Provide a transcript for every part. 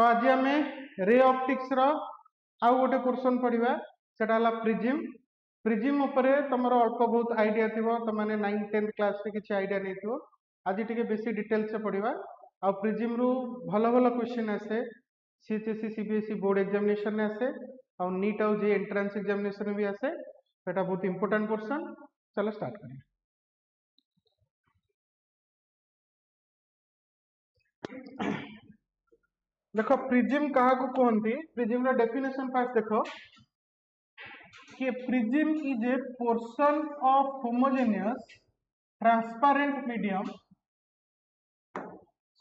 तो आज आम रे ऑप्टिक्स रो आउ गोटे पोर्शन पढ़ा सेटा हला प्रिज्म। प्रिज्म उपरे तमरो अल्प बहुत आइडिया थिबो, त माने 9 10th क्लास रे किछि आइडिया नै थिबो। आज टिके बेसी डिटेल से पढ़ा। आ प्रिज्म रु भलो भलो क्वेश्चन आसे, CHSE CBSE बोर्ड एग्जामिनेशन में आसे, आ नीट आउ जे एंट्रेंस एग्जामिनेशन में भी आसे। सेटा बहुत इंपोर्टेंट पोर्शन। चलो स्टार्ट करिए। देखो प्रिज्म कहा को कहती, प्रिज्म रा डेफिनेशन फास्ट देखो कि prism is a portion of homogeneous transparent medium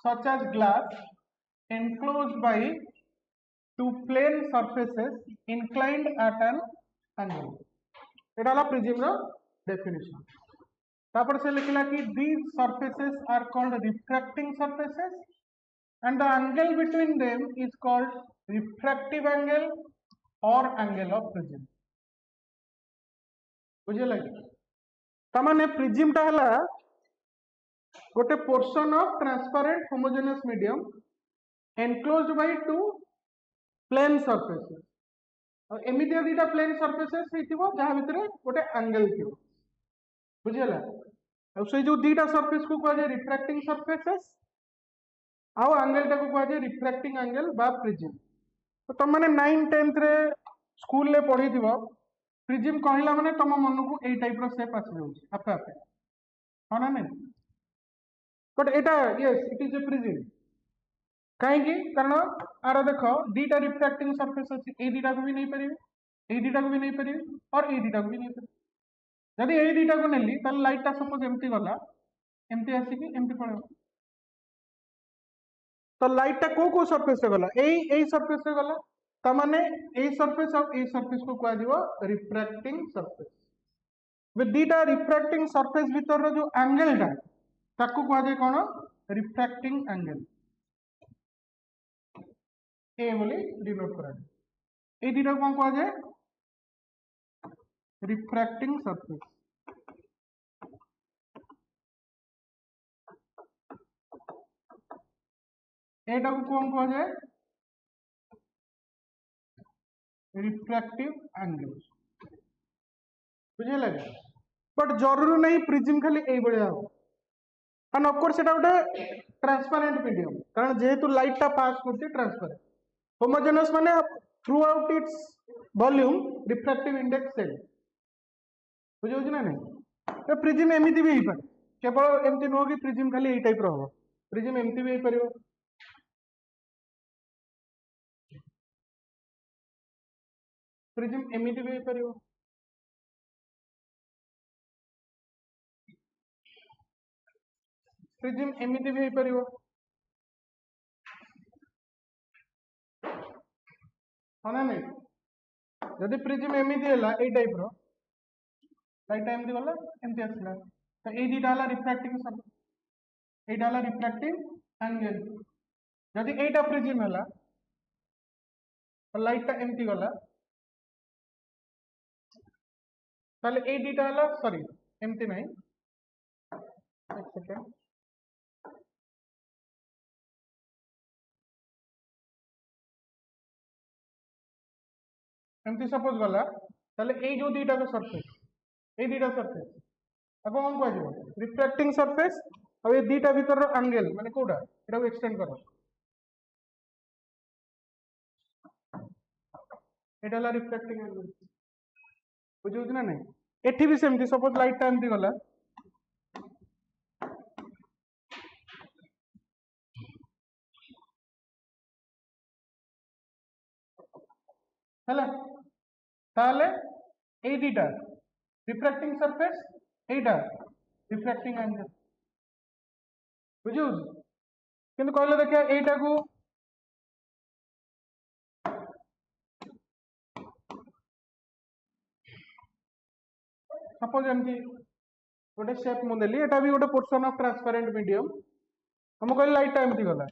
such as glass enclosed by two plane surfaces inclined at an angle। Etah La prism रा डेफिनेशन। तापर से लिखला कि these surfaces are called refracting surfaces and the angle between them is called refractive angle or angle of prism। बुझे लगे? तमाने prism टा हला गोटे portion of transparent homogeneous medium enclosed by two plane surfaces. और एमितिया दीटा प्लेन सरफेसेस हेतिबो जहा भितरे गोटे एंगल थिबो। बुझियला? और से जो दीटा सरफेस को कहै रिफ्रैक्टिंग सरफेसेस आउ एंगल टा को कहै रिफ्रैक्टिंग एंगल बा प्रिज्म। तो तुम माने 9 10th रे स्कूल ले पढ़ी थिबो, प्रिज्म कहला माने तुम मन को एई टाइप रो शेप आसी जाउची आपे आपे, हो ना नहीं? But Etah yes it is a prism. कहीं कारण आर देखो दीटा रिफ्रैक्टिंग सरफेस अछि, ए दीटा को भी नहीं परिबे, ए दीटा को भी नहीं परिबे और ए दीटा को भी नहीं परिबे। जदि ए दीटा को नेली त लाइट ता सपोज एम्ति गला, एम्ति आसी कि एम्ति पड़ो, तो लाइट टा को सरफेस से गला, एई सरफेस से गला। त माने एई सरफेस और एई सरफेस को कहै दिबो रिफ्रैक्टिंग सरफेस। विद दीटा रिफ्रैक्टिंग सरफेस भीतर रो जो एंगल टा ताकू कहै जे कोन रिफ्रैक्टिंग एंगल, ए बोली डिनोट करा। ए दीटा को कहै जे रिफ्रैक्टिंग सरफेस। एटा को कोन कहै जे रिफ्रैक्टिव एंगल। बुझे लगे? बट जरूरी नहीं प्रिज्म खाली एई बळिया हो। एंड ऑफ कोर्स एटा गोटे ट्रांसपेरेंट मीडियम, कारण जेहेतु लाइट टा पास करती ट्रांसपेरेंट। होमोजेनस माने through out its volume refractive index same. बुझे ना नहीं? तो प्रिज्म एमिति भी हिपर, केवल एमति नो कि प्रिज्म खाली एई टाइप रो हो। प्रिज्म एमति भी हिपर, प्रिज्म एमिति भी हिपर, प्रिज्म एमिति भी हिपर, होना नहीं? जदि प्रिज्म एमिति हला ए टाइप रो, लाइट एमति गला एमति आसला, तो ए दीटा हला रिफ्रैक्टिंग सब, एटा हला रिफ्रैक्टिंग एंगल। जदि एटा प्रिज्म हला तो लाइट टा एमति गला, ताले ए दीटा हला सॉरी एमति नहीं, एक सेकंड, एमती सपोज गला, ताले ए जो दीटा को सरफेस, ए दीटा सरफेस अब हम कह जो रिफ्रैक्टिंग सरफेस और ये दीटा भीतर रो एंगल माने कोडा एटा को एक्सटेंड करो, एटा ला रिफ्रैक्टिंग एंगल। बुझौ कि ना नहीं? एठी भी सेमती सपोज लाइट टा एमती गला, हला ताले ए दीटा रिफ्रैक्टिंग सरफेस, एटा रिफ्रैक्टिंग एंगल। बुझौ? किंतु कहले देखिया एटा को सपोज एमती गोटे शेप मु देली, एटा भी गोटे पोर्शन ऑफ ट्रांसपेरेंट मीडियम, हम कहले लाइट टा एमती गला,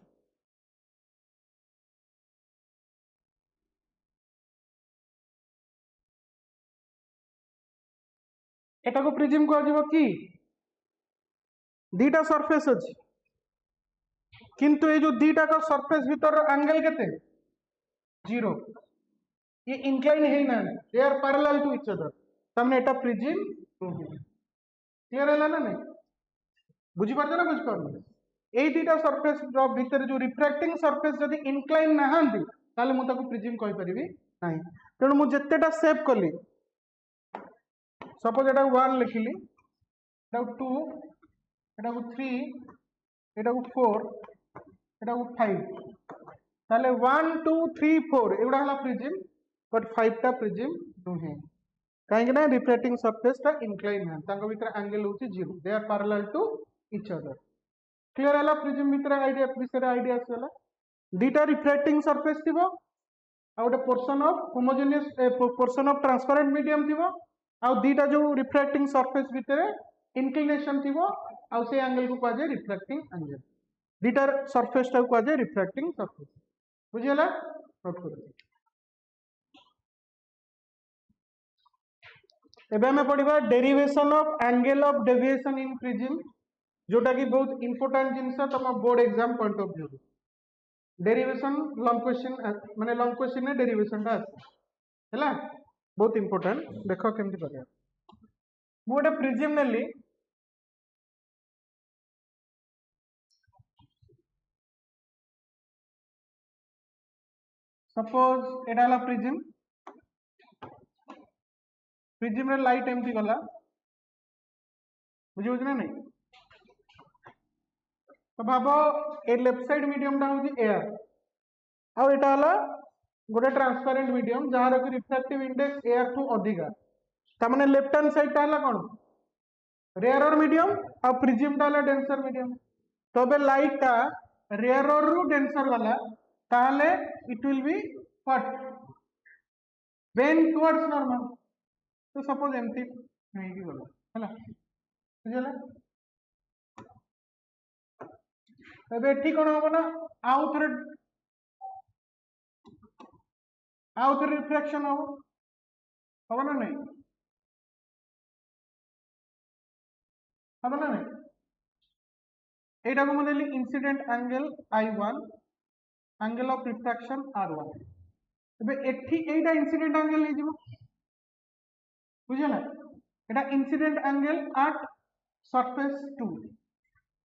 एटा को प्रिज्म कह जिवो कि दीटा सरफेस अछि, किंतु ये जो दीटा का सरफेस भीतर एंगल केते 0 ये इंक्लाइन है ना they are parallel to each other तमने एटा प्रिज्म क्लियर है ना नहीं बुझी पारछ ना बुझी पारछ एई दीटा सरफेस रो भीतर जो रिफ्रैक्टिंग सरफेस जदी इंक्लाइन नहांती ताले मु ताको प्रिज्म कहि परिबी नाही तेणु मु जेतेटा सेव कली सपोज एटा 1 लिखिली एटा 2 एटा 3 एटा 4 एटा 5 ताले 1 2 3 4 एगुडा हला प्रिज्म बट 5 टा प्रिज्म नुहे कहीं ना रिफ्रैक्टिंग सरफेस टा इंक्लाइन है तांको भीतर एंगल होची 0 they are parallel to each other clear हला प्रिज्म भीतर आईडिया विषय आईडिया आसला दीटा रिफ्रैक्टिंग सरफेस थिबो आ गोटे portion of homogeneous portion of transparent medium थिबो आ दीटा जो रिफ्रैक्टिंग सरफेस भीतर इंक्लिनेशन थिबो आ से एंगल को कहा जाय रिफ्रैक्टिंग एंगल दीटा सरफेस टा को कहा जाय रिफ्रैक्टिंग सरफेस बुझियला नोट करू एबे हमें पढ़िबा derivation of angle of deviation in prism जोटा कि बहुत इंपोर्टेंट जिनस तम board exam point of view derivation long question माने लॉन्ग क्वेश्चन में डेरिवेशन टा हैला बहुत इंपोर्टेंट देखो केमती करिया मु गोटे प्रिज्म नेली सपोज एटा हला प्रिज्म प्रिज्म रे लाइट एमती गला बुझी बुझना नहीं तो भाबो ए लेफ्ट साइड मीडियम टा होची एयर आ एटा हला गोटे ट्रांसपेरेंट मीडियम जहार कि रिफ्रैक्टिव इंडेक्स एयर टू अधिका ता माने लेफ्ट हैंड साइड टा हला कोन रेयरर मीडियम आ प्रिज्म टा हला डेंसर मीडियम तो बे लाइट टा रेयरर रु डेंसर वाला ताले it will be what bend towards normal तो सपोज एमती नहीं की बोला हैला बुझला तबे ठीक कोन हो ना आउ थरे रिफ्लेक्शन हो ना नहीं हम ना नहीं एटा को मानेली incident angle I1 angle of refraction R1 तबे एठी एटा इंसिडेंट एंगल ले जिवो बुझला एटा incident angle at surface 2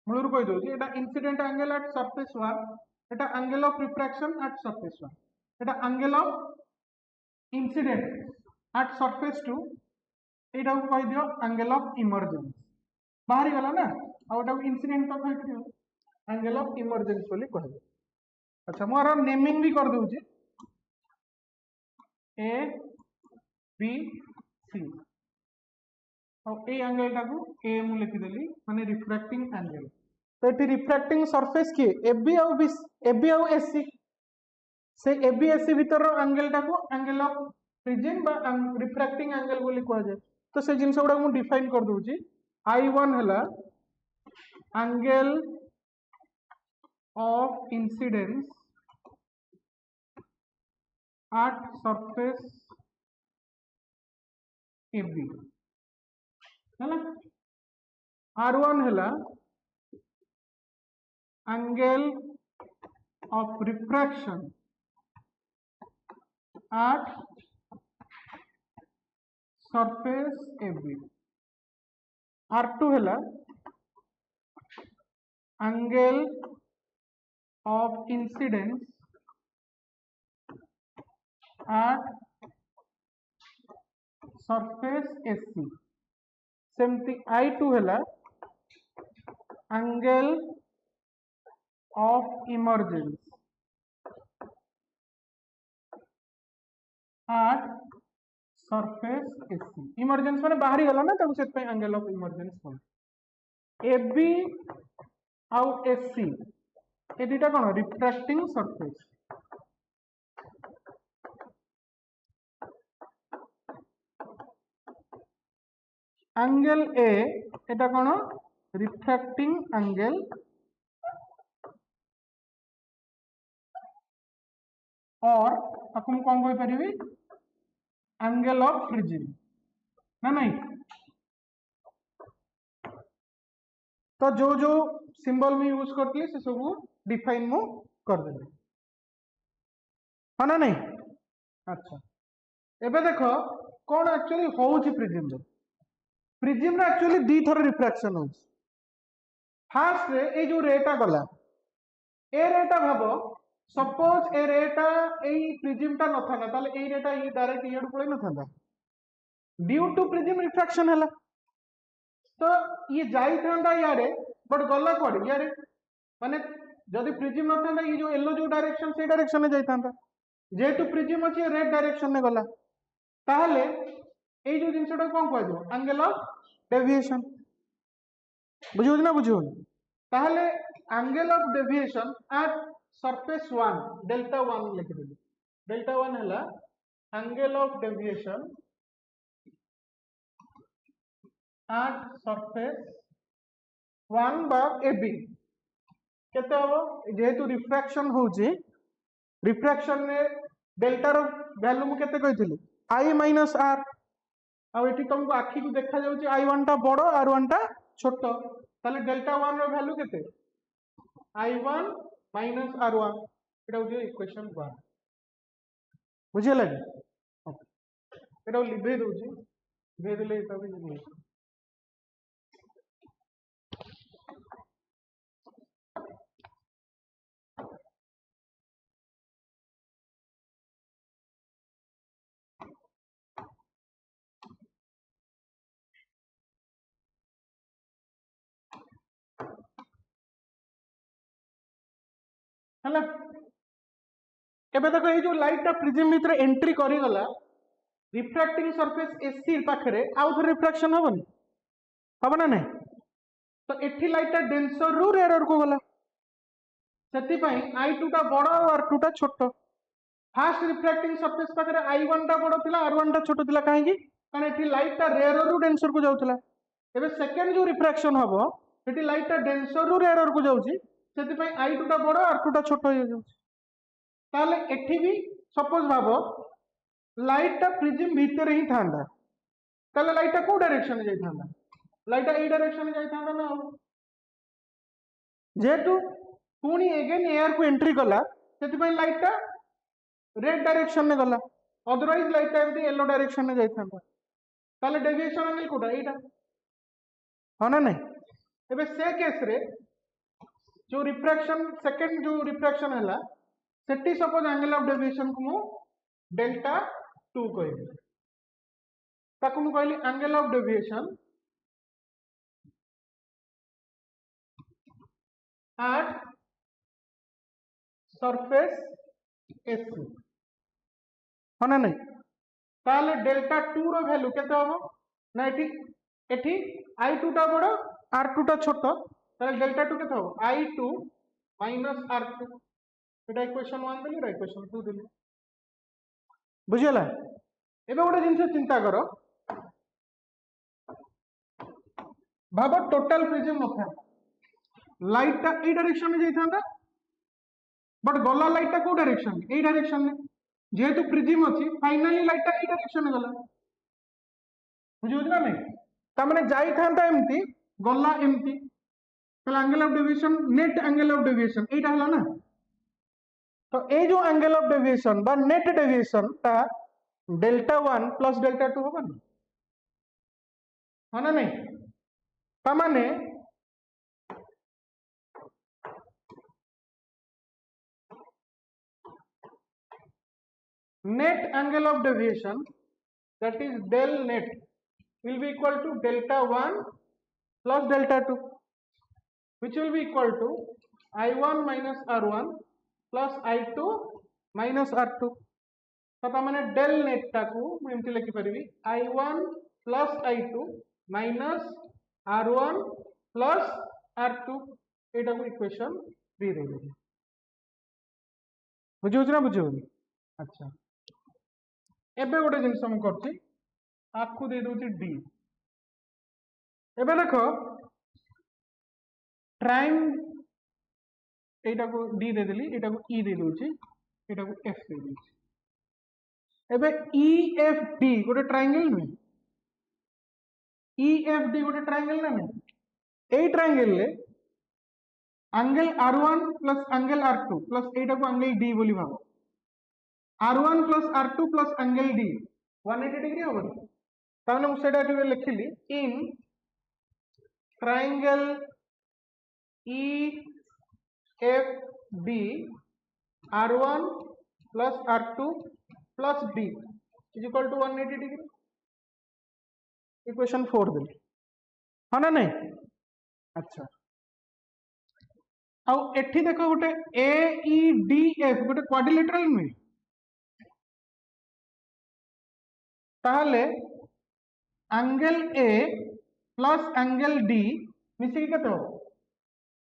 Müller कहि दो एटा incident angle at surface 1 Etah angle of refraction at surface 1 Etah angle of incident at surface 2 एटा को कहि दियो एंगल ऑफ इमर्जेंस बाहरी गला ना आ ओटा इंसिडेंट तो कहि दियो एंगल ऑफ इमर्जेंस बोली कहबो अच्छा मोर नेमिंग भी कर दउची ए बी सी और ए एंगल टा को ए मु लिखि देली माने रिफ्रैक्टिंग एंगल तो एटी रिफ्रैक्टिंग सरफेस के एबी आउ एससी से एबी एससी भीतर रो एंगल टा को एंगल ऑफ प्रिज्म बा रिफ्रैक्टिंग एंगल बोली कह जाय तो से जिंस गुडा मु डिफाइन कर दूची I1 हला angle of incidence at surface AB है R1 हला angle of refraction at surface AB R2 हला angle of incidence at surface SC सेमती I2 हला angle of emergence at surface SC emergence माने बाहरी गला ना तब से एंगल ऑफ इमर्जेंस बोल AB आउ SC ए दुटा कोन refracting surface angle A Etah cone refracting angle और आपको कौन कहि परिबी एंगल ऑफ प्रिज्म ना नहीं तो जो जो सिंबल में यूज करतली से सब डिफाइन मु कर देली हाँ ना नहीं। अच्छा एबे देखो कौन एक्चुअली होउची प्रिज्म रे। प्रिज्म रे एक्चुअली दी थर रिफ्रैक्शन होउची। फास्ट रे ए जो रेटा गला ए रेटा भाबो सपोज ए रेटा ए प्रिज्म टा न थाना ताले ए रेटा ये डायरेक्ट इयड पळे न थांदा ड्यू टू प्रिज्म रिफ्रैक्शन हैला तो ये जाई थांदा यारे बट गला कोड यारे माने जदि प्रिज्म न थांदा ये जो येलो जो डायरेक्शन से डायरेक्शन में जाई थांदा जेहेतु प्रिज्म अछि रेड डायरेक्शन में गला ताहले ए जो जिंसटा कोन कहै दो एंगल ऑफ डेविएशन बुझियो ना बुझियो ताहले angle of deviation at surface 1 delta 1 लिख देली डेल्टा 1 हला angle of deviation at surface 1 बा AB केते हो जेहेतु रिफ्रैक्शन होउची रिफ्रैक्शन ने डेल्टा रो वैल्यू मु केते कहिथिली I माइनस R आ एठी तुमको आखी को देखा जाउची I1 टा बड़ो R1 टा छोटो ताले डेल्टा 1 रो वैल्यू केते I1 माइनस R1 एटा हो इक्वेशन 1 बुझे लगे एटा लिभे दोची लिभे देले एटा भी लिभे हला एबे देखो ये जो लाइट टा प्रिज्म भीतर एंट्री करी गला रिफ्रैक्टिंग सरफेस AC पाखरे आउ थर रिफ्रैक्शन होबनी होबो ना नहीं तो एठी लाइट टा डेंसर रु रेयर को गला सेति पई I2 टा बड़ो और R2 टा छोटो फास्ट रिफ्रैक्टिंग सरफेस पाखरे I1 टा बड़ो थिला R1 टा छोटो थिला काहे की कारण एठी लाइट टा रेयर रु डेंसर को जाउथिला एबे सेकंड जो रिफ्रैक्शन होबो एठी लाइट टा डेंसर रु रेयर को जाउची सेति पई I2 टा बड़ो R2 टा छोटो हो जाउची ताले एठी भी सपोज भाबो लाइट टा प्रिज्म भीतर ही थांदा ताले लाइट टा को डायरेक्शन में जाई थांदा लाइट टा ए डायरेक्शन में जाई थांदा ना जेतु पुनी अगेन एयर को एंट्री गला सेति पई लाइट टा रेड डायरेक्शन में गला अदरवाइज लाइट टा एमती येलो डायरेक्शन में जाई थांदा ताले डेविएशन एंगल कोटा एटा हो ना नहीं एबे से केस रे जो रिफ्रैक्शन सेकंड जो रिफ्रैक्शन हला सेटी सपोज एंगल ऑफ डेविएशन को मु डेल्टा 2 कहबी ताको मु कहली angle of deviation at surface AC हो ना नहीं ताले डेल्टा 2 रो वैल्यू केते होबो ना एठी I2 टा बड़ो R2 टा छोटो ताले डेल्टा 2 केते होबो I2 माइनस R2 एटा इक्वेशन 1 देली रा इक्वेशन 2 देली बुझियला एबे गोटे जिंस चिंता करो भाबो टोटल प्रिज्म नथा लाइट टा ए डायरेक्शन में जाई थांदा बट गला लाइट टा को डायरेक्शन ए डायरेक्शन में जेहेतु प्रिज्म अछि फाइनली लाइट टा ए डायरेक्शन में गला बुझियो ना नहीं ता माने जाई थांदा एम्ति गला एम्ति तो angle of deviation net angle of deviation एटा हला ना तो ए जो एंगल ऑफ डेविएशन बा नेट डेविएशन ता डेल्टा 1 प्लस डेल्टा 2 होबा ना नहीं ता माने net angle of deviation that is del net will be equal to delta 1 plus delta 2 which will be equal to I1 minus R1 plus I2 minus R2 तो माने del net टाकू मैं एमती लिखि परिबी I1 plus I2 minus R1 plus R2 एटा को equation 3 दे देबी बुझियो ना बुझियो अच्छा एबे गोटे जिनस हम करछि आखु दे दोछि डी एबे देखो ट्राइंग एटा को डी दे देली एटा को ई दे दोछि एटा को एफ दे दोछि एबे ई एफ डी गोटे ट्रायंगल में ई एफ डी गोटे ट्रायंगल ना नहीं एई ट्रायंगल ले angle R1 plus angle R2 plus एटा को एंगल D बोली भाबो R1 plus R2 plus angle D 180 degree होबो ताने मु सेटा एठी लिखिली in triangle EFD R1 plus R2 plus D is equal to 180 degree. Equation 4 देली हाँ ना नहीं अच्छा आउ एठी देखो गोटे AEDF गोटे क्वाड्रिलेटरल नुहे ताहले angle A plus angle D मिसी केते हो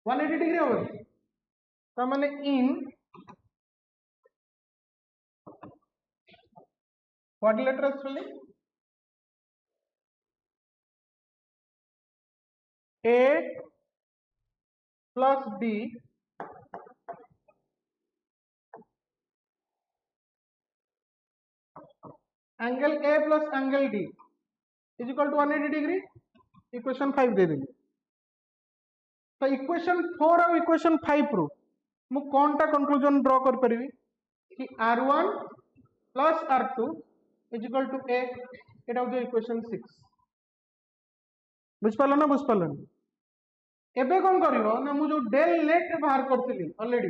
180 डिग्री हो ता माने इन quadrilateral spelling A plus D angle A plus angle D is equal to 180 degree equation 5 दे देली तो इक्वेशन 4 और इक्वेशन 5 रो मु कोन टा कंक्लूजन ड्रॉ कर परबी कि R1 plus R2 is equal to A एटा हो इक्वेशन 6 बुझ पालो ना एबे कोन करिवो ना मु जो डेल नेट बाहर करथिली ऑलरेडी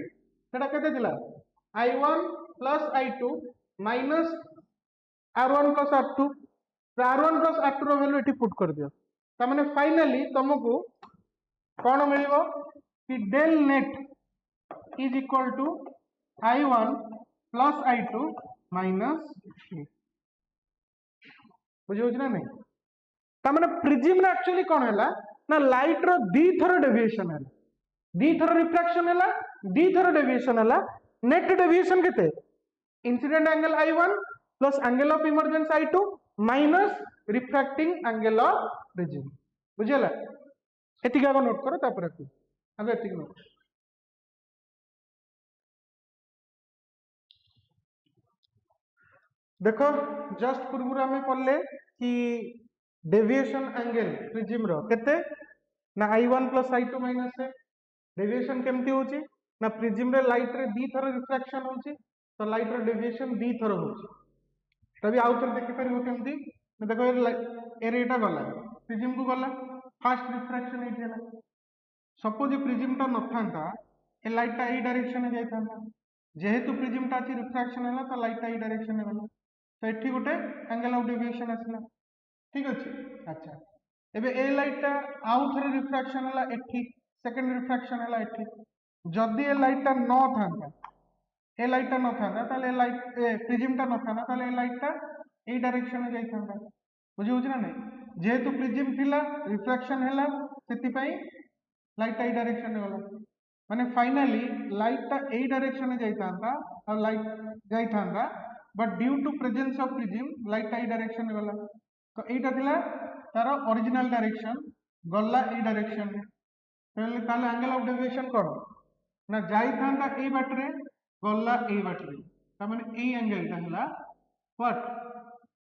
सेटा केते दिला I1 plus I2 minus R1 plus R2 R1 plus R2 रो वैल्यू एठी पुट कर दियो ता माने फाइनली तुमको कोन मिलबो कि del net is equal to I1 plus I2 minus बुझियो ना नहीं ता माने प्रिज्म ना एक्चुअली कोन हैला ना लाइट रो दी थरो डेविएशन हैला दी थरो रिफ्रैक्शन हैला दी थरो डेविएशन हैला नेट डेविएशन केते incident angle I1 plus angle of emergence I2 minus refracting angle of prism बुझियला एतिका को नोट करो तापर को आगे एतिक नोट देखो जस्ट पूर्व हमें पढ़ले कि डेविएशन एंगल प्रिज्म रो केते ना I1 प्लस I2 माइनस है डेविएशन केमती होची ना प्रिज्म रे लाइट रे दी थरो रिफ्रैक्शन होची तो लाइट रो डेविएशन दी थरो होची तभी आउ थरे देखि परिबो केमती देखो एरियाटा गला प्रिज्म को गला फास्ट रिफ्रैक्शन एठी हला सपोज प्रिज्म टा नथांता ए लाइट टा ए डायरेक्शन में जाइथांता जेहेतु प्रिज्म टा अछि रिफ्रैक्शन हला तो लाइट टा ए डायरेक्शन में गला तो एठी गोटे एंगल ऑफ डेविएशन आसला ठीक अछि अच्छा एबे ए लाइट टा आउ थरे रिफ्रैक्शन हला एठी सेकंड रिफ्रैक्शन हला एठी जदी ए लाइट टा न थांता ए लाइट टा न थांता ताले ए लाइट प्रिज्म टा न थांता ताले ए लाइट टा ए डायरेक्शन में जाइथांता बुझि होछ ना नहीं जेहेतु प्रिज्म थिला रिफ्रैक्शन हला सेति पई लाइट टा ए डायरेक्शन में गला माने फाइनली लाइट टा ए डायरेक्शन में जाइथांता और लाइट जाइथांता but due to presence of prism light टा ए डायरेक्शन में गला तो एटा थिला तार ओरिजिनल डायरेक्शन गला ए डायरेक्शन में ताले एंगल ऑफ डेविएशन कोन ना जाइथांता ए बाटरे गला ए बाटरे ता माने ए एंगल ता हला व्हाट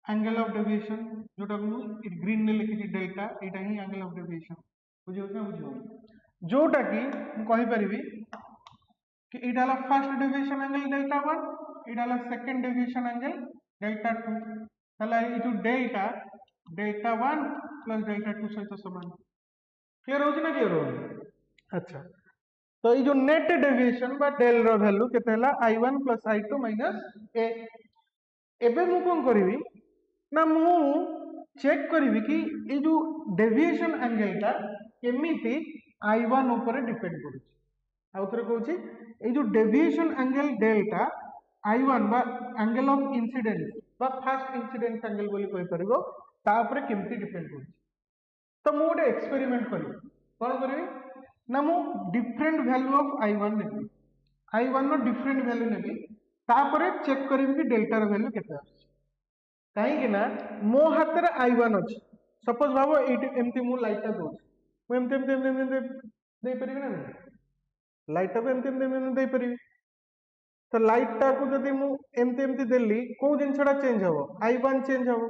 एंगल ऑफ डेविएशन जोटा को ग्रीन ने लिखि delta Etah he angle of deviation बुझियो ना बुझियो जोटा कि हम कहि परिबी कि एटा हला फर्स्ट डेविएशन एंगल डेल्टा 1 एटा हला सेकंड डेविएशन एंगल डेल्टा 2 हला ए जो डेल्टा 1 प्लस डेल्टा 2 सहित समान क्लियर होछ ना क्लियर हो अच्छा तो ये जो नेट डेविएशन बा डेल रो वैल्यू केते हला I1 plus I2 minus a एबे मु कोन करबी ना मु चेक करबी कि ये जो डेविएशन एंगल ता केमिति I1 ऊपर डिपेंड करू आ उतरे कहूची ये जो डेविएशन एंगल डेल्टा I1 बा एंगल ऑफ इंसिडेंस बा फर्स्ट इंसिडेंस एंगल बोली कहि परबो ता ऊपर केमिति डिपेंड करू तो मु गोटे एक्सपेरिमेंट करबी कोन करबी ना मु डिफरेंट वैल्यू ऑफ I1 नेबी I1 नो डिफरेंट वैल्यू नेबी तापरे चेक करबी कि डेल्टा रो वैल्यू केते आछि काहे कि ना मो हाथ रे I1 अछि सपोज भाबो एमती मु लाइट दो मु एमती दे परिबी ना लाइट को एमती दे परिबी तो लाइट टा को जदी मु एमती देली को जिनसडा चेंज हबो I1 चेंज हबो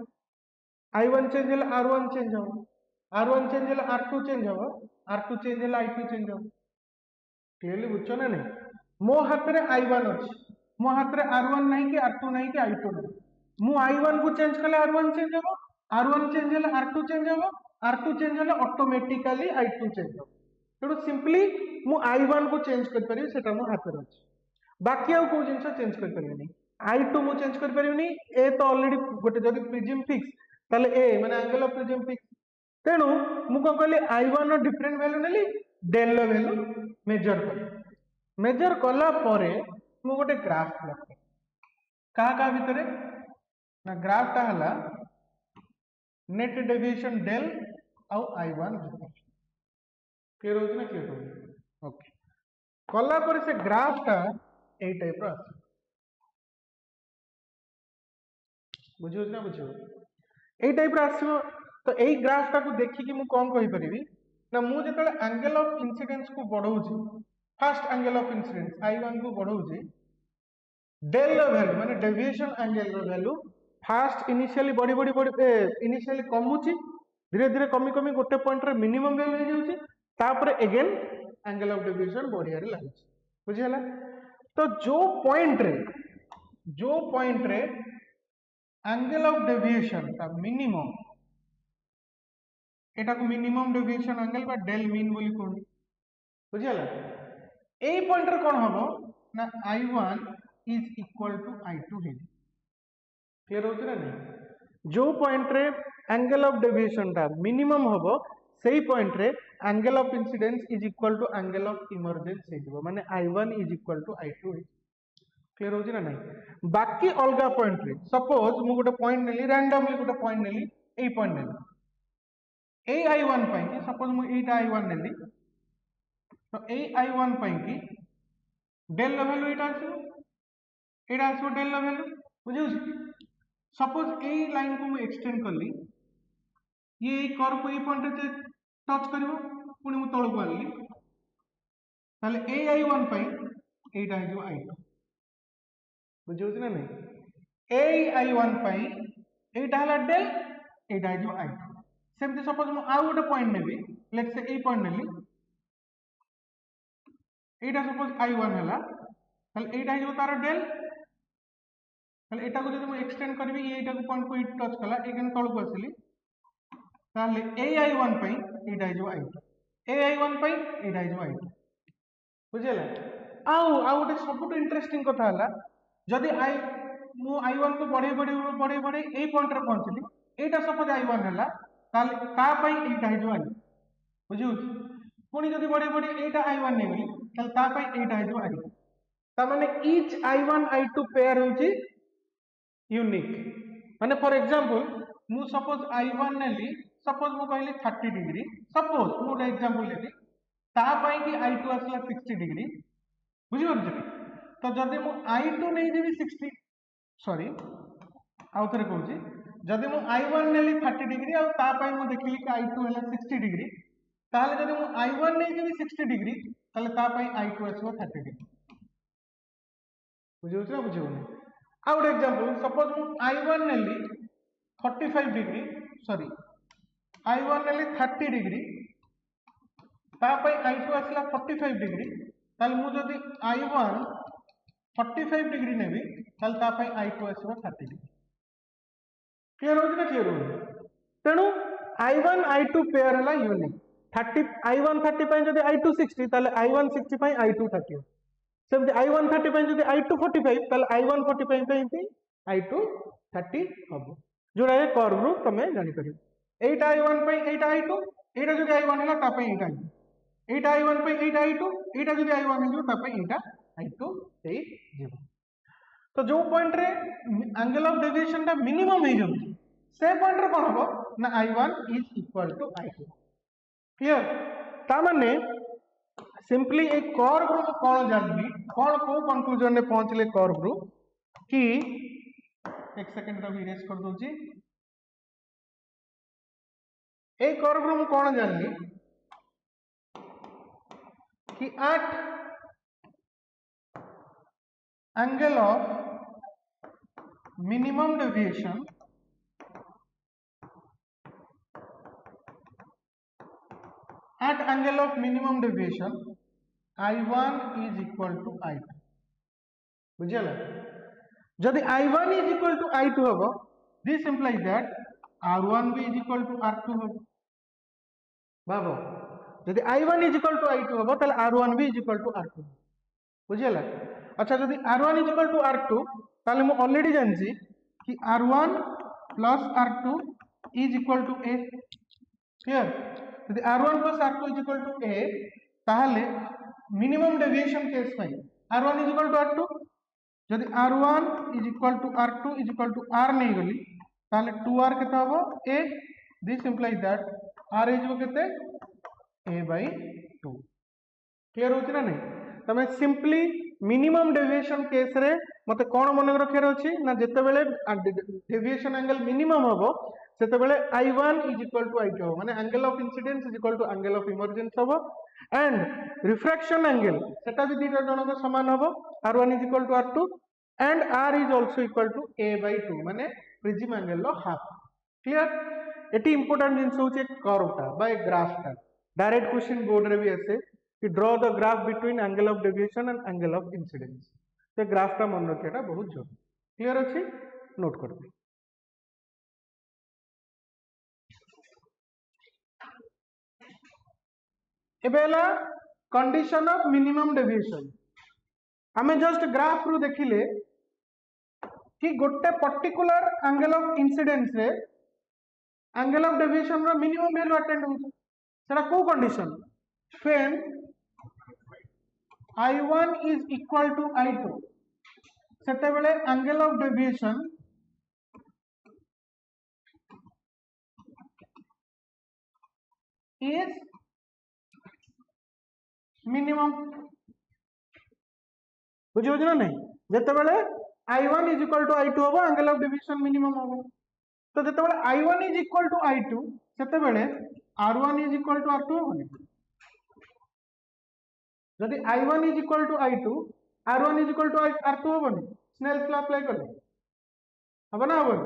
I1 चेंज हले R1 चेंज हबो R1 चेंज हले R2 चेंज हबो R2 चेंज हले I2 चेंज हबो क्लियरली बुझो ना नहीं मो हाथ में I1 अच्छी मो हाथ में R1 नहीं कि R2 नहीं कि I2 नहीं मु I1 को चेंज कले R1 चेंज हो R1 चेंज हेले R2 चेंज हो R2 चेंज हेले ऑटोमेटिकली I2 चेंज हो तेणु सिंपली मु I1 को चेंज कर परिबी सेटा मो हाथ में अच्छी बाकी आउ को जिंस चेंज कर परिबेनी I2 मु चेंज कर परिबेनी ए तो ऑलरेडी गोटे जदी प्रिज्म फिक्स ताले ए माने एंगल ऑफ प्रिज्म फिक्स तेणु मु कौन कहली I1 रो डिफरेंट वैल्यू नेली डेल रो वैल्यू मेजर कला परे मु गोटे ग्राफ प्लॉट का भितरे ना ग्राफ टा हला नेट डेविएशन डेल आउ I1 क्लियर हो ना क्लियर हो ओके कला परे से ग्राफ टा ए टाइप रो आसे बुझियो ना बुझियो ए टाइप रो आसीबो तो एई ग्राफ टा को देखि कि मु कोन कहि परिबी ना मु जेतले एंगल ऑफ इंसिडेंस को बढ़ाउची first angle of incidence I1 को बढ़ाउची डेल रो वैल्यू माने डेविएशन एंगल रो वैल्यू फर्स्ट इनिशियली बड़ी बड़ी बड़ी इनिशियली कमुची धीरे धीरे कमी कमी गोटे पॉइंट रे मिनिमम वैल्यू हो जाउची तापर अगेन एंगल ऑफ डेविएशन बढ़िया रे लागुची बुझियला तो जो पॉइंट रे एंगल ऑफ डेविएशन का मिनिमम एटा को मिनिमम डेविएशन एंगल बा डेल मीन बोली कहू बुझियला ए पॉइंट रे कोन हबो ना I1 is equal to I2 है क्लियर हो ना नहीं जो पॉइंट रे एंगल ऑफ डेविएशन टा मिनिमम हबो सेही पॉइंट रे angle of incidence is equal to angle of emergence हे दिबो माने I1 is equal to I2 है क्लियर हो ना नहीं बाकी अलगा पॉइंट रे सपोज मु गोटे पॉइंट नेली रैंडमली गोटे पॉइंट नेली ए पॉइंट नेली ए I1 पई कि सपोज मु एटा I1 नेली तो ए I1 पई कि डेल लो वैल्यू एटा आसो डेल लो वैल्यू बुझियो सपोज ए लाइन को मु एक्सटेंड करली ये कर्व को ए पॉइंट रे टच करिवो पुनी मु तळ को आली ताले ए I1 पई एटा हे जो I2 बुझियो ना नहीं ए I1 पई एटा हला डेल एटा हे जो I2 सेमती सपोज मु आउ गोटे point navy let's say A point Nelly Etah suppose I1 हला ताले एटा हे जो तार डेल ताले एटा को जदि मु एक्सटेंड करबी एटा को पॉइंट को टच कला एगेन तळ को आसीली ताले ए I1 पई एटा हे जो I2 ए I1 पई एटा हे जो I2 बुझियला आउ गोटे सबुट इंटरेस्टिंग कथा हला जदि मु I1 को बढ़े ए पॉइंट रे पहुंचली एटा सपोज I1 हला ताले ता पई एटा हे जो I बुझियो पुनी जदि बढ़े एटा I1 नेबी ताले ता पई एटा हे जो I ता माने ईच I1 I2 पेयर होची यूनिक माने फॉर एग्जांपल मु सपोज I1 नेली सपोज मु कहली 30 डिग्री सपोज मु एग्जांपल लेली ता पई कि I2 आसला 60 डिग्री बुझियो तो जदि मु I2 नै देबी 60 सॉरी आउ थरे कहूची जदि मु I1 नेली 30 डिग्री आ ता पई मु देखली कि I2 हला 60 डिग्री ताले जदि मु I1 नै देबी 60 डिग्री ताले ता पई I2 आसबो 30 डिग्री बुझियो ना बुझियो आ गोटे एग्जांपल सपोज मु I1 नेली 45 डिग्री सॉरी I1 नेली 30 डिग्री ता पई I2 आसला 45 डिग्री ताले मु जदि I1 45 डिग्री नेबी ताले ता पई I2 आसबो 30 डिग्री क्लियर हो ना क्लियर हो तेणु I1 I2 पेयर हला यूनिक 30 I1 30 पई जदि I2 60 ताले I1 60 पई I2 30 सेमती I1 30 पई जदि I2 45 ताले I1 45 पई I2 30 हबो जोड़ा ए कर्व रू तमे जानि परिबो एटा I1 पई एटा I2 एटा जदि I1 हला ता पई एटा एटा I1 पई एटा I2 एटा जदि I1 हिजो ता पई एटा I2 हे जीरो तो जो पॉइंट रे एंगल ऑफ डेविएशन टा मिनिमम हे जम से पॉइंट रे कोन हबो ना I1 is equal to I2 clear ता माने सिंपली एक कर्व रू कोन जानबी कोन को कंक्लूजन ने पहुंचले कर्व रू कि एक सेकंड रो इरेज कर दोची ए कर्व रू कोन जानली कि at angle of minimum deviation at angle of minimum deviation I1 is equal to I2 बुझियला जदि I1 is equal to I2 हबो this implies that R1 भी is equal to R2 हबो बाबो जदि I1 is equal to I2 हबो ताले R1 भी is equal to R2 बुझियला अच्छा जदि R1 is equal to R2 ताले मु ऑलरेडी जानछि कि R1 plus R2 is equal to A clear यदि R1 plus R2 is equal to A ताहले minimum deviation case pi R1 is equal to R2 जदि R1 is equal to R2 is equal to R नहीं गली ताहले 2R केते हबो A this implies that R is equal केते A by 2 clear होछि ना नहीं तमे सिंपली मिनिमम डेविएशन केस रे मते कोन मन रखियार अछि ना जते बेले डेविएशन एंगल मिनिमम हबो सेते बेले I1 is equal to I2 हबो माने angle of incidence is equal to angle of emergence हबो एंड रिफ्रैक्शन एंगल सेटा भी दीटा जणक समान हबो R1 is equal to R2 and R is also equal to A by 2 माने प्रिज्म एंगल लो half clear एटी इंपोर्टेंट जिंस होचे कर्व टा बाय ग्राफ टा डायरेक्ट क्वेश्चन बोर्ड रे भी ऐसे कि draw the graph between angle of deviation and angle of incidence तो ग्राफ टा मन रखियाटा बहुत जरूरी क्लियर अछि नोट कर दे एबेला कंडीशन ऑफ मिनिमम डेविएशन हमें जस्ट ग्राफ रु देखिले कि गोटे पर्टिकुलर एंगल ऑफ इंसिडेंस रे एंगल ऑफ डेविएशन रो मिनिमम वैल्यू अटेंड होछ सेटा को condition when I1 is equal to I2 सेते बेले angle of deviation is minimum बुझियो ना नहीं जेते बेले I1 is equal to I2 होबो एंगल ऑफ डेविएशन मिनिमम होबो तो जेते बेले I1 is equal to I2 सेते बेले R1 is equal to R2 होबो जदि I1 is equal to I2 R1 is equal to R2 होबो स्नेल्स लॉ अप्लाई करले होबो ना होबो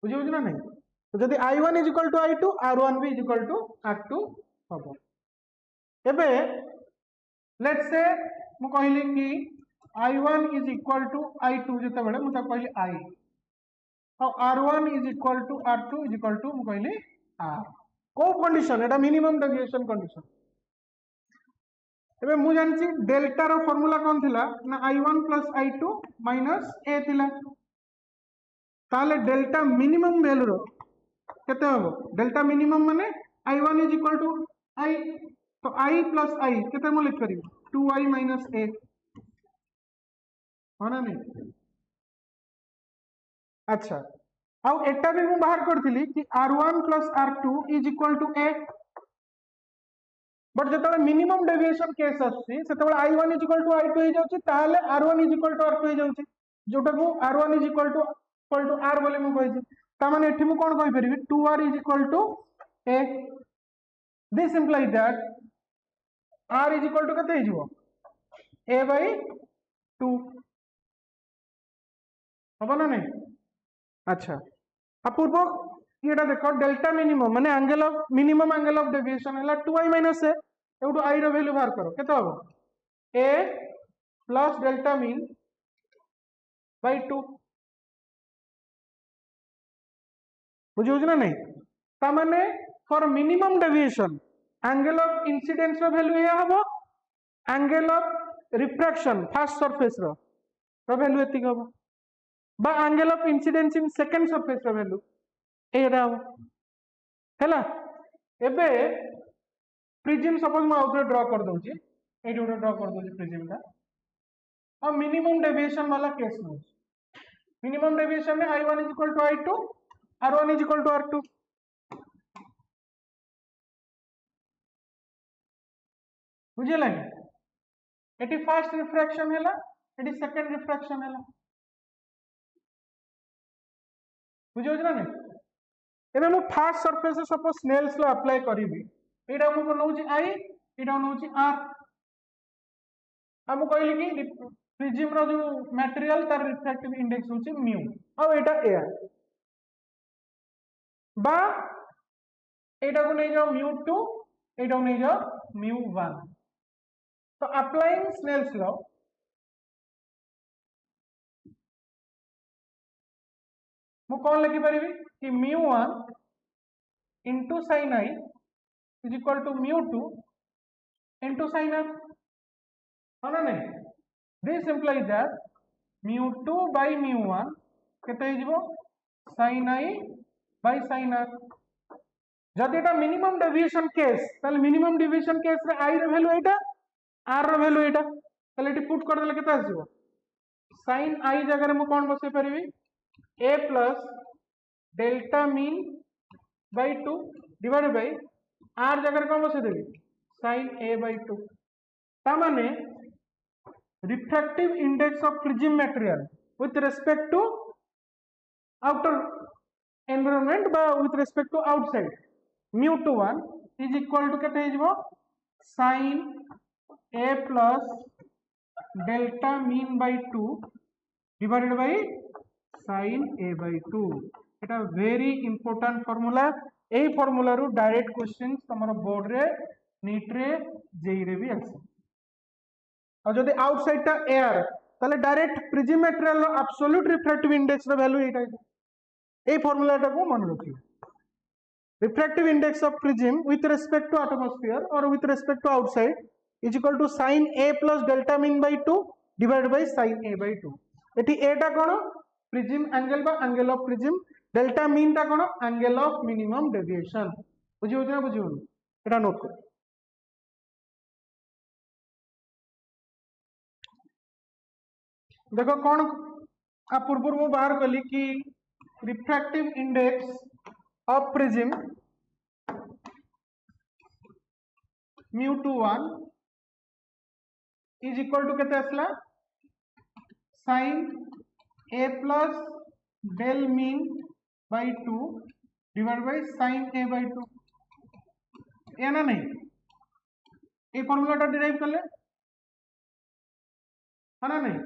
बुझियो ना नहीं तो जदि I1 is equal to I2 R1 भी is equal to R2 होबो एबे लेट्स से मु कहली कि I1 is equal to I2 जते बेले मु त कहली I और R1 is equal to R2 is equal to मु कहली R को कंडीशन एटा मिनिमम डेविएशन कंडीशन एबे मु जानछि डेल्टा रो फार्मूला कोन थिला ना I1 plus I2 minus A थिला ताले डेल्टा मिनिमम वैल्यू रो केते होबो डेल्टा मिनिमम माने I1 is equal to I तो I plus I केते मु लिख करियो 2I minus A होना नहीं अच्छा आउ एटा भी मु बाहर करथिली कि R1 plus R2 is equal to A but जतले मिनिमम डेविएशन केस आछि सेतबे I1 is equal to I2 हे जाउछि ताले R1 is equal to R2 हे जाउछि जोटा को R1 is equal to R बोले मु कहि छी ता माने एठी मु कोन कहि परिबि 2R is equal to A this implies that R is equal to कते हे जिवो A by 2 होबो ना नहीं अच्छा अपूर्व येटा देखो डेल्टा मिनिमम माने angle of minimum angle of deviation हला 2I minus A एउटो I रो वैल्यू बाहर करो केते होबो A plus delta mean by 2 बुझियो ना नहीं ता माने for minimum deviation angle of incidence रो वैल्यू या हबो angle of refraction first surface रो वैल्यू एति हबो बा angle of incidence in second surface रो वैल्यू एरा हैला एबे प्रिज्म सपोज म आउटर ड्रा कर दोछि एठी उडा ड्रा कर दोछि प्रिज्म का और मिनिमम डेविएशन वाला केस नो मिनिमम डेविएशन में I1 is equal to I2 R1 is equal to R2 बुझिला एटी फर्स्ट रिफ्रैक्शन हैला एटी सेकंड रिफ्रैक्शन हैला बुझियो ना नहीं एबे मु first surface suppose Snell's law apply करिवि एटा मु बनौछि I एटा बनौछि R हम कहली कि प्रिज्म रो जो मटेरियल तार रिफ्रैक्टिव इंडेक्स होछि म्यू और एटा एआर बा एटा को नै जाओ म्यू 2 एटा को नै जाओ म्यू 1 तो अप्लाइंग स्नेल्स लॉ मु कौन लिखि परिबी कि μ1 into sin I is equal to μ2 into sin f है ना नहीं this implies that μ2 by μ1 केते हिजबो sin I by sin r जदि एटा मिनिमम डेविएशन केस ताले मिनिमम डेविएशन केस रे I रे वैल्यू एटा r रे वैल्यू एटा ताले एटी पुट कर देले केते आसीबो sin I जगह रे मु कोन बसे परिबी a plus delta mean by 2 divided by r जगह रे कोन बसे देबी sin a by 2 ता माने refractive index of prism material with respect to outer environment by with respect to outside μ21 is equal to केते हिजबो sin a plus delta mean by 2 divided by sin a by 2 एटा very important formula ए formula रु direct questions तमरो board रे NEET रे JEE रे भी आसे और जदि आउटसाइड टा एयर ताले डायरेक्ट प्रिज्म मटेरियल रो एब्सोल्यूट रिफ्रैक्टिव इंडेक्स रो वैल्यू एटा ए फार्मूला टा को मन रखियो refractive index of prism with respect to atmosphere or with respect to outside is equal to sin a plus delta mean by 2 divided by sin a by 2 eighty a टा कोन prism angle बा angle of prism delta mean टा कोन angle of minimum deviation बुझियो ना बुझियो एटा note कर देखो कोन आ पूर्व मु बाहर कली कि refractive index of prism μ21 is equal to केते असला sin a plus del mean by 2 divided by sin a by 2 ये ना नहीं ये फॉर्मूला टा डिराइव कर ले है ना नहीं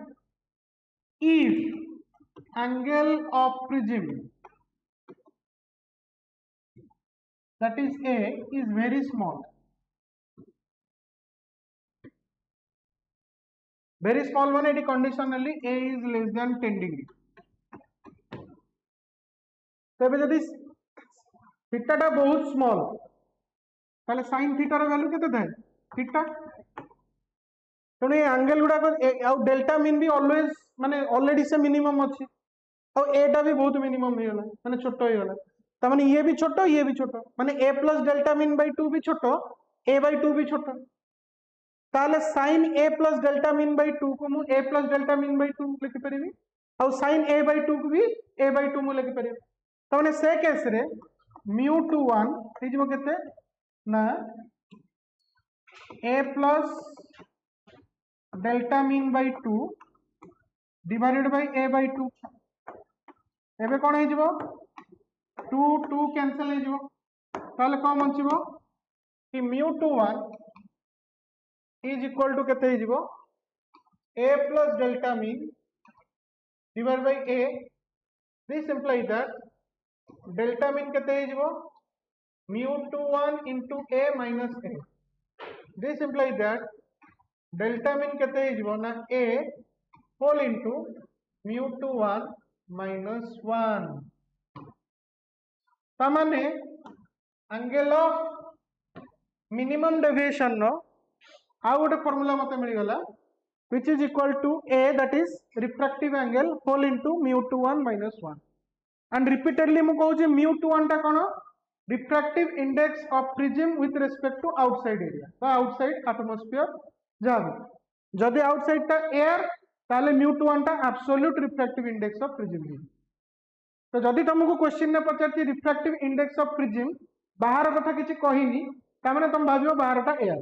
if angle of prism that is a is very small one it conditionally a is less than 10 degree तबे जदि थीटा टा बहुत स्मॉल ताले sin थीटा रो वैल्यू केते थाए थीटा तने एंगल गुडा को डेल्टा मीन भी ऑलवेज माने ऑलरेडी से मिनिमम अछि और ए टा भी बहुत मिनिमम हे गला माने छोटो हे गला ता माने ये भी छोटो माने a plus delta mean by 2 भी छोटो a बाय 2 भी छोटो ताले sin a plus delta mean by 2 को मु a plus delta mean by 2 लिखि परिबी और sin a बाय 2 को भी a बाय 2 मु लिखि परिबी तो माने से केस रे μ21 हिजबो केते ना a plus delta mean by 2 divided by a by 2 एबे कोन हिजबो 2 2 कैंसिल हो जिवो ताले कोन बंचिबो कि μ21 इज इक्वल टू केते हिजबो a plus delta mean divided by a this implies that delta mean केते हिजबो μ21 into a minus a this implies that delta mean केते हिजबो ना a होल into μ21 minus 1 तामाने एंगल ऑफ मिनिमम डेविएशन नो आ गोटे फार्मूला मते मिल गला which is equal to a that is refractive angle whole into μ21 minus 1 and repeatedly मु कहू जे μ21 टा कोन refractive index of prism with respect to outside area बा आउटसाइड एटमॉस्फेयर जाबे जदि आउटसाइड टा एयर ताले μ21 टा absolute refractive index of prism तो जदि तुमको क्वेश्चन ने पचार रिफ्रैक्टिव इंडेक्स ऑफ प्रिज्म बाहर कथा किछि कहिनी ता माने तुम भाबियो बाहर टा एयर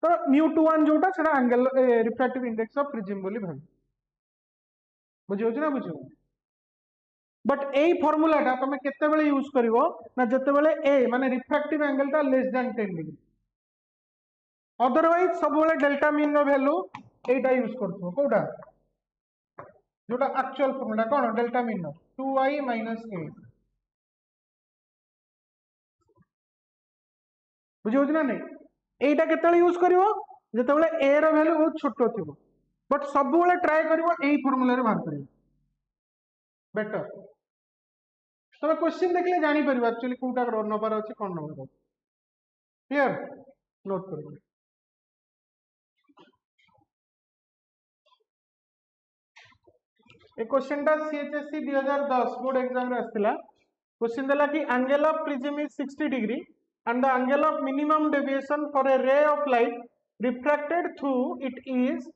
तो μ21 जोटा सेटा angle refractive index of prism बोली भाबी बुझियो ना बुझियो बट ए फार्मूला टा तुम केते बेले यूज करिवो ना जते बेले ए माने रिफ्रैक्टिव एंगल टा लेस देन 10 डिग्री अदरवाइज सब बेले डेल्टा मीन रो वैल्यू एटा यूज करथो कोडा जोटा actual formula cone delta mean 2i minus a बुझियो ना नहीं एटा केतले यूज करिवो जितेबाला ए रो वैल्यू बहुत छोट थी बट सब ट्राए कर फर्मूला बाहर कर बेटर तुम क्वेश्चन देखले जापर एक्चुअली कौटा नबार अच्छे कौन नबार क्लियर नोट कर क्वेश्चन टा CHSE 2010 बोर्ड एग्जाम रे आस्थिला क्वेश्चन देला कि angle of prism is 60 degree and the angle of minimum deviation for a ray of light refracted through it is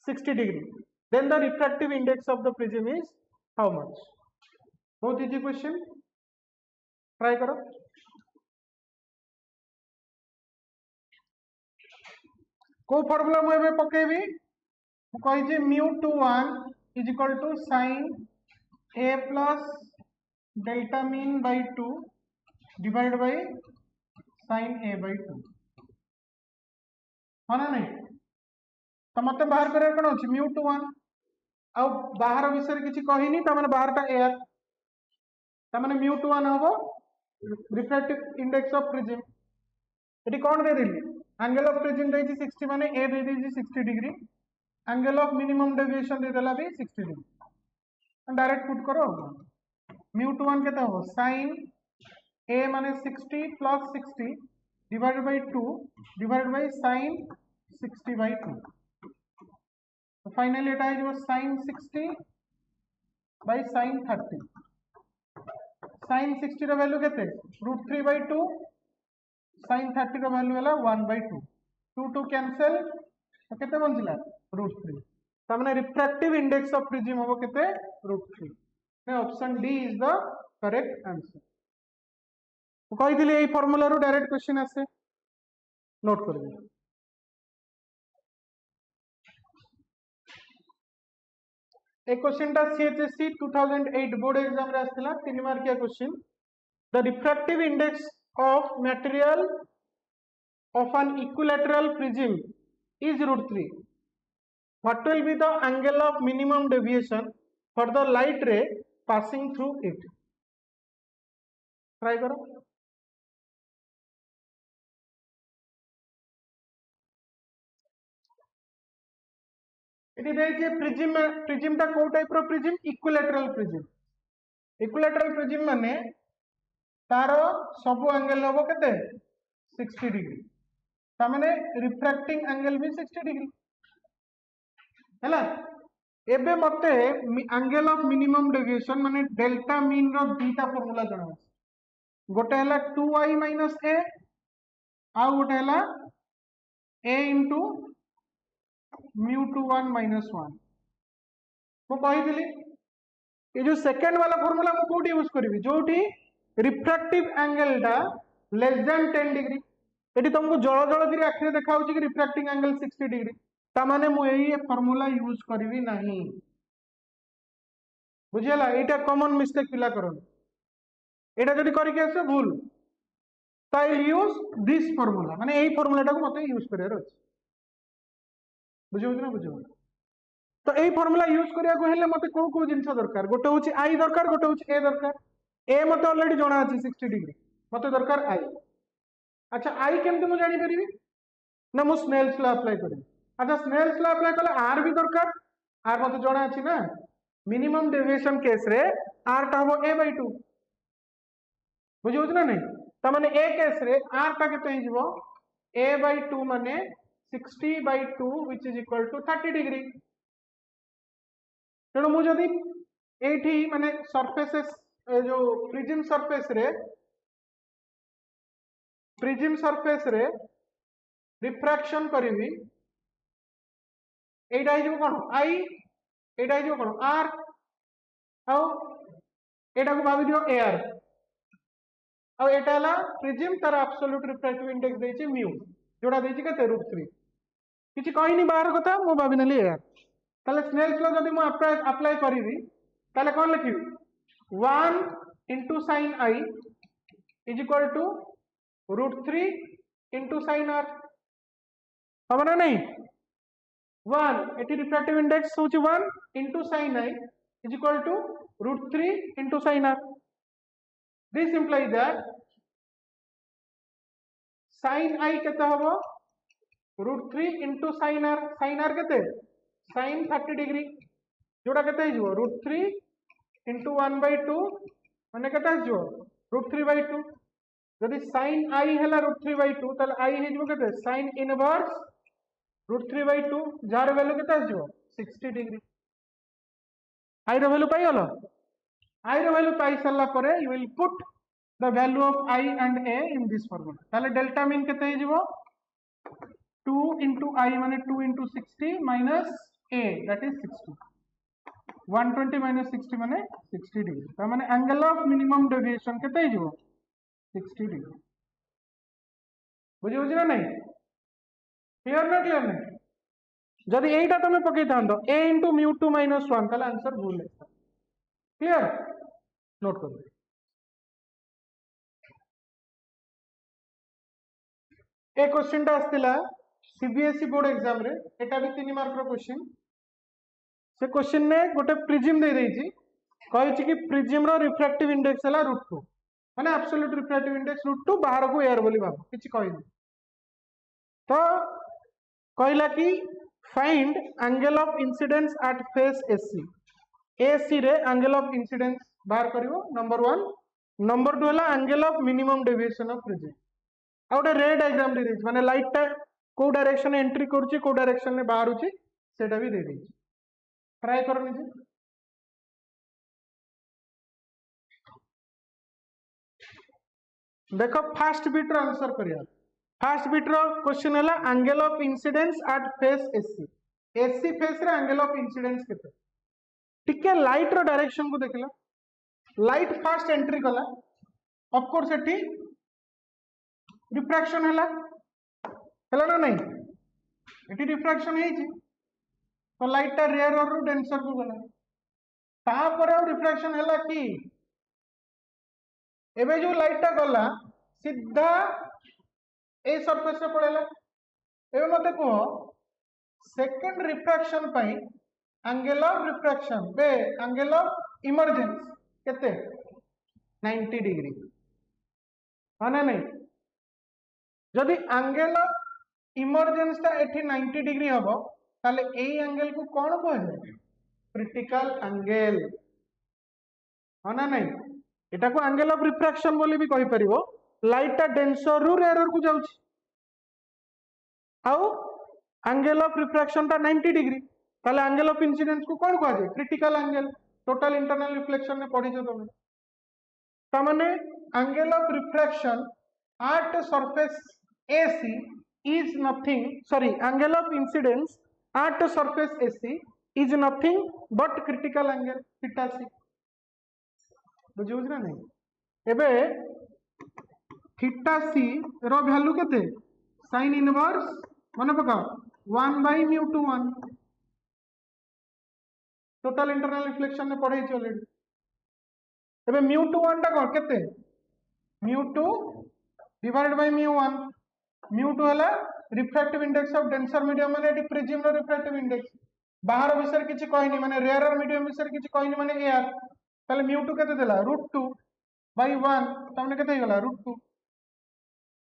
60 degree. Then the refractive index of the prism is how much? बहुत easy question. Try करो. को formula मैं एबे पकेबी कहि जे μ21 is equal to sin a plus delta mean by 2 divided by sin a by 2 हाँ ना नहीं तो मत बाहर कर कौन अच्छे μ21 आ बाहर विषय किसी कहनी तमें बाहर टा एयर तमें μ21 हम रिफ्रैक्टिव इंडेक्स ऑफ प्रिज्म ये कौन दे देली एंगल ऑफ प्रिज्म दे 60 माने ए दे दी 60 degree angle of minimum deviation दे देला भी 60 डिग्री डायरेक्ट पुट करो μ21 केते हो sin a माने 60 plus 60 divided by 2 divided by sin 60 by 2 तो फाइनली एटा है जो sin 60 by sin 30 sin 60 row value केते √3 by 2 sin 30 रो वैल्यू होला 1 by 2 2 2 कैंसिल तो केते बंचिला √3 त माने रिफ्रैक्टिव इंडेक्स ऑफ प्रिज्म हो केते √3 ने option D is the correct answer कही थी यही फॉर्मूला रू डायरेक्ट क्वेश्चन आसे नोट कर दे एक क्वेश्चन टा CHSE 2008 बोर्ड एग्जाम रे आस्थिला 3 मार्किया question the refractive index of material of an equilateral prism is √3 what will be the angle of minimum deviation for the light ray passing through it try करो prism टा को type रो prism equilateral prism माने तार सब angle होबो केते 60 degree ता माने रिफ्रैक्टिंग एंगल भी 60 डिग्री हैला एबे मते एंगल ऑफ मिनिमम डेविएशन माने डेल्टा मीन रो दुटा फार्मूला जणा गोटे हला 2i - a आ गोटे हला a into μ21 - 1 मु कही ये जो सेकंड वाला फार्मूला मु कोठी यूज करबी जोठी रिफ्रैक्टिव एंगल टा लेस देन 10 डिग्री एटी तुमको जळ जळ करी आखिरे देखा होची कि रिफ्रैक्टिंग एंगल 60 डिग्री ता माने मु एई फार्मूला यूज करबी नाही बुझियला एटा कॉमन मिस्टेक पिला करन एटा जदी करी के आसे भूल तो आई यूज दिस फार्मूला माने एई फार्मूला टा को मते यूज करियार अछि बुझियो ना बुझियो तो एई फार्मूला यूज करिया को हेले मते को जिंस दरकार गोटे होची आई दरकार गोटे होची ए दरकार ए मते ऑलरेडी जणा अछि 60 डिग्री मते दरकार आई अच्छा आई केमते मु जानि परिबी ना मु स्नेल्स लॉ अप्लाई करी अच्छा स्नेल्स लॉ अप्लाई कले आर भी दरकार आर मते जणा अछि ना मिनिमम डेविएशन केस रे आर टा हो a by 2 बुझियो ना नहीं त माने ए केस रे आर टा केते हिजबो a by 2 माने 60 by 2 which is equal to 30 degree तेणु मु जदी एठी माने सरफेसेस जो प्रिज्म सरफेस रे रिफ्रैक्शन करिवि एटा हिजो कोन आई एटा हिजो कोन आर आ एटा को भाबी दियो एआर आ एटा ला प्रिज्म तार एब्सोल्यूट रिफ्रैक्टिव इंडेक्स देछि म्यू जोड़ा देछि केते √3 किछि कहनी बाहर कथा मु भाबी नली एआर ताले स्नेल्स लॉ जदी मु अप्लाई करिवि ताले कोन लिखिबि 1 into sin I is equal to √3 into sin R हम ना नहीं 1 एटी रिफ्रैक्टिव इंडेक्स होची 1 into sin I is equal to √3 into sin R this implies that sin I केते हबो √3 इंटू sin r केते sin 30 डिग्री जोड़ा केते हिजो √3 इंटू 1/2 माने केते हिजो √3/2 जदि sin i हैला √3/2 तले i हिजो केते sin इनवर्स √3/2 जार वैल्यू केते हिजो 60 डिग्री i रो वैल्यू पाई गलो i रो वैल्यू पाई सरला परे you will put the value of i and a in this formula ताले डेल्टा मीन केते हिजो 2 into I माने 2 into 60 minus A that is 60 120 minus 60 माने 60 डिग्री तो माने एंगल ऑफ मिनिमम डेविएशन केते हिजो 60 डिग्री बुझी बुझी ना नहीं क्लियर ना क्लियर नहीं जदि एटा तमे पकई थांदो A into mu 2 minus 1 ताले आंसर भूल है क्लियर नोट कर ए क्वेश्चन टा आस्तिला CBSE बोर्ड एग्जाम रे एटा भी 3 मार्क रो क्वेश्चन से क्वेश्चन ने गोटे प्रिज्म दे देछि कहै छि कि प्रिज्म रो रिफ्रैक्टिव इंडेक्स हला √2 माने एब्सोल्यूट रिफ्रैक्टिव इंडेक्स √2 बाहर को एयर बोली भाबो किछि कहै तो कहला कि find angle of incidence at face AC रे एंगल ऑफ इंसिडेंस बाहर करिवो नंबर 1 नंबर 2 हला angle of minimum deviation of prism आ गोटे रे डायग्राम दे देछि माने लाइट टा को डायरेक्शन एंट्री करूची को डायरेक्शन में बाहर होची सेटा भी दे दी ट्राई करो निजे देखो फर्स्ट बिट रो आंसर करिया फर्स्ट बिट रो क्वेश्चन हला angle of incidence at face AC face रे एंगल ऑफ इंसिडेंस केते टिके लाइट रो डायरेक्शन को देखला लाइट फर्स्ट एंट्री कला ऑफ कोर्स एठी रिफ्रैक्शन हला ना नहीं एटी रिफ्रैक्शन है तो लाइट टा रेयर और डेंसर को गला तापर और रिफ्रैक्शन हैला कि एबे जो लाइट टा गला सीधा ए सरफेस से पड़ेला एबे मते को सेकंड रिफ्रैक्शन पई एंगल ऑफ रिफ्रैक्शन बे एंगल ऑफ इमर्जेंस केते 90 डिग्री माने नहीं जदि एंगल ऑफ इमर्जेंस टा एठी 90 डिग्री हबो ताले एई एंगल को कोन कहै क्रिटिकल एंगल होना नहीं एटा को एंगल ऑफ रिफ्रैक्शन बोली भी कहि परिबो लाइट टा डेंसर रु रेयर को जाउची आउ एंगल ऑफ रिफ्रैक्शन टा 90 डिग्री ताले एंगल ऑफ इंसिडेंस को कोन कहै critical angle total internal reflection में पढ़ी जो तुम ता माने angle of refraction at surface AC is nothing sorry angle of incidence at surface AC is nothing but critical angle theta c बुझियो ना नहीं एबे थीटा c रो वैल्यू केते sin इनवर्स माने पका 1/μ2 टोटल इंटरनल रिफ्लेक्शन में पढ़े छी ऑलरेडी एबे μ2 टा को केते μ2 डिवाइडेड बाय μ1 μ2 हला refractive index of denser medium माने एटी प्रिज्म रो रिफ्रैक्टिव इंडेक्स बाहर विषय किछि कहनी माने रेयर मीडियम विषय किछि कहनी माने एआर ताले μ2 केते देला √2/1 तमने केते गेला √2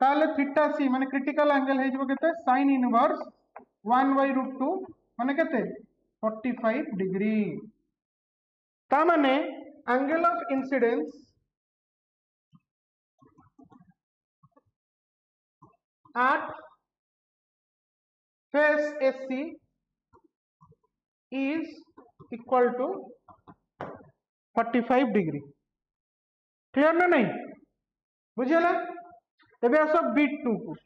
ताले थीटा c माने क्रिटिकल एंगल हे जबो केते sin इनवर्स 1/√2 माने केते 45 डिग्री ता माने angle of incidence at face AC is equal to 45 degree clear ना नहीं बुझेला एबे आसो बिट 2 को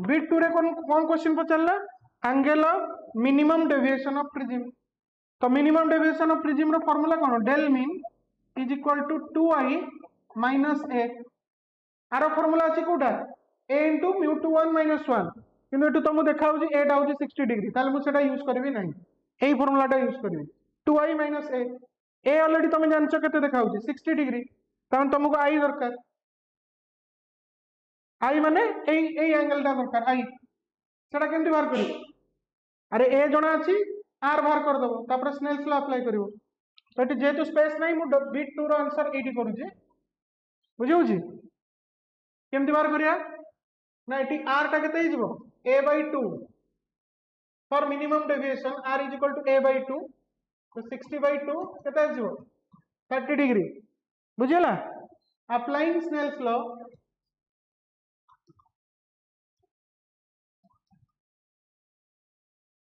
बिट 2 रे कोन क्वेश्चन पचलला angle of minimum deviation of prism तो मिनिमम डेविएशन ऑफ प्रिज्म रो फार्मूला कोन del mean is equal to 2i minus a आरो फार्मूला अछि कोडा a into μ21 minus 1 किंतु एटू तुमको देखा होची a टा होची 60 डिग्री ताले मु सेटा यूज करबी नाही एई फार्मूला टा यूज करबी 2i minus a ऑलरेडी तुम जानछो केते देखा होची 60 डिग्री तन तुमको i दरकार i माने एई एंगल टा दरकार i सेटा केमति बाहर करियो अरे a जणा अछि r बाहर कर दबो तापर स्नेल्स लॉ अप्लाई करियो तो एटी जेतु स्पेस नाही मु बिट 2 रो आंसर एटी करूची बुझियो छी केमति बाहर करिया ना एटी r टा केते हिजबो a by 2 for minimum deviation r is equal to a by 2 तो 60 by 2 केते आसीबो 30 डिग्री बुझिला अप्लाइंग स्नेल्स लॉ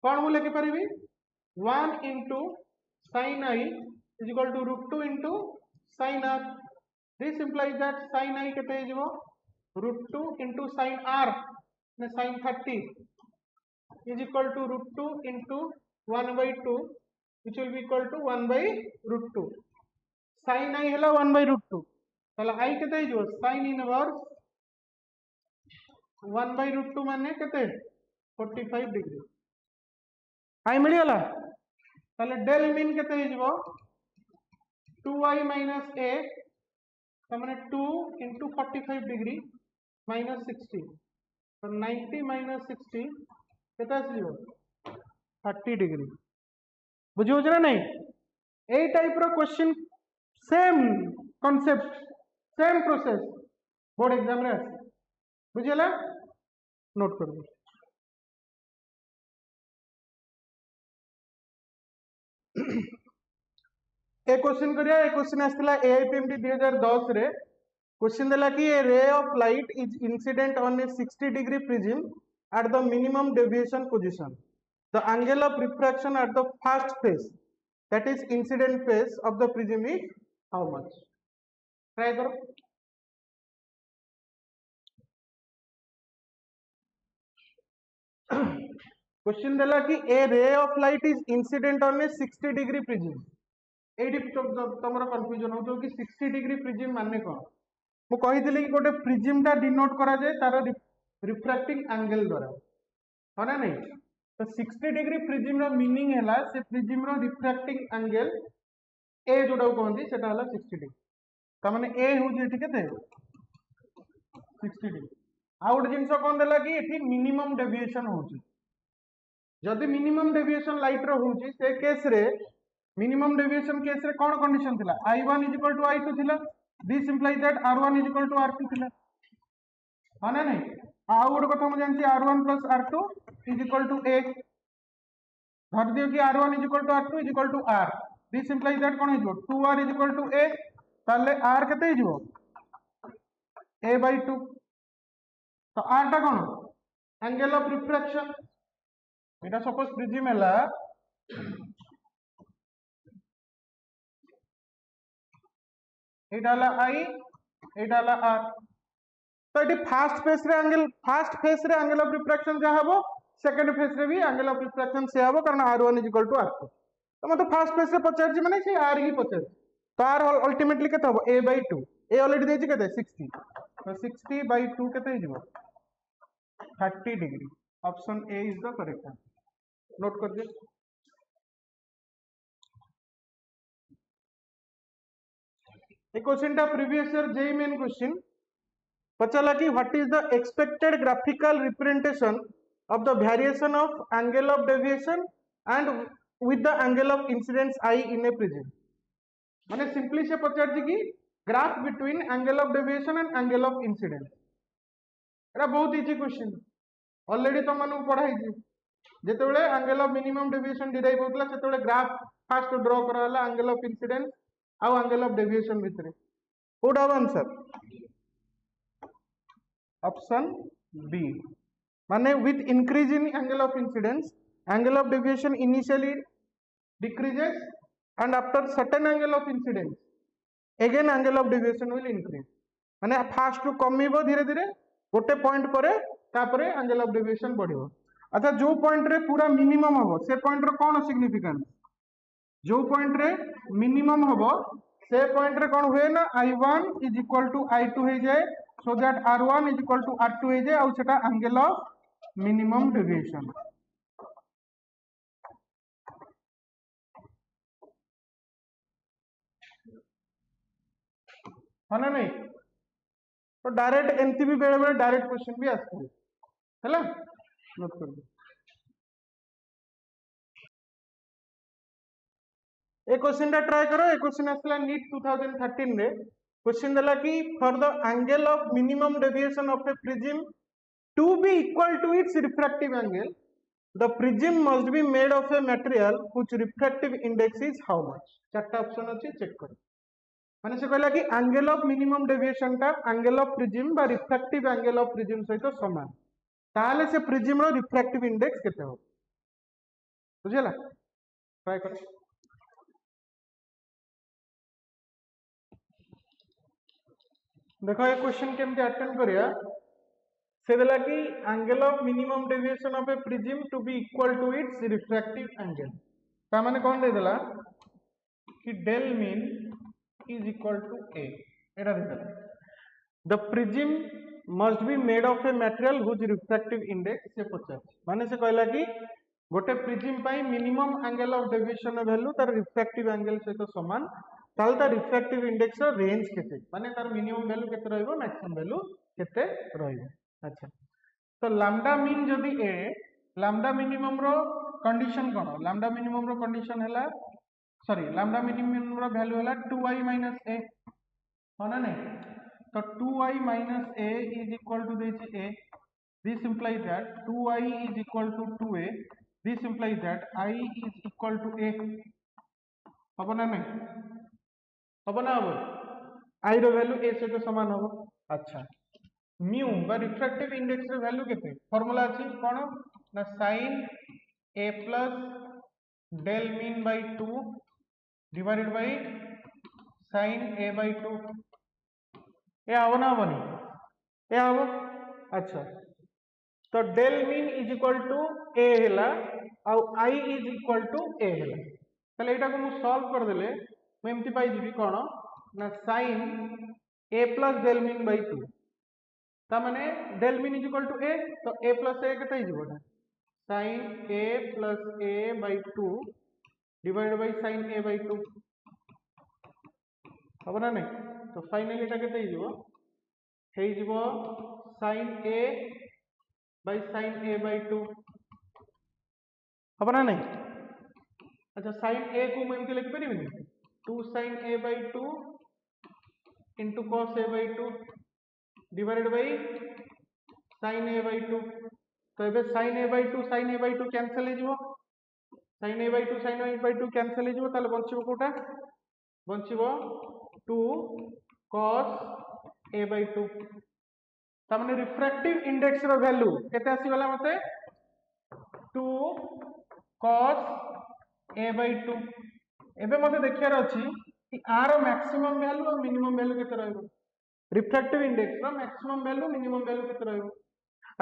कौन मु लिखि परिबी 1 into sin I is equal to root 2 into sin r. This implies that sin I केते आइजबो root 2 into sin r ने sin 30 is equal to root 2 into 1 by 2 which will be equal to 1 by root 2. Sin I हला 1 by root 2 तला I केते आइजबो sin inverse 1 by root 2 माने केते 45 degree I मिली वाला ताले del mean केते हिजबो 2y minus a तमने 2 into 45 डिग्री minus 60 तो 90 minus 60 केते आसीबो 30 डिग्री बुझियो जरा नहीं ए टाइप रो question same concept same process board exam रे बुझियला नोट कर दो ए क्वेश्चन करिया ए क्वेश्चन आस्थिला एआईपीएमटी 2010 रे क्वेश्चन देला कि a ray of light is incident on a 60 degree prism at the minimum deviation position the angle of refraction at the first face that is incident face of the prism is how much try करो question देला कि a ray of light is incident on a 60 degree prism एडी तमरो confusion हो कि 60 degree prism माने कोन मु कहितली कि गोटे प्रिज्म ता डिनोट करा जाय तार रिफ्रैक्टिंग एंगल द्वारा होना नहीं तो 60 डिग्री प्रिज्म रो मीनिंग हैला से प्रिज्म रो रिफ्रैक्टिंग एंगल ए जोडा कहंदी सेटा हला 60 डिग्री त माने ए हो जे ठीक है 60 डिग्री आउट जिंस कोन देला कि एठी मिनिमम डेविएशन होची जदि मिनिमम डेविएशन लाइट रो होची से केस रे मिनिमम डेविएशन केस रे कोन कंडीशन थिला i1 = i2 थिला this implies that r1 = r2 थिला माने नहीं आ गोटे कथा मु जानछि r1 + r2 = a धर दियो कि r1 = r2 = r this implies that कोन हिजो 2r = a ताले r केते हिजो a/2 तो r टा कोन angle of refraction Etah suppose prism हैला एटा हला i एटा हला r तो एटी फर्स्ट फेस रे एंगल ऑफ रिफ्रैक्शन जा हबो सेकंड फेस रे भी एंगल ऑफ रिफ्रैक्शन से हबो कारण r1 = r2 तो मते फर्स्ट फेस रे पचार जी माने से r ही पचार तो r अल्टीमेटली केते हबो a/2 a ऑलरेडी देछि केते 60 तो 60/2 केते हिजबो 30 degree option A is the correct answer note कर दे ए क्वेश्चन टा previous year JEE Main question पचला कि what is the expected graphical representation of the variation of angle of deviation and with the angle of incidence i in a prism माने simply say पचार जी कि graph between angle of deviation and angle of incidence एटा बहुत easy question already तो मानु पढ़ाई छी जेतेबेले angle of minimum deviation derive होतला सेतेबेले ग्राफ फर्स्ट ड्रॉ कराला एंगल ऑफ इंसिडेंस आउ एंगल ऑफ डेविएशन भितरे what our answer option B माने with increase in angle of incidence angle of deviation initially decreases and after certain angle of incidence again angle of deviation will increase माने first टू कमीबो धीरे धीरे गोटे point परे तापरे एंगल ऑफ डेविएशन बढ़िबो अच्छा जो पॉइंट रे पूरा मिनिमम हबो से पॉइंट रो कोन सिग्निफिकेंस जो पॉइंट रे मिनिमम हबो से पॉइंट रे कोन हुए ना i1 = i2 हे जाय सो दैट r1 = r2 हे जाय आ सेटा एंगल ऑफ मिनिमम डेविएशन हना नहीं तो डायरेक्ट एमती भी बेले बेले डायरेक्ट क्वेश्चन भी आसता है नोट कर दो ए क्वेश्चन टा ट्राई करो ए क्वेश्चन आसला नीट 2013 रे क्वेश्चन देला कि for the angle of minimum deviation of a prism to be equal to its refractive angle, the prism must be made of a material whose refractive index is how much? चारटा option अच्छे check कर माने से कहला कि angle of minimum deviation टा angle of prism बा refractive angle of prism सहित समान ताले से प्रिज्म रो रिफ्रैक्टिव इंडेक्स केते हो बुझला ट्राई कर देखो ये क्वेश्चन केमते अटेंड करिया से देला कि angle of minimum deviation of a prism to be equal to its refractive angle ता माने कोन दे देला कि del mean is equal to A एटा दे देला the prism must be made of a material whose refractive index से 50 माने से कहला कि गोटे प्रिज्म पाई minimum angle of deviation value तार रिफ्रैक्टिव एंगल सहित समान ताल तार रिफ्रैक्टिव इंडेक्स रो रेंज केते माने तार मिनिमम वैल्यू केते रहइबो मैक्सिमम वैल्यू केते रहइबो अच्छा तो लैम्डा मीन जदी ए लैम्डा मिनिमम रो कंडीशन कोन लैम्डा मिनिमम रो कंडीशन हैला सॉरी लैम्डा मिनिमम रो वैल्यू हैला 2i - a होना नहीं तो 2i - a is equal to this a this implies that 2i is equal to 2a this implies that I is equal to a अब ना नहीं अब ना अब I रो वैल्यू a से तो समान हो अच्छा म्यू बा रिफ्रैक्टिव इंडेक्स रो वैल्यू केते फार्मूला अछि कोन ना sin a plus del mean by 2 divided by sin a by 2 ए आव ना बनी ए आव अच्छा तो del mean is equal to a हैला और I is equal to a हैला तले एटा को मु सॉल्व कर देले मैं एम्ति पाई दिबी कोन ना sin a plus del mean by 2 ता माने del mean is equal to a तो a plus a केते हिजबोटा sin a plus a by 2 divided by sin a by 2 अब ना नहीं तो फाइनली एटा केते हिजबो हेइजबो sin a by sin a by 2 अब ना नहीं अच्छा sin a को मैं एम्ति लिख परिबिनी 2 sin a by 2 into cos a by 2 divided by sin a by 2 तो एबे sin a by 2 कैंसिल हे जिवो sin a by 2 कैंसिल हे जिवो ताले बंचिबो कोटा बंचिबो 2 cos a by 2 ता माने रिफ्रैक्टिव इंडेक्स रो वैल्यू केते आसी वाला मते 2 cos a by 2 एबे मते देखियार अछि कि आर मैक्सिमम वैल्यू और मिनिमम वैल्यू केते रहइबो रिफ्रैक्टिव इंडेक्स रो मैक्सिमम वैल्यू मिनिमम वैल्यू केते रहइबो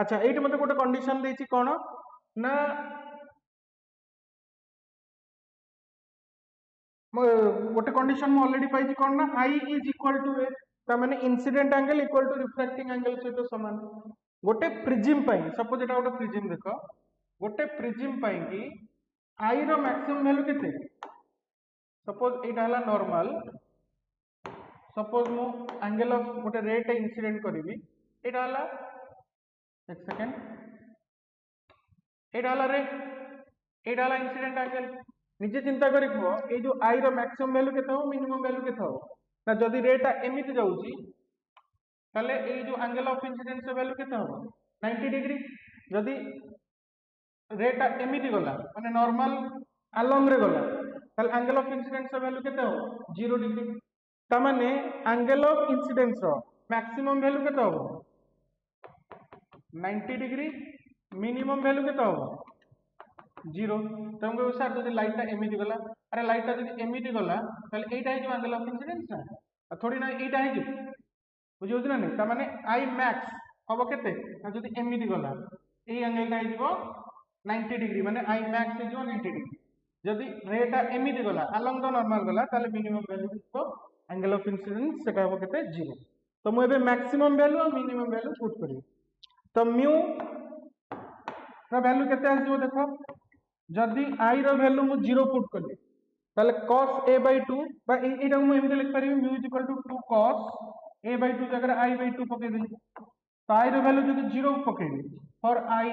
अच्छा एठी मते गोटे कंडीशन देछि कोन ना गोटे कंडीशन म ऑलरेडी पाइछि कोन ना I is equal to a ता माने incident angle equal to refracting angle सहित समान गोटे प्रिज्म पाई सपोज एटा गोटे प्रिज्म देखो गोटे प्रिज्म पाई कि I रो मैक्सिमम वैल्यू केते सपोज एटा हला नॉर्मल सपोज मु एंगल ऑफ गोटे रेट इंसिडेंट करिवि एटा हला एक सेकंड एटा हला रे एटा हला इंसिडेंट एंगल निजे चिंता करी को ए जो I रो मैक्सिमम वैल्यू केते हो मिनिमम वैल्यू केते हो ना जदी रेट एमिति जाउची तले ए जो एंगल ऑफ इंसिडेंस वैल्यू केते हो 90 डिग्री जदी रेट एमिति गला माने नॉर्मल अलोंग रे गला तले एंगल ऑफ इंसिडेंस वैल्यू केते हो 0 डिग्री ता माने एंगल ऑफ इंसिडेंस रो मैक्सिमम वैल्यू केते हो 90 डिग्री मिनिमम वैल्यू केते हो 0 तुमको सर जदी लाइट एमिति गला अरे लाइट जदी एमिति गला तले एटा हे जो एंगल ऑफ इंसिडेंस ना थोड़ी ना एटा हे जो बुझियो ना नहीं ता माने I max हबो केते जदी एमिति गला ए एंगल ता हे जो 90 डिग्री माने I max हे जो 90 डिग्री जदी रेट एमिति गला अलोंग द नॉर्मल गला तले मिनिमम वैल्यू को एंगल ऑफ इंसिडेंस सेटा हबो केते 0 तो मु एबे मैक्सिमम वैल्यू और मिनिमम वैल्यू पुट करी तो म्यू रा वैल्यू केते आसीबो देखो जदी I रो वैल्यू मु 0 पुट करली ताले cos a by 2 बा एटा मु एमिति लिख परिबी mu is equal to 2 cos a by 2 जगह I by 2 पके देली तो I रो वैल्यू जदी 0 पकेबी for I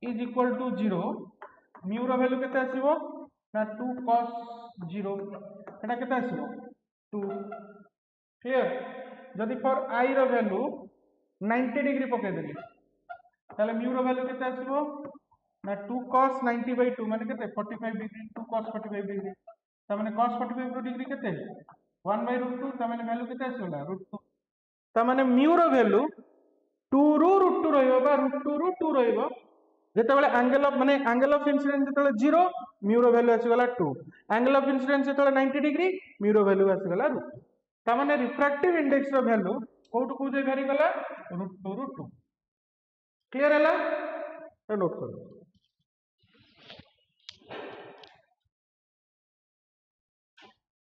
is equal to 0 mu रो वैल्यू केते आसीबो ना 2 cos 0 एटा केते आसीबो 2 क्लियर जदी फॉर I रो वैल्यू 90 डिग्री पके देली ताले म्यू रो वैल्यू केते आसीबो ना 2 cos 90/2 माने केते 45 डिग्री 2 cos 45 डिग्री त माने cos 45 डिग्री केते 1/√2 त माने वैल्यू केते आसीला √2 त माने म्यू रो वैल्यू 2 ରୁ √2 रहइबो बा √2 ରୁ 2 रहइबो जेतेबेले एंगल ऑफ माने एंगल ऑफ इंसिडेंस जेतेबेले 0 म्यू रो वैल्यू आसी गला 2 एंगल ऑफ इंसिडेंस जेतेबेले 90 डिग्री म्यू रो वैल्यू आसी गला √2 त माने रिफ्रैक्टिव इंडेक्स रो वैल्यू कोटु को जे भेरी गला √2 ରୁ 2 क्लियर हैला तो नोट करो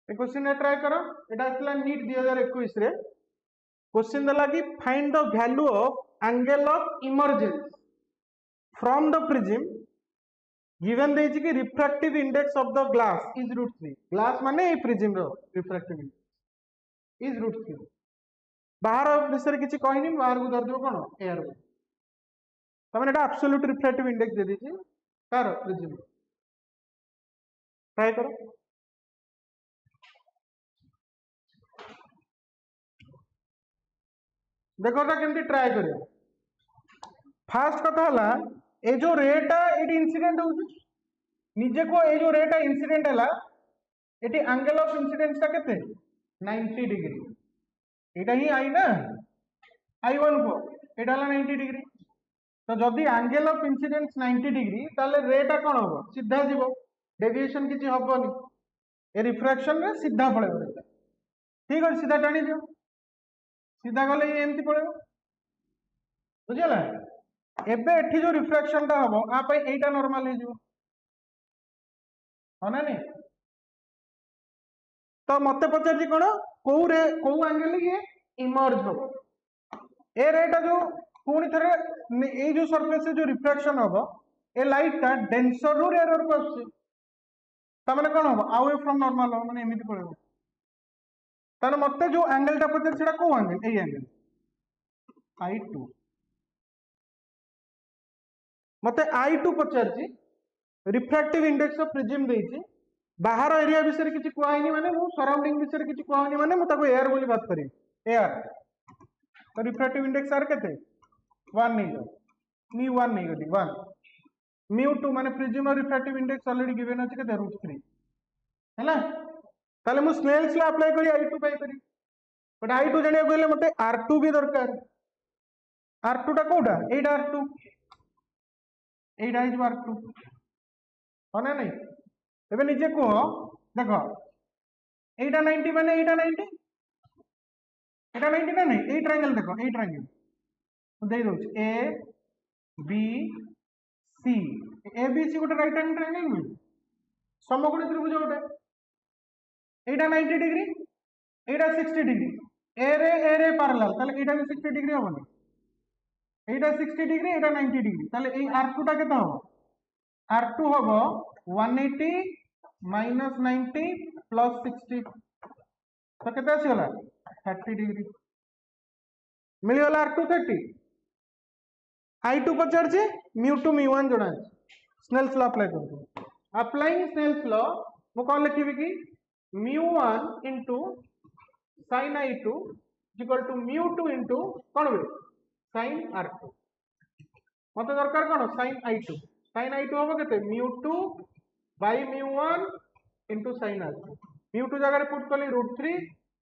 ए क्वेश्चन ट्राई करो एटा आसला नीट 2021 रे क्वेश्चन दला कि find the value of angle of emergence from the prism given देछि कि refractive index of the glass is √3 glass माने ए प्रिज्म रो रिफ्रैक्टिव इंडेक्स इज √3 बाहर विषय रे किछि कहनी बाहर को धर दियो कोन एयर तमने एटा एब्सोल्यूट रिफ्रैक्टिव इंडेक्स दे दीजिए कार प्रिज्म ट्राई करो देखो ता केमती ट्राई करियो फास्ट कथा हला ए जो रेटा एटी इंसिडेंट हो निजे को ए जो रेटा इंसिडेंट हला एटी एंगल ऑफ इंसिडेंस ता केते 90 डिग्री एटा ही आई ना i1 को एटा हला 90 डिग्री तो जदि एंगल ऑफ इंसिडेंस 90 डिग्री ताले रेटा कोन होबो सीधा जीवो डेविएशन किछि हबोनी ए रिफ्रैक्शन रे सीधा पळेबो रेटा ठीक है सीधा टाणी दियो सीधा गले ये एमती पळेबो बुझिला एबे एठी जो रिफ्रैक्शन ता हबो आ पई एटा नॉर्मल हे जीवो होना नहीं तो मते पचार जी कोन को एंगल ये इमर्ज हो ए रेटा जो पुणी थरे ए जो सरफेस से जो रिफ्रैक्शन हबो ए लाइट ता डेंसर रु रेयर को आछे त माने कोन हबो अवे फ्रॉम नॉर्मल हो माने एमिति पळेबो ताने मते जो एंगल ता पचार सेटा को एंगल ए एंगल i2 मते i2 पचार जी रिफ्रैक्टिव इंडेक्स ऑफ प्रिज्म देछि बाहर एरिया विषय किछि कोआइनी माने मु सराउंडिंग विषय किछि कोआइनी माने मु ताको एयर बोली बात करी एयर तो रिफ्रैक्टिव इंडेक्स आर केते 1 नहीं गो μ1 नहीं गली 1 μ2 माने prism refractive index already given अछि केते √3 हैला ताले मु स्नेल्स ला अप्लाई करी i2 पाई करी बट i2 जणिया कहले मते r2 भी दरकार r2 टा कोडा एटा r2 एटा इज r2 होना नहीं एबे निजे को देखो एटा 90 माने एटा 90 एटा 90 ना नहीं ए ट्रायंगल देखो ए ट्रायंगल दे दो A B C A B C गोटे राइट हैंड ट्रायंगल में समकोण त्रिभुज गोटे एटा 90 डिग्री एटा 60 डिग्री ए रे पैरेलल ताले एटा भी 60 डिग्री होबो एटा 60 डिग्री एटा 90 डिग्री ताले ए r2 टा केता हो r2 होबो 180 minus 90 plus 60 तो केते आसी होला 30 डिग्री मिली होला r2 30 i2 पचार जे μ2 μ1 जोड़ा स्नेल्स लॉ अप्लाई करतो अप्लाइंग स्नेल्स लॉ मु कोन लिखिबी कि μ1 into sin i2 equal to μ2 into cone bay sin r2 मते दरकार कोन sin i2 होबो केते μ2 by μ1 into sin r2 μ2 जगह रे पुट कली √3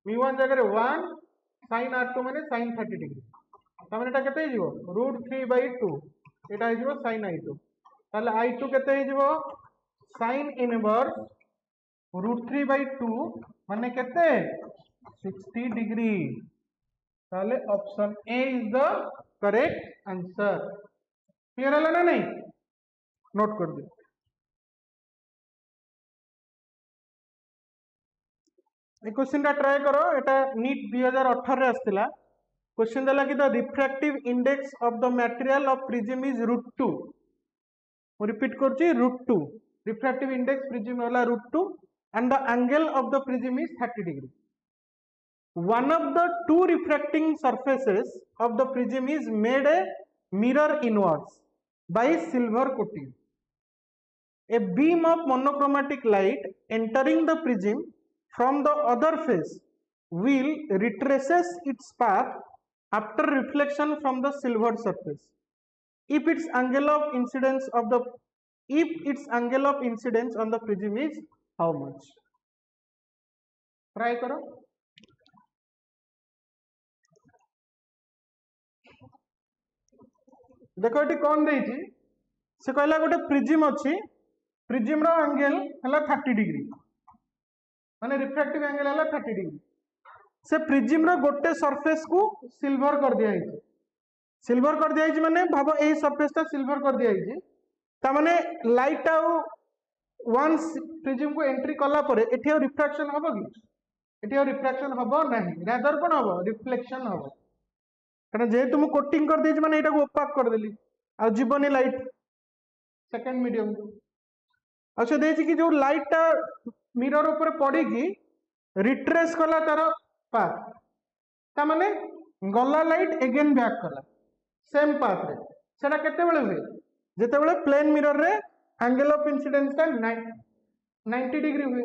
μ1 जगह रे 1 sin r2 माने sin 30 डिग्री त माने एटा केते हे जिवो √3/2 एटा हे जिवो sin i2 ताले i2 केते हे जिवो sin इनवर्स √3/2 माने केते 60 डिग्री ताले option A is the correct answer clear हला ना नहीं नोट कर दे ए क्वेश्चन टा ट्राई करो एटा नीट 2018 रे आस्तिला क्वेश्चन दला कि the refractive index of the material of prism is √2 मु रिपीट करछि √2 रिफ्रैक्टिव इंडेक्स प्रिज्म वाला √2 and the angle of the prism is 30 degree. One of the two refracting surfaces of the prism is made a mirror inwards by silver coating. A beam of monochromatic light entering the prism from the other face will retraces its path after reflection from the silver surface. if its angle of incidence of the on the prism is how much? Try करो. देखो ये कौन देइछि से कहला गोटे prism अछि prism रो angle हला 30 डिग्री माने रिफ्रैक्टिव एंगल हला 30 डिग्री से प्रिज्म रो गोटे सरफेस को सिल्वर कर दिया है माने भाबो ए सरफेस ता सिल्वर कर दिया है ता माने लाइट आउ वंस प्रिज्म को एंट्री कला परे एठी आ रिफ्रैक्शन हबो कि एठी आ रिफ्रैक्शन हबो नहीं रादर कोन हबो रिफ्लेक्शन हबो कारण जेहेतु मु कोटिंग कर देछि माने एटा को ओपाक कर देली आ जीवनी लाइट सेकंड मीडियम अच्छा देछि कि जो लाइट ता मिरर ऊपर पड़ी कि रिट्रेस कला तार पाथ ता माने गला लाइट अगेन बैक कला सेम पाथ रे सेटा केते बेले हुए जेते बेले प्लेन मिरर रे एंगल ऑफ इंसिडेंस ता 90 डिग्री हुए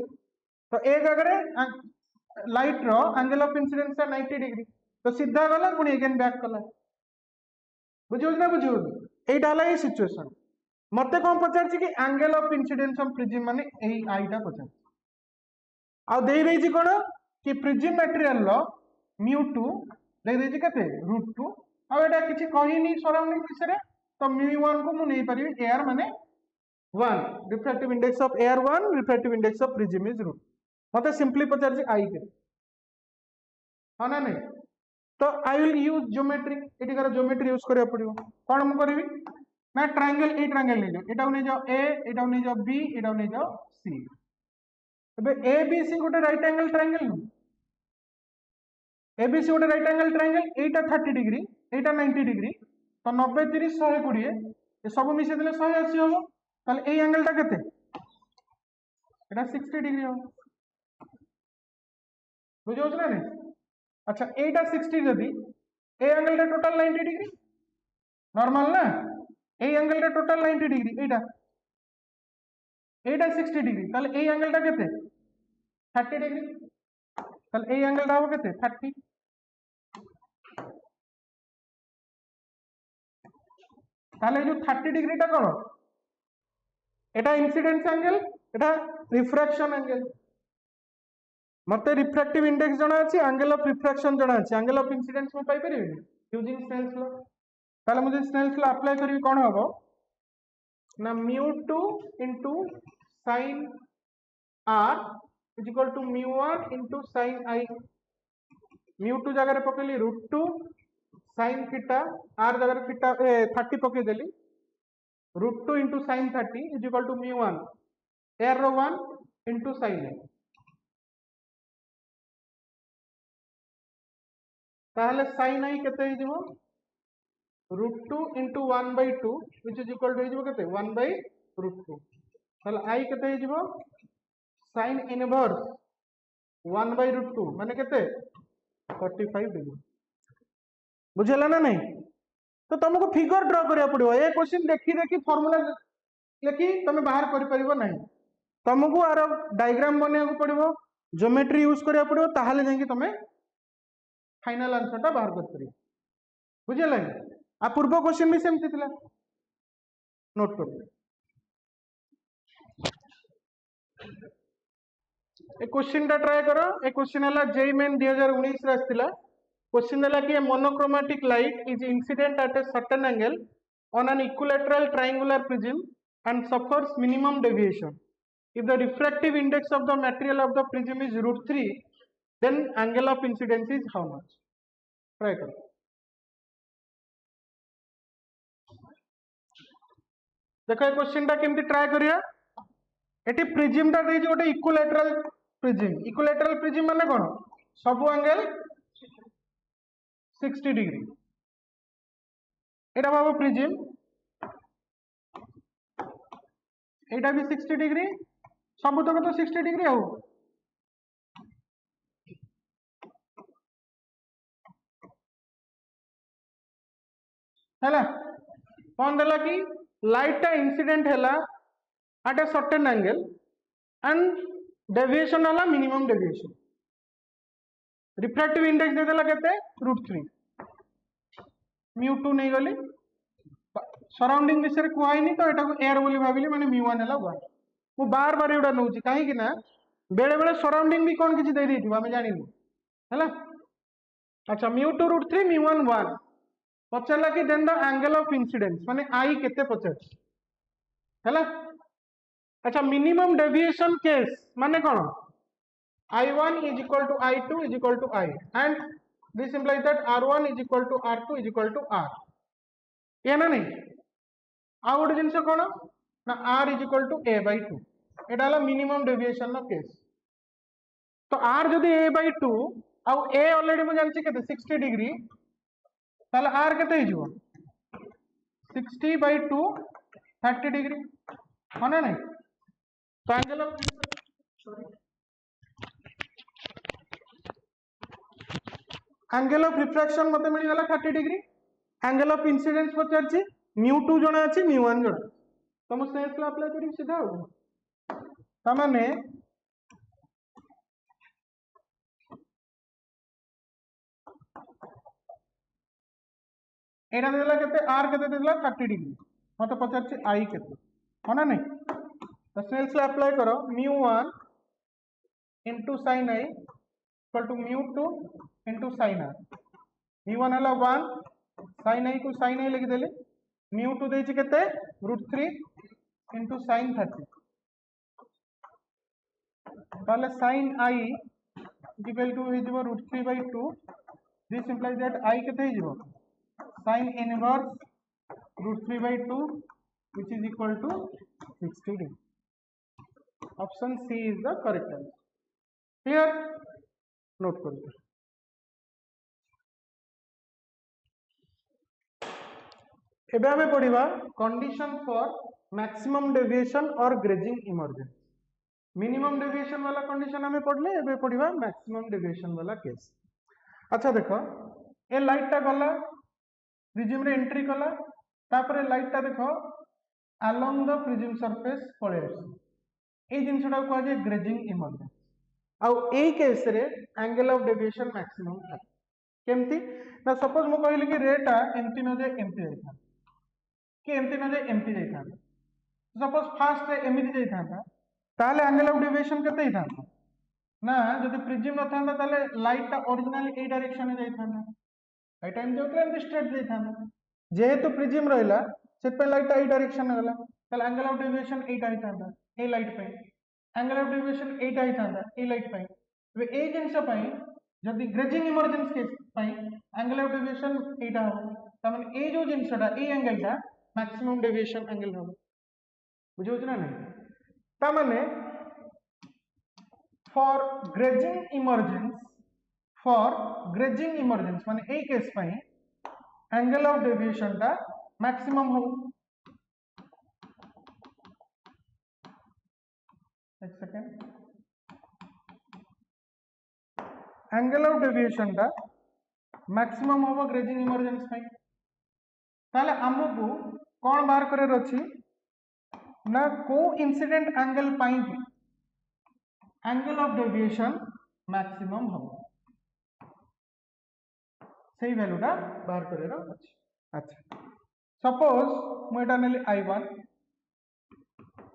तो एक अगर लाइट रो एंगल ऑफ इंसिडेंस ता 90 डिग्री तो सीधा गला पुनी अगेन बैक कला बुझियो ना बुझियो एटा हला ए सिचुएशन मते कोन पचार छी कि angle of incidence of prism माने एही आईटा पचार आ देई रही छी कोन कि प्रिज्म मटेरियल लो μ2 देई रही छी कते √2 आ एटा किछि कहि नि सराउंडिंग विषय रे तो μ1 को मु नै परिबी एयर माने 1 refractive index of air 1 refractive index of prism is √, मते सिंपली पचार छी आई के हां ना नहीं तो आई विल यूज ज्योमेट्री एटी कर ज्योमेट्री यूज करिया पड़िबो कोन मु करबी ना ट्रायंगल ए ट्रायंगल ले जाओ एटा नै जाओ ए एटा नै जाओ बी एटा नै जाओ सी तबे ए बी सी गोटे राइट एंगल ट्रायंगल नु ए बी सी गोटे राइट एंगल ट्रायंगल एटा 30 डिग्री एटा 90 डिग्री तो 90 30 120 ये सब मिसे देले 180 हो ताले ए एंगल ता केते एटा 60 डिग्री हो बुझो ना नहीं अच्छा एटा 60 जदी ए एंगल टा टोटल 90 डिग्री नॉर्मल ना ए एंगल टा टोटल 90 डिग्री एटा 60 डिग्री ताले ए एंगल टा केते 30 डिग्री ताले ए एंगल टा हो केते 30 ताले जो 30 डिग्री टा कोन एटा इंसिडेंस एंगल एटा रिफ्रैक्शन एंगल मते रिफ्रैक्टिव इंडेक्स जणा अछि एंगल ऑफ रिफ्रैक्शन जणा अछि एंगल ऑफ इंसिडेंस में पाई परिबे यूजिंग स्नेल्स लॉ ताले मुझे स्नेल्स लॉ अप्लाई करबी कोन हबो ना μ2 into sin r is equal to μ1 into sin I μ2 जगह रे पकेली √2 sin थीटा r जगह रे थीटा 30 पके देली √2 into sin 30 is equal to μ1 r row 1 into sin I ताहले sin I केते हे जिवो √2 into 1/2 which is equal to हे जिवो केते 1/√2 ताहले I केते हे जिवो sin इनवर्स 1/√2 माने केते 45 डिग्री बुझला ना नहीं तो तुमको फिगर ड्रा करिया पड़िबो ए क्वेश्चन देखि देखि फार्मूला लेखि तमे बाहर करि परिबो नहीं तुमको आरो डायग्राम बनेया को पड़िबो ज्योमेट्री यूज करिया पड़िबो ताहाले जेंकि तमे फाइनल आंसर टा बाहर कर परिबो बुझला आ पूर्व क्वेश्चन भी सेमति थिला नोट कर ए क्वेश्चन टा ट्राई करो ए क्वेश्चन हला जेई मेन 2019 रे आस्तिला क्वेश्चन हला कि monochromatic light is incident at a certain angle on an equilateral triangular prism and suffers minimum deviation if the refractive index of the material of the prism is √3 then angle of incidence is how much try karo देखो ये question टा केमती try करिया eighty prism टा देछि गोटे equilateral prism माने कोन सब एंगल 60 डिग्री एटा बाबू प्रिज्म एटा भी 60 डिग्री सब तक तो 60 डिग्री हो हैला कौन देला कि लाइट टा इंसिडेंट हैला at a certain angle and deviation हैला मिनिमम डेविएशन रिफ्रैक्टिव इंडेक्स दे देला केते √3 μ2 नहीं गली सराउंडिंग विषय कहनी तो एटा को एयर बोली भाबिली माने μ1 हला 1 मु बार बार एडा नउची काहे कि ना बेले बेले सराउंडिंग भी कोन किछि दे देथिबा हम जानिनु हला। अच्छा μ2√3 μ1 1 पचरला कि then the angle of incidence माने आई केते पचर हला। अच्छा मिनिमम डेविएशन केस माने कोन I1 is equal to I2 is equal to I and this implies that R1 is equal to R2 is equal to R ये ना नहीं आ गोटे जिनस कौन ना R is equal to A by 2 एटा हला minimum deviation of case तो R जदि A by 2 आउ A ऑलरेडी मु जानछि केते 60 डिग्री ताले R केते हिजो 60 by 2 30 डिग्री माने नहीं तो angle of sorry angle of refraction मते मिल गला 30 डिग्री एंगल ऑफ इंसिडेंस पचारछि μ2 जणा अछि μ1 जणा तो मु सेंस ला अप्लाई करी सीधा हो त माने एटा देला केते r केते देला 30 डिग्री मते पचारछि i केते होना नहीं तो सेंस ला अप्लाई करो μ1 into sin i equal to μ2 into sin r μ1 हला 1 sin i को sin i लिख देले μ2 देछि केते √3 into sin 30 ताले sin i equal to हिजबो √3 by 2 this implies that i केते हिजबो sin inverse √3 by 2 which is equal to 60 degree option C is the correct answer clear note करिए। एबे हमें पढ़िबा कंडीशन फॉर मैक्सिमम डेविएशन और grazing emergence minimum deviation वाला condition हमें पढ़ले एबे पढ़िबा maximum deviation वाला केस। अच्छा देखो ए लाइट टा गला प्रिज्म रे एंट्री कला तापर लाइट टा देखो अलोंग द प्रिज्म सरफेस पळे ए जिंसटा को जे ग्रेजिंग इमर्जेंस आउ ए केस रे एंगल ऑफ डेविएशन मैक्सिमम था केमती ना सपोज मु कहली कि रे टा एमती न जे एमती जाइथा कि एमती न जे एमती जाइथा सपोज फास्ट रे एमिति जाइथा ताले एंगल ऑफ डेविएशन केते हिथा ना जदि प्रिज्म न थांदा ताले लाइट टा ओरिजिनली ए डायरेक्शन में जाइथा ए टाइम जो ट्रेन स्ट्रेट जाइथा जेहेतु प्रिज्म रहला से पे लाइट टा ए डायरेक्शन में गला ताले angle of deviation Etah हिथा A light पे angle of deviation Etah हिथा A light पे वे ए जिंस पे जदि ग्रेजिंग इमर्जेंस केस पे एंगल ऑफ डेविएशन एटा हो त माने ए जो जिंसटा ए एंगल टा मैक्सिमम डेविएशन एंगल हो बुझो ना नहीं त माने फॉर ग्रेजिंग इमर्जेंस माने ए केस पे एंगल ऑफ डेविएशन टा मैक्सिमम हो एक सेकंड एंगल ऑफ डेविएशन टा मैक्सिमम होबो ग्रेजिंग इमर्जेंस पे ताले हमकु कोन बाहर करे रछि ना को incident angle pi angle of deviation maximum होबो सही वैल्यू टा बाहर करे रछि। अच्छा सपोज मु एटा नेली I1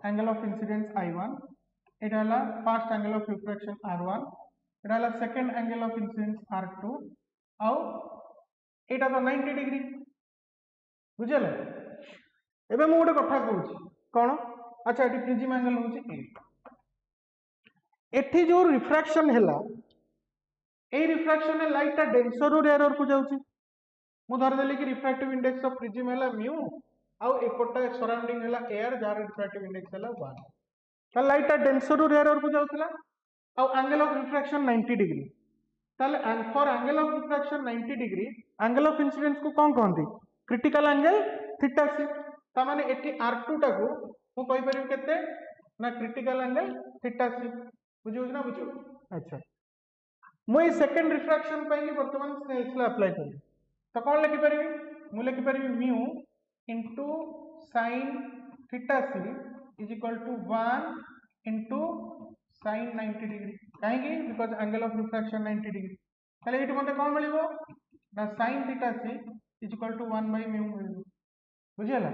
angle of incidence I1 एटा हला first angle of refraction R1 एटा हला second angle of incidence R2 आउ एटा तो 90 डिग्री बुझले एबे मु गोटे कथा कहूची कोन अच्छा एटी प्रिज्म एंगल होची एठी जो रिफ्रैक्शन हैला ए रिफ्रैक्शन में लाइट ता डेंसर रु रेयर को जाउची मु धर देली कि रिफ्रैक्टिव इंडेक्स ऑफ प्रिज्म हैला म्यू आउ एपटा सराउंडिंग हैला एयर जार रिफ्रैक्टिव इंडेक्स हैला 1 त लाइट ता डेंसर रु रेयर को जाउतला आउ एंगल ऑफ रिफ्रैक्शन 90 डिग्री ताले for angle of refraction 90 degree angle of incidence को कोन कहंती क्रिटिकल एंगल थीटा सी त माने एठी r2 टा को मु कहि परिम केते ना क्रिटिकल एंगल थीटा सी बुझियो ना बुझियो। अच्छा मु ए सेकंड रिफ्रैक्शन पई कि वर्तमान सेल्स ला अप्लाई करी तो कोन लिखि परिबी मु लिखि परिबी mu into sin theta c is equal to 1 into sin 90 degree काहे कि because angle of refraction 90 degree ताले एठी मते कोन मिलिबो ना sin theta c is equal to 1 by mu मिलिबो बुझीगला।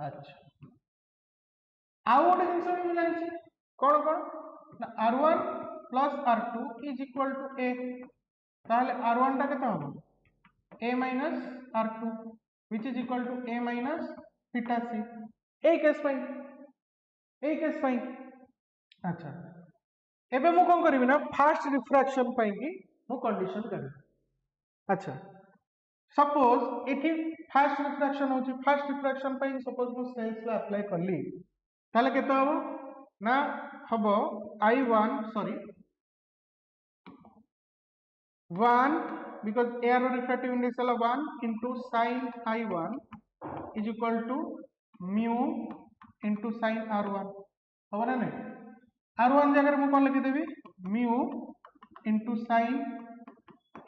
अच्छा आउ गोटे जिनस भी जानी कौन कौन ना r1 plus r2 is equal to a ताहले r1 टा केते हम a minus r2 which is equal to a minus theta c ए केस पाई। अच्छा एबे मु कोन करबी ना फास्ट रिफ्रैक्शन पाई की मु कंडीशन करबी। अच्छा सपोज एठी फास्ट रिफ्रैक्शन होची फास्ट रिफ्रैक्शन पाई सपोज मु सेल्स ला अप्लाई करली ताले केते हबो ना हबो i1 sorry 1 because air refractive index is 1 into sin i1 is equal to mu into sin r1 हबो ना नहीं r1 जगह मु कोन लिखि देबी mu into sin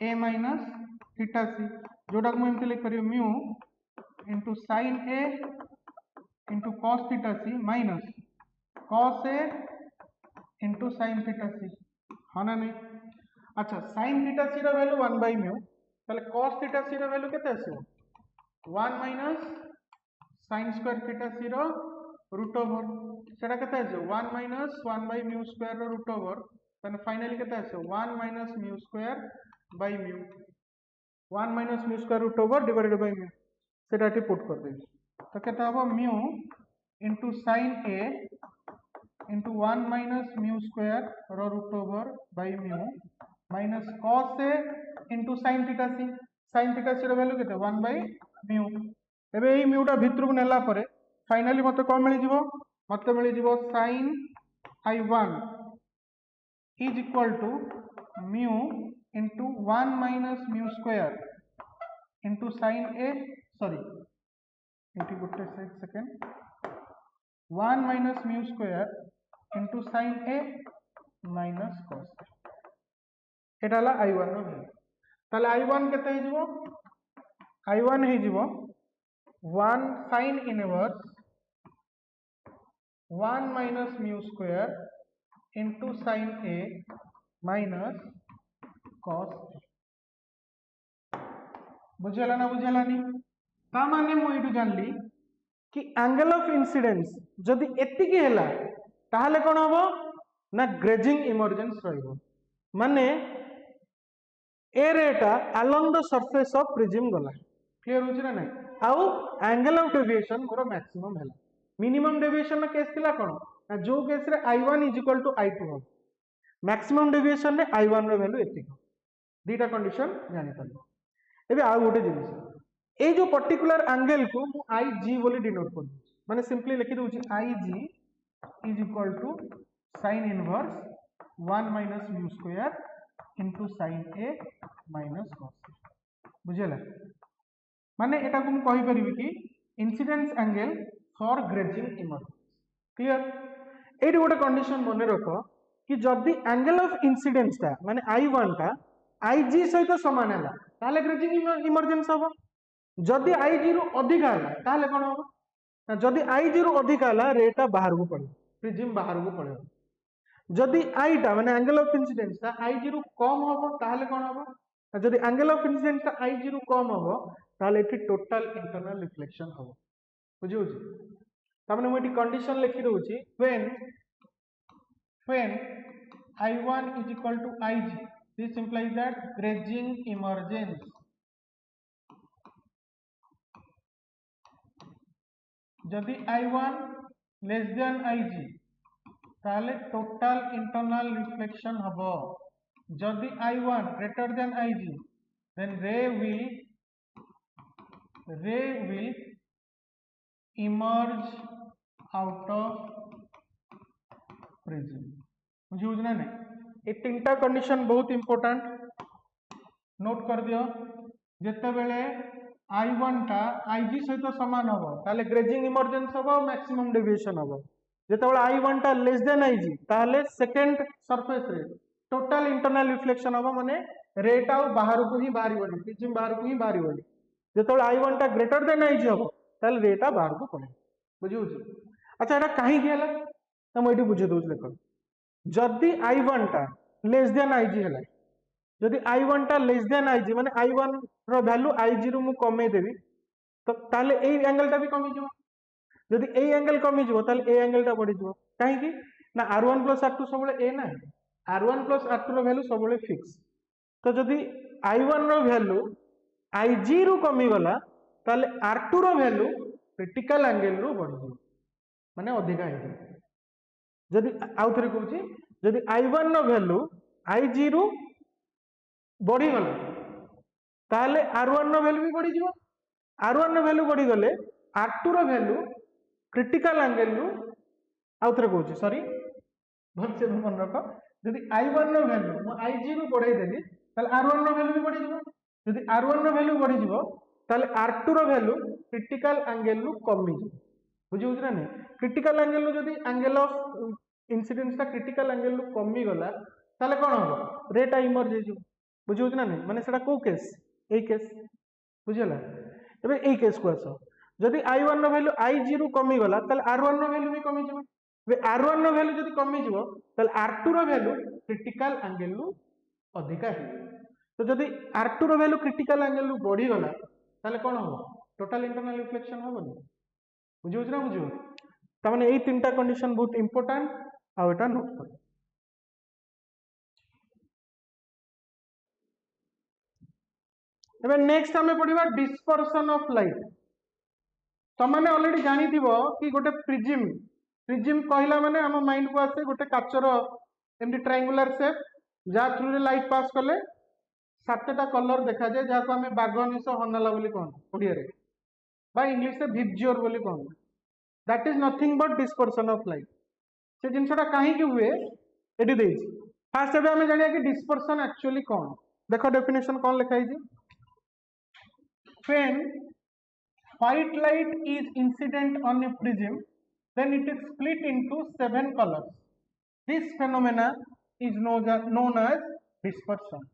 a minus theta c जोटा को एमती लिख परियो mu into sin a into cos theta c minus cos a into sin theta c है ना नहीं। अच्छा sin theta c रो वैल्यू 1 by mu ताले cos theta c रो वैल्यू केते आसीबो 1 minus sin square theta c रो रूट ओवर सेटा केते आसीबो 1 minus 1 by mu square रो रूट ओवर ताने फाइनली केते आसीबो 1 minus mu square by mu 1 minus mu square root over divided by mu सेटा एठी पुट कर देबी तो केते हबो mu into sin a into 1 minus mu square रो root over by mu minus cos a into sin theta c रो value केते 1 by mu एबे एई mu टा भितर को नेला परे फाइनली मते कोन मिलि जिवो मते मिलि जिवो sin i1 is equal to mu into 1 minus mu square into sin a sorry eighty गोटे second 1 minus mu square into sin a minus cos Etah La i1 row value ताले i1 केते हे जिवो i1 हे जिवो 1 sin inverse 1 minus mu square into sin a minus cos बुझेला ना बुझेला नी ता माने मु एटु जानली कि एंगल ऑफ इंसिडेंस जदि एतिकी हैला ताहले कोन हबो ना ग्रेजिंग इमर्जेंस रहइबो माने ए रेटा along the surface of prism गला क्लियर होछि ना नहीं आउ angle of deviation more maximum हैला मिनिमम डेविएशन केस थिला कोन ना जो केस रे i1 = i2 हो मैक्सिमम डेविएशन रे i1 रो वैल्यू एतिकी दीटा कंडीशन जानि परबो। एबे आ गोटे जिनिस ए जो पर्टिकुलर एंगल को मु IG बोली डिनोट कर माने सिंपली लिखि दोछि IG = sin inverse 1 minus mu square into sin a minus cos बुझेला माने एटा को मु कहि परिबि कि incidence angle for grazing emergence clear eighty गोटे कंडीशन मने रखो कि जदि एंगल ऑफ इंसिडेंस ता माने i1 ता IG सहित समान हैला ताले ग्रेजिंग इमर्जेंस हबो जदि IG रु अधिक हैला ताले कोन हबो ना जदि IG रु अधिक हैला रेटा बाहर को पड़े प्रिज्म बाहर को पड़े जदि I ता माने एंगल ऑफ इंसिडेंस ता IG रु कम हबो ताले कोन हबो ना जदि एंगल ऑफ इंसिडेंस ता IG रु कम हबो ताले एठी टोटल इंटरनल रिफ्लेक्शन हबो बुझियो छी तामने मु एठी कंडीशन लिखि दोछि when I1 is equal to IG this implies that grazing emergence जदि I1 less than IG ताले टोटल इंटरनल रिफ्लेक्शन हबो जदि I1 greater than IG then ray will emerge out of prism मुझे बुझना नहीं ये तीनटा कंडीशन बहुत इंपोर्टेंट नोट कर दियो जेते बेले I1 टा IG सहित समान हबो ताले ग्रेजिंग इमर्जेंस हबो मैक्सिमम डेविएशन हबो जेते बेले I1 टा लेस देन IG ताले सेकंड सरफेस रे टोटल इंटरनल रिफ्लेक्शन हबो माने रेट आउ बाहर को ही बाहरी बोली प्रिज्म बाहर को ही बाहरी बोली जेते बेले I1 टा ग्रेटर देन IG हबो ताले रेटा बाहर को पड़े बुझियो छी। अच्छा एटा काहे गेला त म एठी बुझे दोछ देखो जदि I1 टा लेस देन IG हैला जदि I1 टा लेस देन IG माने I1 रो वैल्यू IG रु मु कमे देबी तो ताले ए एंगल टा भी कमी जिवो जदि ए एंगल कमी जिवो ताले ए एंगल टा बढ़ी जिवो काहे कि ना r1 + r2 सबले ए ना r1 + r2 रो वैल्यू सबले फिक्स तो जदि i1 रो वैल्यू ig रु कमी गला ताले r2 रो वैल्यू क्रिटिकल एंगल रु बढ़ी जिवो माने अधिका हे जदि आउ थरे कहूची जदि i1 रो वैल्यू ig रु बढ़ी गला ताले r1 रो वैल्यू भी बढ़ी जिवो r1 रो वैल्यू बढ़ी गले r2 रो वैल्यू क्रिटिकल एंगल रु आउ थरे कहूची सॉरी भलसे मन रख जदि i1 रो वैल्यू मो ig रु बढ़ाई देली ताले r1 रो वैल्यू भी बढ़ी जिवो जदि r1 रो वैल्यू बढ़ी जिवो ताले r2 रो वैल्यू क्रिटिकल एंगल रु कमी जिवो बुझी होछ ना नहीं क्रिटिकल एंगल रु जदि एंगल ऑफ इंसिडेंस ता क्रिटिकल एंगल रु कमी गला ताले कोन हो रेट इमर्ज हे जिवो बुझी होछ ना नहीं माने सेटा को केस ए केस बुझिला एबे ए केस को आसो जदि i1 रो वैल्यू ig रु कमी गला ताले r1 रो वैल्यू भी कमी जिवो वे r1 रो वैल्यू जदि कमी जिवो ताले r2 रो वैल्यू क्रिटिकल एंगल रु अधिका हे तो जदि r2 रो वैल्यू क्रिटिकल एंगल रु बढ़ी गला ताले कोन हो टोटल इंटरनल रिफ्लेक्शन होबनी बुझियो ना बुझियो त माने एई तीनटा कंडीशन बहुत इंपोर्टेंट आ एटा नोट कर एबे नेक्स्ट हमें पढ़िबा डिस्पर्शन ऑफ लाइट तमाने ऑलरेडी जानि थिबो कि गोटे प्रिज्म प्रिज्म कहला माने हम माइंड को आसे गोटे काचर एमडी ट्रायंगुलर शेप जा थ्रू रे लाइट पास करले सातटा कलर देखा जाए जहाँ को हमें बागनिस हनाला बोली कहते ओडिया रे बा इंग्लिश से विबज्योर बोली कहते that is nothing but dispersion of light से जिनसटा काहे कि हुए एडी देछि फास्ट एबे हमें जानिया कि डिस्पर्शन एक्चुअली कोन देखो डेफिनेशन कोन लिखा है जी when white light is incident on a prism then it is split into 7 colors this phenomena is known as dispersion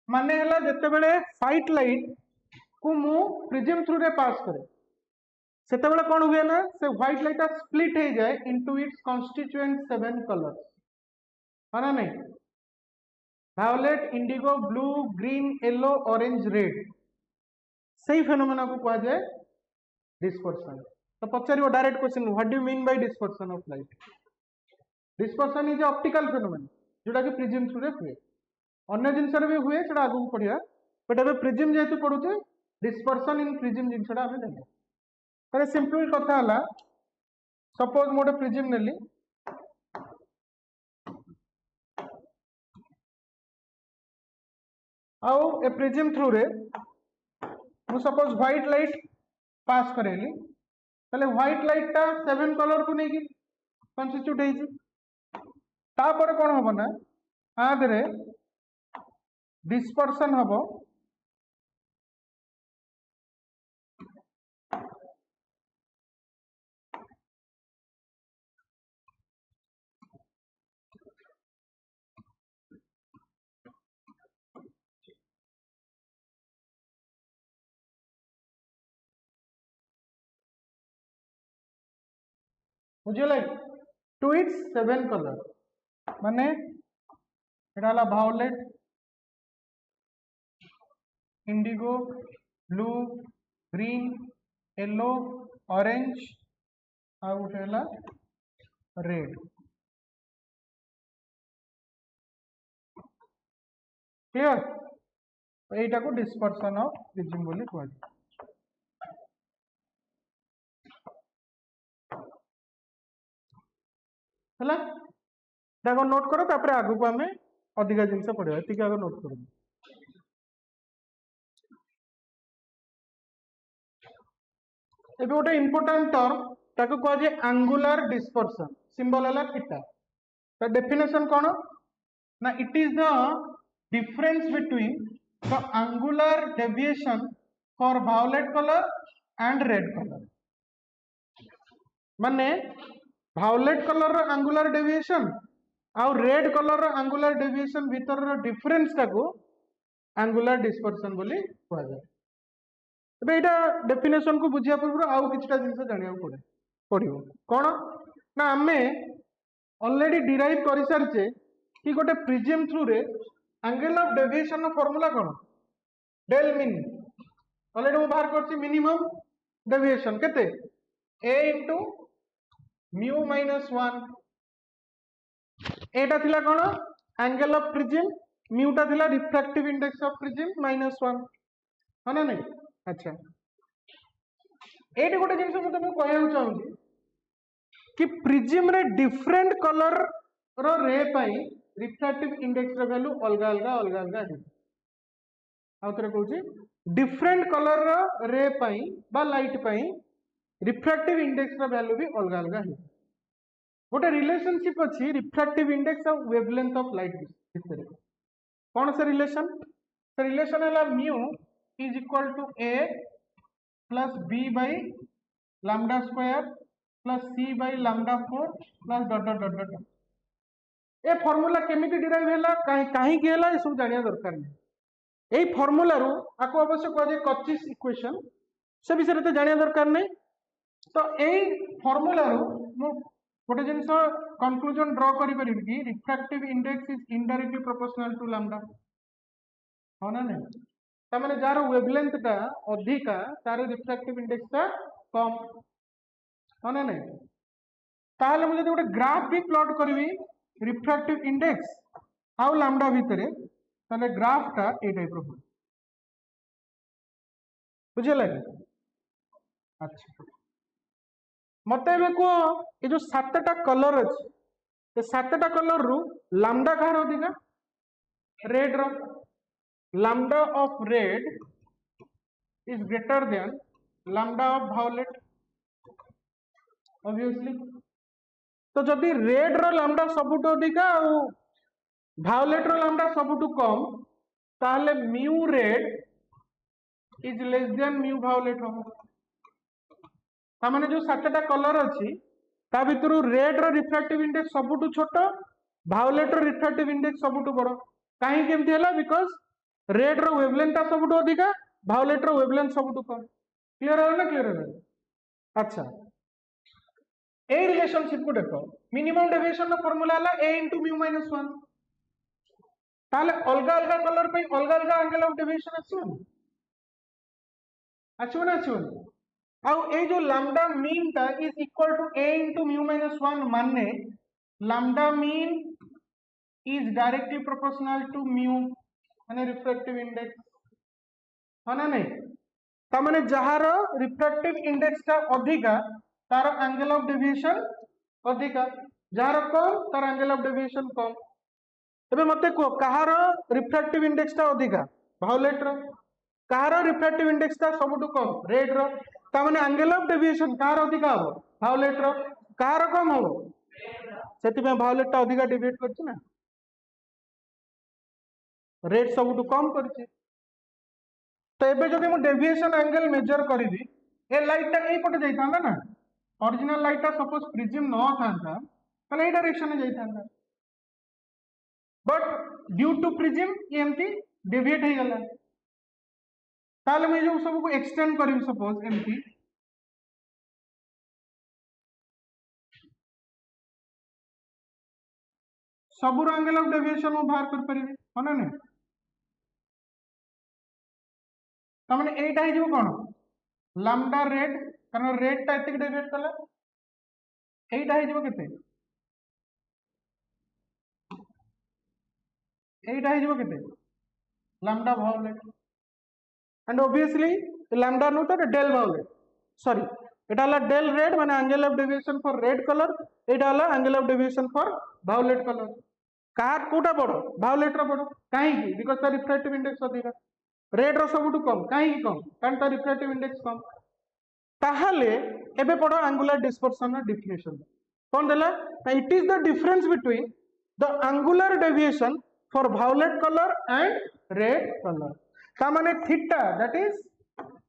माने हला जते बेले व्हाइट लाइट को मु प्रिज्म थ्रू रे पास करे सेते बेले कोन हुए ना से व्हाइट लाइट आ स्प्लिट हे जाए इनटू इट्स कॉन्स्टिट्यूएंट 7 कलर्स माने नहीं violet indigo blue green yellow orange red सही फेनोमेना को कहा जाए डिस्पर्शन तो पचारियो direct question what do you mean by dispersion of light dispersion is optical phenomena जोटा कि प्रिज्म थ्रू रे हुए अन्य जिनसर भी हुए सेटा आगु पढ़िया बट अबे प्रिज्म जेतु पढुचे डिस्पर्शन इन प्रिज्म जिनसटा हमें देले तरे सिंपल कथा हला सपोज मोटे प्रिज्म नेली आउ ए प्रिज्म थ्रू रे मु सपोज व्हाइट लाइट पास करेली तले व्हाइट लाइट ता 7 कलर को नेकी कन्स्टिट्यूट हेजी तापर कोन होबो ना आदरे डिस्पर्शन हबो मुझे लाइक टू इट्स 7 कलर माने एटा हला violet indigo blue green yellow orange आ उठे हला रेड क्लियर एटा को डिस्पर्शन ऑफ प्रिज्म बोली कहै हला देखो नोट करो तापर आगु को हमें अधिका जिनस पढ़िया एतिक आगु नोट करो एबे गोटे इंपोर्टेंट टर्म ताको कह जे एंगुलर डिस्पर्शन सिंबल हला थीटा ता डेफिनेशन कोन ना it is the difference between the angular deviation for violet colour and red colour माने वायलेट कलर रो एंगुलर डेविएशन आ रेड कलर रो एंगुलर डेविएशन भीतर रो डिफरेंस ताको एंगुलर डिस्पर्शन बोली कहा जाय एबे एटा डेफिनेशन को बुझिया पूर्व आउ किछटा जिंस जानिया पड़े पड़ियो कोन ना हमें ऑलरेडी डिराइव करि सारचे कि गोटे प्रिज्म थ्रू रे एंगल ऑफ डेविएशन रो फार्मूला कोन डेल मीन ऑलरेडी मु बाहर करछि मिनिमम डेविएशन केते a into mu minus 1 एटा थिला कोन एंगल ऑफ प्रिज्म म्यू टा थिला रिफ्रैक्टिव इंडेक्स ऑफ प्रिज्म -1 है ना नहीं अच्छा एटी गोटे जिनस मु तुमको कहया चाहूची कि प्रिज्म रे डिफरेंट कलर रो रे पाई रिफ्रैक्टिव इंडेक्स रो वैल्यू अलगा अलगा अलगा अलगा है आउतरे कहूची डिफरेंट कलर रो रे पाई बा लाइट पाई रिफ्रैक्टिव इंडेक्स रो वैल्यू भी अलगा अलगा है गोटे रिलेशनशिप अछि रिफ्रैक्टिव इंडेक्स और वेवलेंथ ऑफ लाइट भितर कौन से रिलेशन है mu is equal to a plus b by lambda square plus c by lambda 4 plus dot dot dot dot ए फार्मूला केमिति डिराइव हैला काहे के हैला ए सब जानिया दरकार नै एई फार्मूला रो आको अवश्य कह जे कचिस इक्वेशन से विषय तो जानिया दरकार नै तो एई फार्मूला रो मु गोटे जिनस कंक्लूजन ड्रॉ करि परिबि कि refractive index is indirectly proportional to lambda हो ना नै ता माने जार वेवलेंथ टा अधिका तार रिफ्रैक्टिव इंडेक्स टा कम हो ना नै ताहले मु जदि गोटे ग्राफ भी प्लॉट करबी रिफ्रैक्टिव इंडेक्स आउ लैम्डा भितरे ताले ग्राफ टा ए टाइप रो बुझिला अच्छा मते एबे को ए जो सातटा कलर अछि ए सातटा कलर रु लैम्डा कहार अधिका रेड रो lambda of red is greater than lambda of violet obviously तो जदि रेड रो लैम्डा सबुटो अधिका और वायलेट रो लैम्डा सबुटो कम ताले mu red is less than mu violet हो ता माने जो सातटा कलर अछि ता भितरु रेड रो रिफ्रैक्टिव इंडेक्स सबुटो छोटो वायलेट रो रिफ्रैक्टिव इंडेक्स सबुटो बड़ो काहे केमथि हला बिकॉज़ रेड रो वेवलेंथ ता सबुटो अधिका वायलेट रो वेवलेंथ सबुटो कम क्लियर है ना क्लियर है अच्छा ए रिलेशनशिप को देखो मिनिमम डेविएशन रो फार्मूला हला a * mu - 1 ताले अलगा अलगा कलर पे अलगा अलगा एंगल ऑफ डेविएशन आछो ना आउ ए जो लैम्डा मीन टा is equal to a * mu - 1 माने lambda mean is directly proportional to mu माने रिफ्रैक्टिव इंडेक्स है ना नहीं ता माने जहार रिफ्रैक्टिव इंडेक्स टा अधिका तार एंगल ऑफ डेविएशन अधिका जहार कम तार एंगल ऑफ डेविएशन कम तबे मते को कहार रिफ्रैक्टिव इंडेक्स टा अधिका वायलेट रो कहार रिफ्रैक्टिव इंडेक्स टा सबुटु कम रेड रो ता माने एंगल ऑफ डेविएशन कहार अधिका हो वायलेट रो कहार कम हो सेति में वायलेट टा अधिका डेविएट करछ ना रेड सबुटु कम करछ तो एबे जदि मु डेविएशन एंगल मेजर करबी ए लाइट टा एई पटे जाई थांदा ना ओरिजिनल लाइट टा सपोज प्रिज्म न थांदा तले ए डायरेक्शन में जाई थांदा बट ड्यू टू प्रिज्म एमती डेविएट हे गला ताले मैं जो सब को एक्सटेंड करी सपोज एमती सब एंगल ऑफ डेविएशन मु बाहर कर परिबे होना नै तमने एटा हे जो कोन लैम्डा रेड कारण रेड टा एतिक डेविएट कला एटा हे जो केते एटा हे जो केते lambda violet and obviously lambda no तो डेल वायलेट सॉरी एटा हला डेल रेड माने angle of deviation for red colour एटा हला angle of deviation for violet colour कार कोटा बड़ो वायलेट रो बड़ो काहे की बिकॉज़ द रिफ्रैक्टिव इंडेक्स अधिका रेड रो सबुटु कम काहे की कम कारण द रिफ्रैक्टिव इंडेक्स कम ताहले एबे पड़ो एंगुलर डिस्पर्शन रो डेफिनेशन कोन देला it is the difference between the angular deviation for violet colour and red colour ता माने theta that is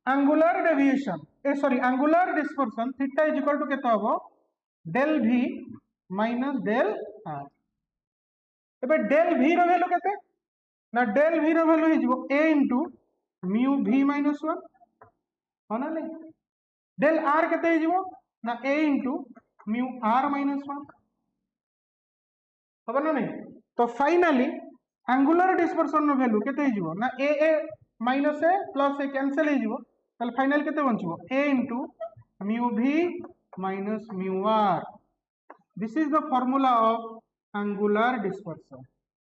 angular deviation sorry angular dispersion theta is equal to केता हो del v minus del r एबे del v रो value केते ना del v रो value हि जिवो a * mu v - 1 होना नै डेल r केते हि जिवो ना a * mu r - 1 होबा ना नै तो फाइनली एंगुलर डिस्पर्शन रो वैल्यू केते हि जिवो ना a - a plus a cancel हि जिवो ताले फाइनल केते बंचबो a into mu v minus mu r. This is the formula of angular dispersion.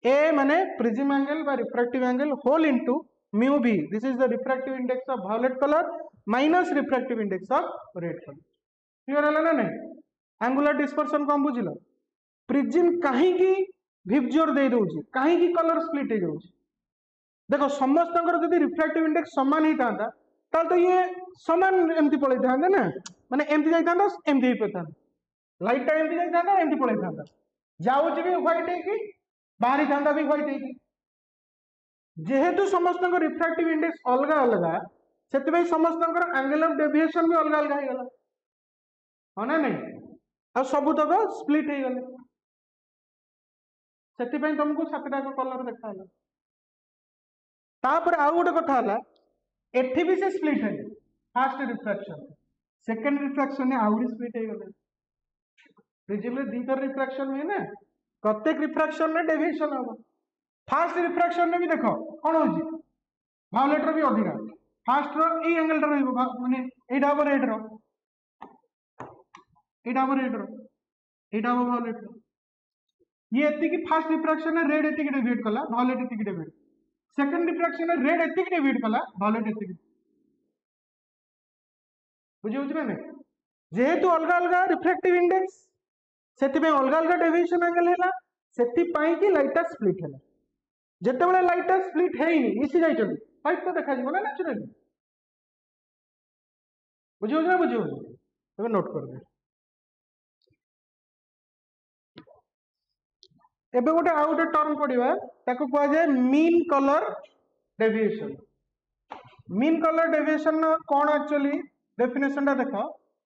A माने prism angle by refractive angle whole into mu v. This is the refractive index of violet color minus refractive index of red color. Clear है ना नहीं? angular dispersion को हम बुझिलो. prism कहीं की विबजोर दे दोची, कहीं की कलर स्प्लिट हो जाउची. देखो समस्तंकर जदि रिफ्रैक्टिव इंडेक्स समान ही थांता ताल तो ये समान एमती पळै थांदा ना, माने एमती जाई थांदा एमती ही पता. लाइट टा एमती जाई थांदा एमती पळै थांदा. जाउची भी व्हाइट है की बाहरी थांदा भी व्हाइट है की. जेहेतु समस्तंकर रिफ्रैक्टिव इंडेक्स अलगा अलगा सेति भाई समस्तंकर एंगल ऑफ डेविएशन भी अलगा अलगा हे गला. हो ना नहीं? आ सब तक स्प्लिट हे गले. सेति भाई तुमको सातटा को कलर देखा हला. तापर आउ गोटे कथा हला एठी भी से स्प्लिट है. फर्स्ट रिफ्रैक्शन सेकंड रिफ्रैक्शन ने आउरी स्प्लिट हे गले. प्रिज्म में दीतर रिफ्रैक्शन में ना प्रत्येक रिफ्रैक्शन में डेविएशन होगा. फर्स्ट रिफ्रैक्शन में भी देखो कौन होजी वायोलेट रो भी अधिका. फर्स्ट रो ए एंगल रो रहइबो माने एटा ओवर रेड रो, एटा ओवर रेड रो, एटा ओवर वायोलेट रो. ये एति की फर्स्ट रिफ्रैक्शन में रेड एति की डेविएट कला, वायोलेट एति की डेविएट. सेकंड रिफ्रैक्शन में रेड एति की डेविएट कला, वायोलेट एति की. बुझे उतरे ने जेहेतु अलगा अलगा रिफ्रैक्टिव इंडेक्स सेति पे अलगा अलगा डेविएशन एंगल हैला. सेति पाई की लाइट स्प्लिट हैला. जेते बेले लाइट स्प्लिट हेइनी मिसी जाई चली लाइट तो देखा जीवो ना नेचुरली. बुझियो ना बुझियो तबे नोट कर दे. एबे गोटे आउ गोटे टर्म पडिबा ताको कहआ जाय mean colour deviation. Mean colour deviation कोन एक्चुअली डेफिनेशन ता देखो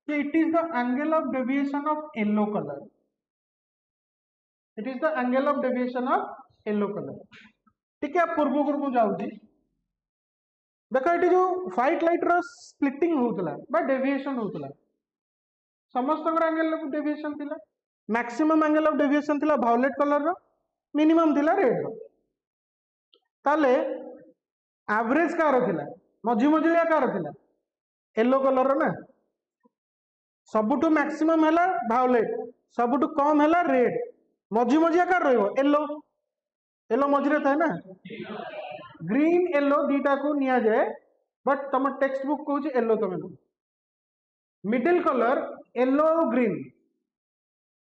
कि it is the angle of deviation of yellow colour. It is the angle of deviation of yellow colour. ठीक है पूर्व पूर्व जाउची देखो ये जो व्हाइट लाइट रो स्प्लिटिंग होतला बा डेविएशन होतला समस्त एंगल ऑफ डेविएशन थिला. मैक्सिमम एंगल ऑफ डेविएशन थिला वायोलेट कलर रो, मिनिमम थिला रेड रो. ताले एवरेज कार थिला मझी मझिलिया कार थिला येलो कलर रो ना. सबुटू मैक्सिमम हैला वायोलेट, सबुटू कम हैला रेड, मझी मझिया कार रहइबो येलो. येलो मझिरे थाए ना. ग्रीन येलो दीटा को निया जाए बट तुम टेक्स्ट बुक कहूँ येलो तुम middle colour yellow green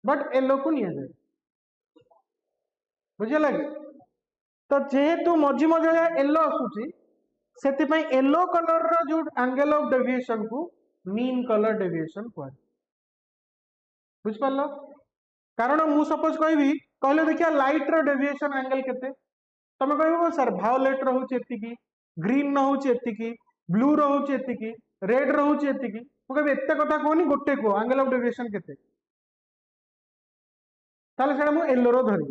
but yellow को निया जाए. बुझे लगे तो जेहेतु मझी मझे येलो आसूची सेति पई येलो कलर रो जो एंगल ऑफ डेविएशन को मीन कलर डेविएशन कहै. बुझ पालो कारण मु सपोज कहबी कहले देखिया लाइट रो डेविएशन एंगल केते तमे कहबो सर वायोलेट रहउची एतिकी, ग्रीन रहउची एतिकी, ब्लू रहउची एतिकी, रेड रहउची एतिकी. मु कहबी एते कथा कोनी गोटे को एंगल ऑफ डेविएशन केते ताले सेडा मु येलो रो धरि.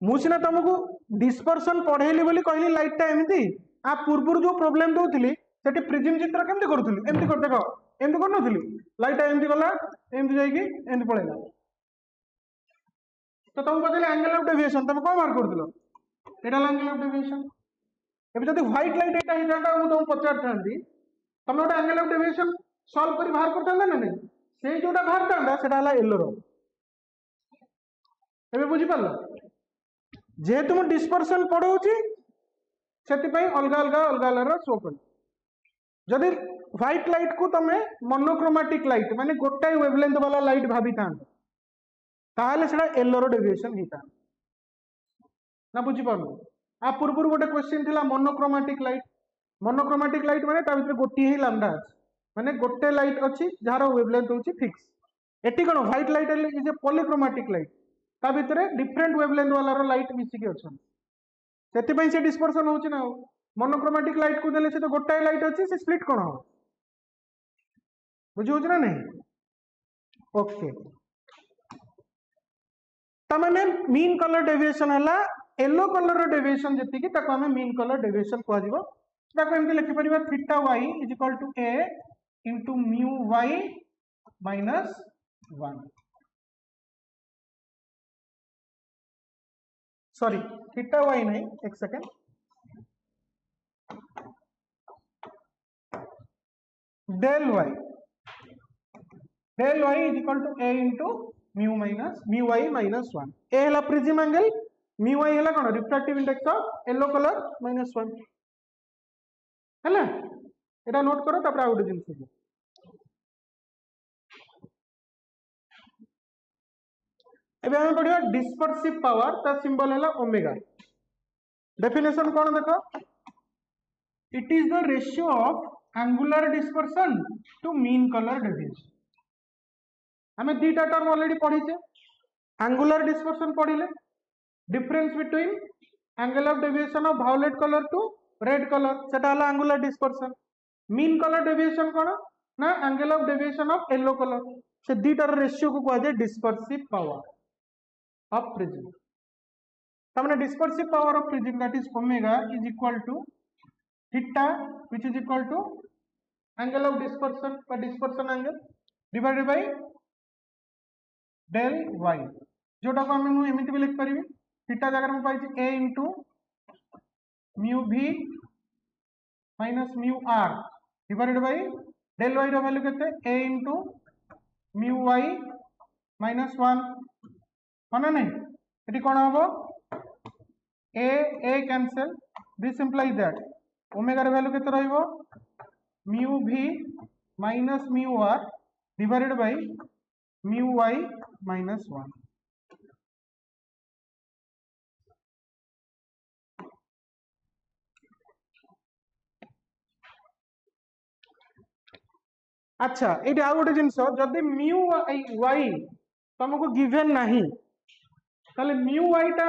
मु सिना तुमको डिस्पर्शन पढेली बोली कहली लाइट टा एमिति आ पूर्वरु जो प्रॉब्लम दोथिली सेठी प्रिज्म चित्र केमति करूथिली एमति कर देखो एमति कर नथिली लाइट टा एमति गला एमति जाईकी एमति पळेला. तो तुम पछले एंगल ऑफ डेविएशन तुम कोन mark करथिलो Etah angle of deviation. एबे जदी व्हाइट लाइट एटा हे जांडा मु तुम पचार थांदी तुम ओटा एंगल ऑफ डेविएशन सॉल्व करी बाहर करथांदा ना नहीं से जोटा बाहर थांदा सेटा हला येलो रो. एबे बुझी पालो जेहेतु मु डिस्पर्शन पढौची सेति पई अलगा अलगा अलगा अलगा शो कर. जदी व्हाइट लाइट को तमे मोनोक्रोमैटिक लाइट माने गोटाई वेवलेंथ वाला लाइट भाबी थांदा ताहले सेटा येलो रो डेविएशन हिता ना. बुझी पालो आ पूर्व गोटे क्वेश्चन थिला मोनोक्रोमैटिक लाइट. मोनोक्रोमैटिक लाइट माने ता भीतर गोटी ही लैम्डा अछि माने गोटे लाइट अछि जार वेवलेंथ होची fix. Eighty cone white light is a polychromatic light ता भीतर डिफरेंट वेवलेंथ वाला रो लाइट मिसी के अछन सेति पई से डिस्पर्शन होची ना. मोनोक्रोमैटिक लाइट को देले से तो गोटाई लाइट अछि से स्प्लिट कोन हो. बुझी होची ना नहीं. ओके ता माने मीन कलर डेविएशन हला येलो कलर रो डेविएशन जति कि ताको हमें मीन कलर डेविएशन कहआ दिबो. ताको एमति लिखि परिबा theta y is equal to a into mu y minus 1. Sorry theta y नहीं एक second del y is equal to a into mu y minus 1. A है प्रिज्म एंगल, mu y है कौन refractive index of yellow colour -1 है। एटा note करो तापर आ गोटे जिनिस एबे हम पढ़िया डिस्पर्सिव पावर ता सिंबल है ओमेगा। डेफिनेशन कौन देखो, it is the ratio of angular dispersion to mean colour deviation. हमें दीटा टर्म ऑलरेडी पढ़ीचे, एंगुलर डिस्पर्सन पढ़िले, difference between angle of deviation of violet colour to red colour सेटा हला angular dispersion. Mean colour deviation कौन ना angle of deviation of yellow colour, से दीटार रेशियो को कहा जाए डिस्पर्सिव पावर ऑफ प्रिज्म। तमने dispersive power of prism that is omega is equal to theta which is equal to angle of dispersion বা dispersion angle divided by del y, जोटा को हम एमती भी लिख पारि थीटा जगह में पाई a into mu v minus mu r divided by del y रो वैल्यू केते a into mu y minus 1 माने नहीं एटी कोन हबो a cancel, this implies that omega रो वैल्यू केते रहइबो mu v minus mu r divided by mu y minus 1। अच्छा ये आ गोटे जिनस जदि म्यू y तुमको गिवन नहीं ताले म्यू y टा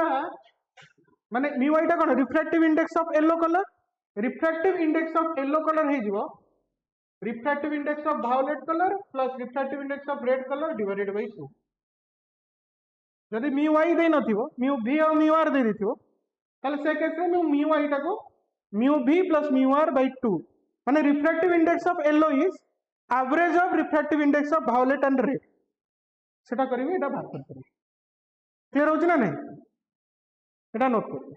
माने म्यू y टा कोन refractive index of yellow colour, refractive index of yellow colour हे जिवो refractive index of violet colour plus refractive index of red colour divided by 2। जदि म्यू y दे नथिवो म्यू v और म्यू r दे दिथिवो ताले से केस रे म्यू y टा को mu v plus mu r by 2 माने refractive index of yellow is average of refractive index of violet and red सेटा करिवे एटा बात करते। क्लियर होछि ना नहीं एटा नोट कर।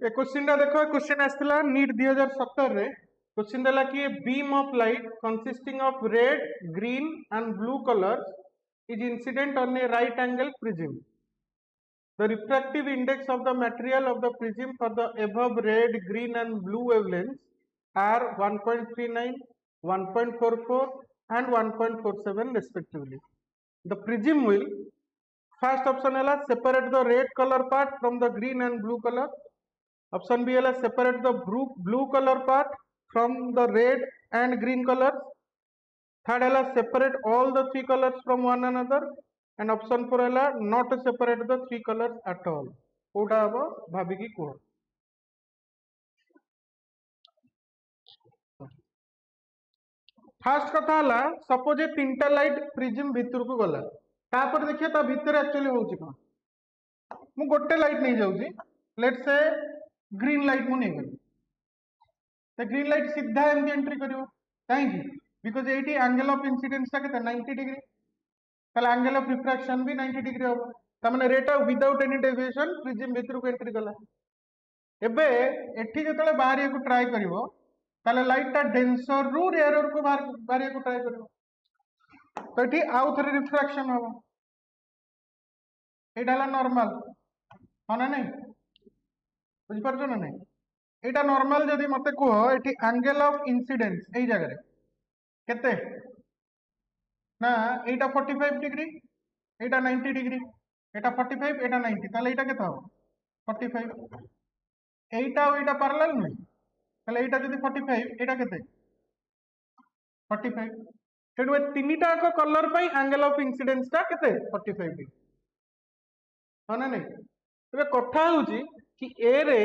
ए क्वेश्चन टा देखो, क्वेश्चन आस्थिला नीट 2017 रे क्वेश्चन देला कि beam of light consisting of red green and blue colours is incident on A right angle prism. The refractive index of the material of the prism for the above red, green and blue wavelengths are 1.39, 1.44 and 1.47 respectively. The prism will first option है separate the red color part from the green and blue color. Option B है separate the blue color part from the red and green colors. Third है separate all the three colors from one another. And option 4 है not separate the three colors at all. Kota अब भाभी की कुह fast कथा हला suppose ए तीनटा light prism भितर को गला तापर देखिए ता भितर एक्चुअली होउची कोन मु गोटे लाइट नहीं जाउची लेट्स से ग्रीन लाइट मु नहीं गली तो ग्रीन लाइट सीधा एमती एंट्री करिवो काहे की because eighty angle of incidence ता केते 90 डिग्री ताले एंगल ऑफ रिफ्रैक्शन भी 90 डिग्री हो तमने rate of without any deviation prism भितर को एंट्री गला एबे एठी जतले बाहरिया को ट्राई करिवो ताले लाइट ता डेंसर रु रेयर को बाहरिया को ट्राई करिवो तो एठी आउ थरे रिफ्रैक्शन हो एटा ला नॉर्मल होना नहीं बुझ परछो ना नहीं एटा नॉर्मल जदी मते को एठी एंगल ऑफ इंसिडेंस एई जगह रे केते ना एटा 45 डिग्री एटा 90 डिग्री एटा 45 एटा 90 ताले एटा केता हो 45 एटा और एटा पैरेलल नहीं ताले एटा जदी 45 एटा केते 45 सेडु तीनटा को कलर पई एंगल ऑफ इंसिडेंस ता केते 45 डिग्री होना नहीं तबे कथा होउची कि ए रे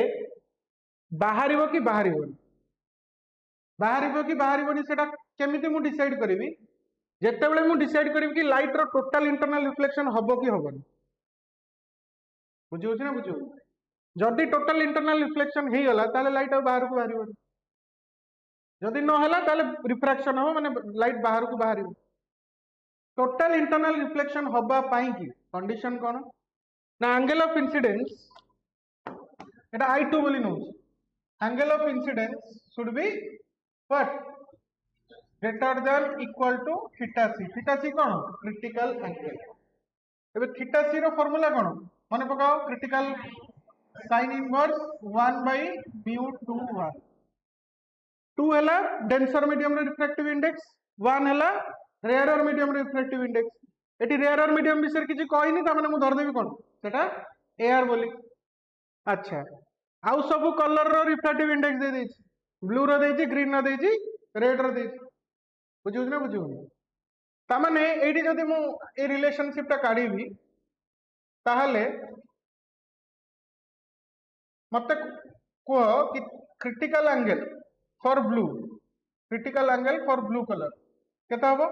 बाहरिबो कि बाहरिबोनी सेटा केमिति मु डिसाइड करबी जेते बेले मु डिसाइड करिवि कि लाइट रो टोटल इंटरनल रिफ्लेक्शन हबो कि हबोनी बुझियो ना बुझियो जदि टोटल इंटरनल रिफ्लेक्शन हे गला ताले लाइट बाहर को बाहरिबो जदि न हला ताले रिफ्रैक्शन हो माने लाइट बाहर को बाहरिबो टोटल इंटरनल रिफ्लेक्शन हबा पाई कि कंडीशन कोन ना angle of incidence Etah I2 बोली no angle of incidence should be what? Greater than equal to theta c. Theta c कौन? Critical angle. एबे theta c रो फॉर्मूला कौन? माने पकाओ critical sin inverse 1 by mu 2 1. 2 है denser medium रो refractive index, 1 है rarer medium रो refractive index. Eighty rarer medium विषय किछि कहि नि त माने मु धर देबी कोन सेटा air बोली. अच्छा आउ सब कलर रो रिफ्रैक्टिव इंडेक्स दे देछि, ब्लू रो देछि, ग्रीन रो देछि, रेड रो देछि. बुझिउ ना बुझिउ ता माने एठी जदि मु ए रिलेशनशिप ता काढीबी ताहले मते को कि critical angle for blue, critical angle for blue colour केता हबो?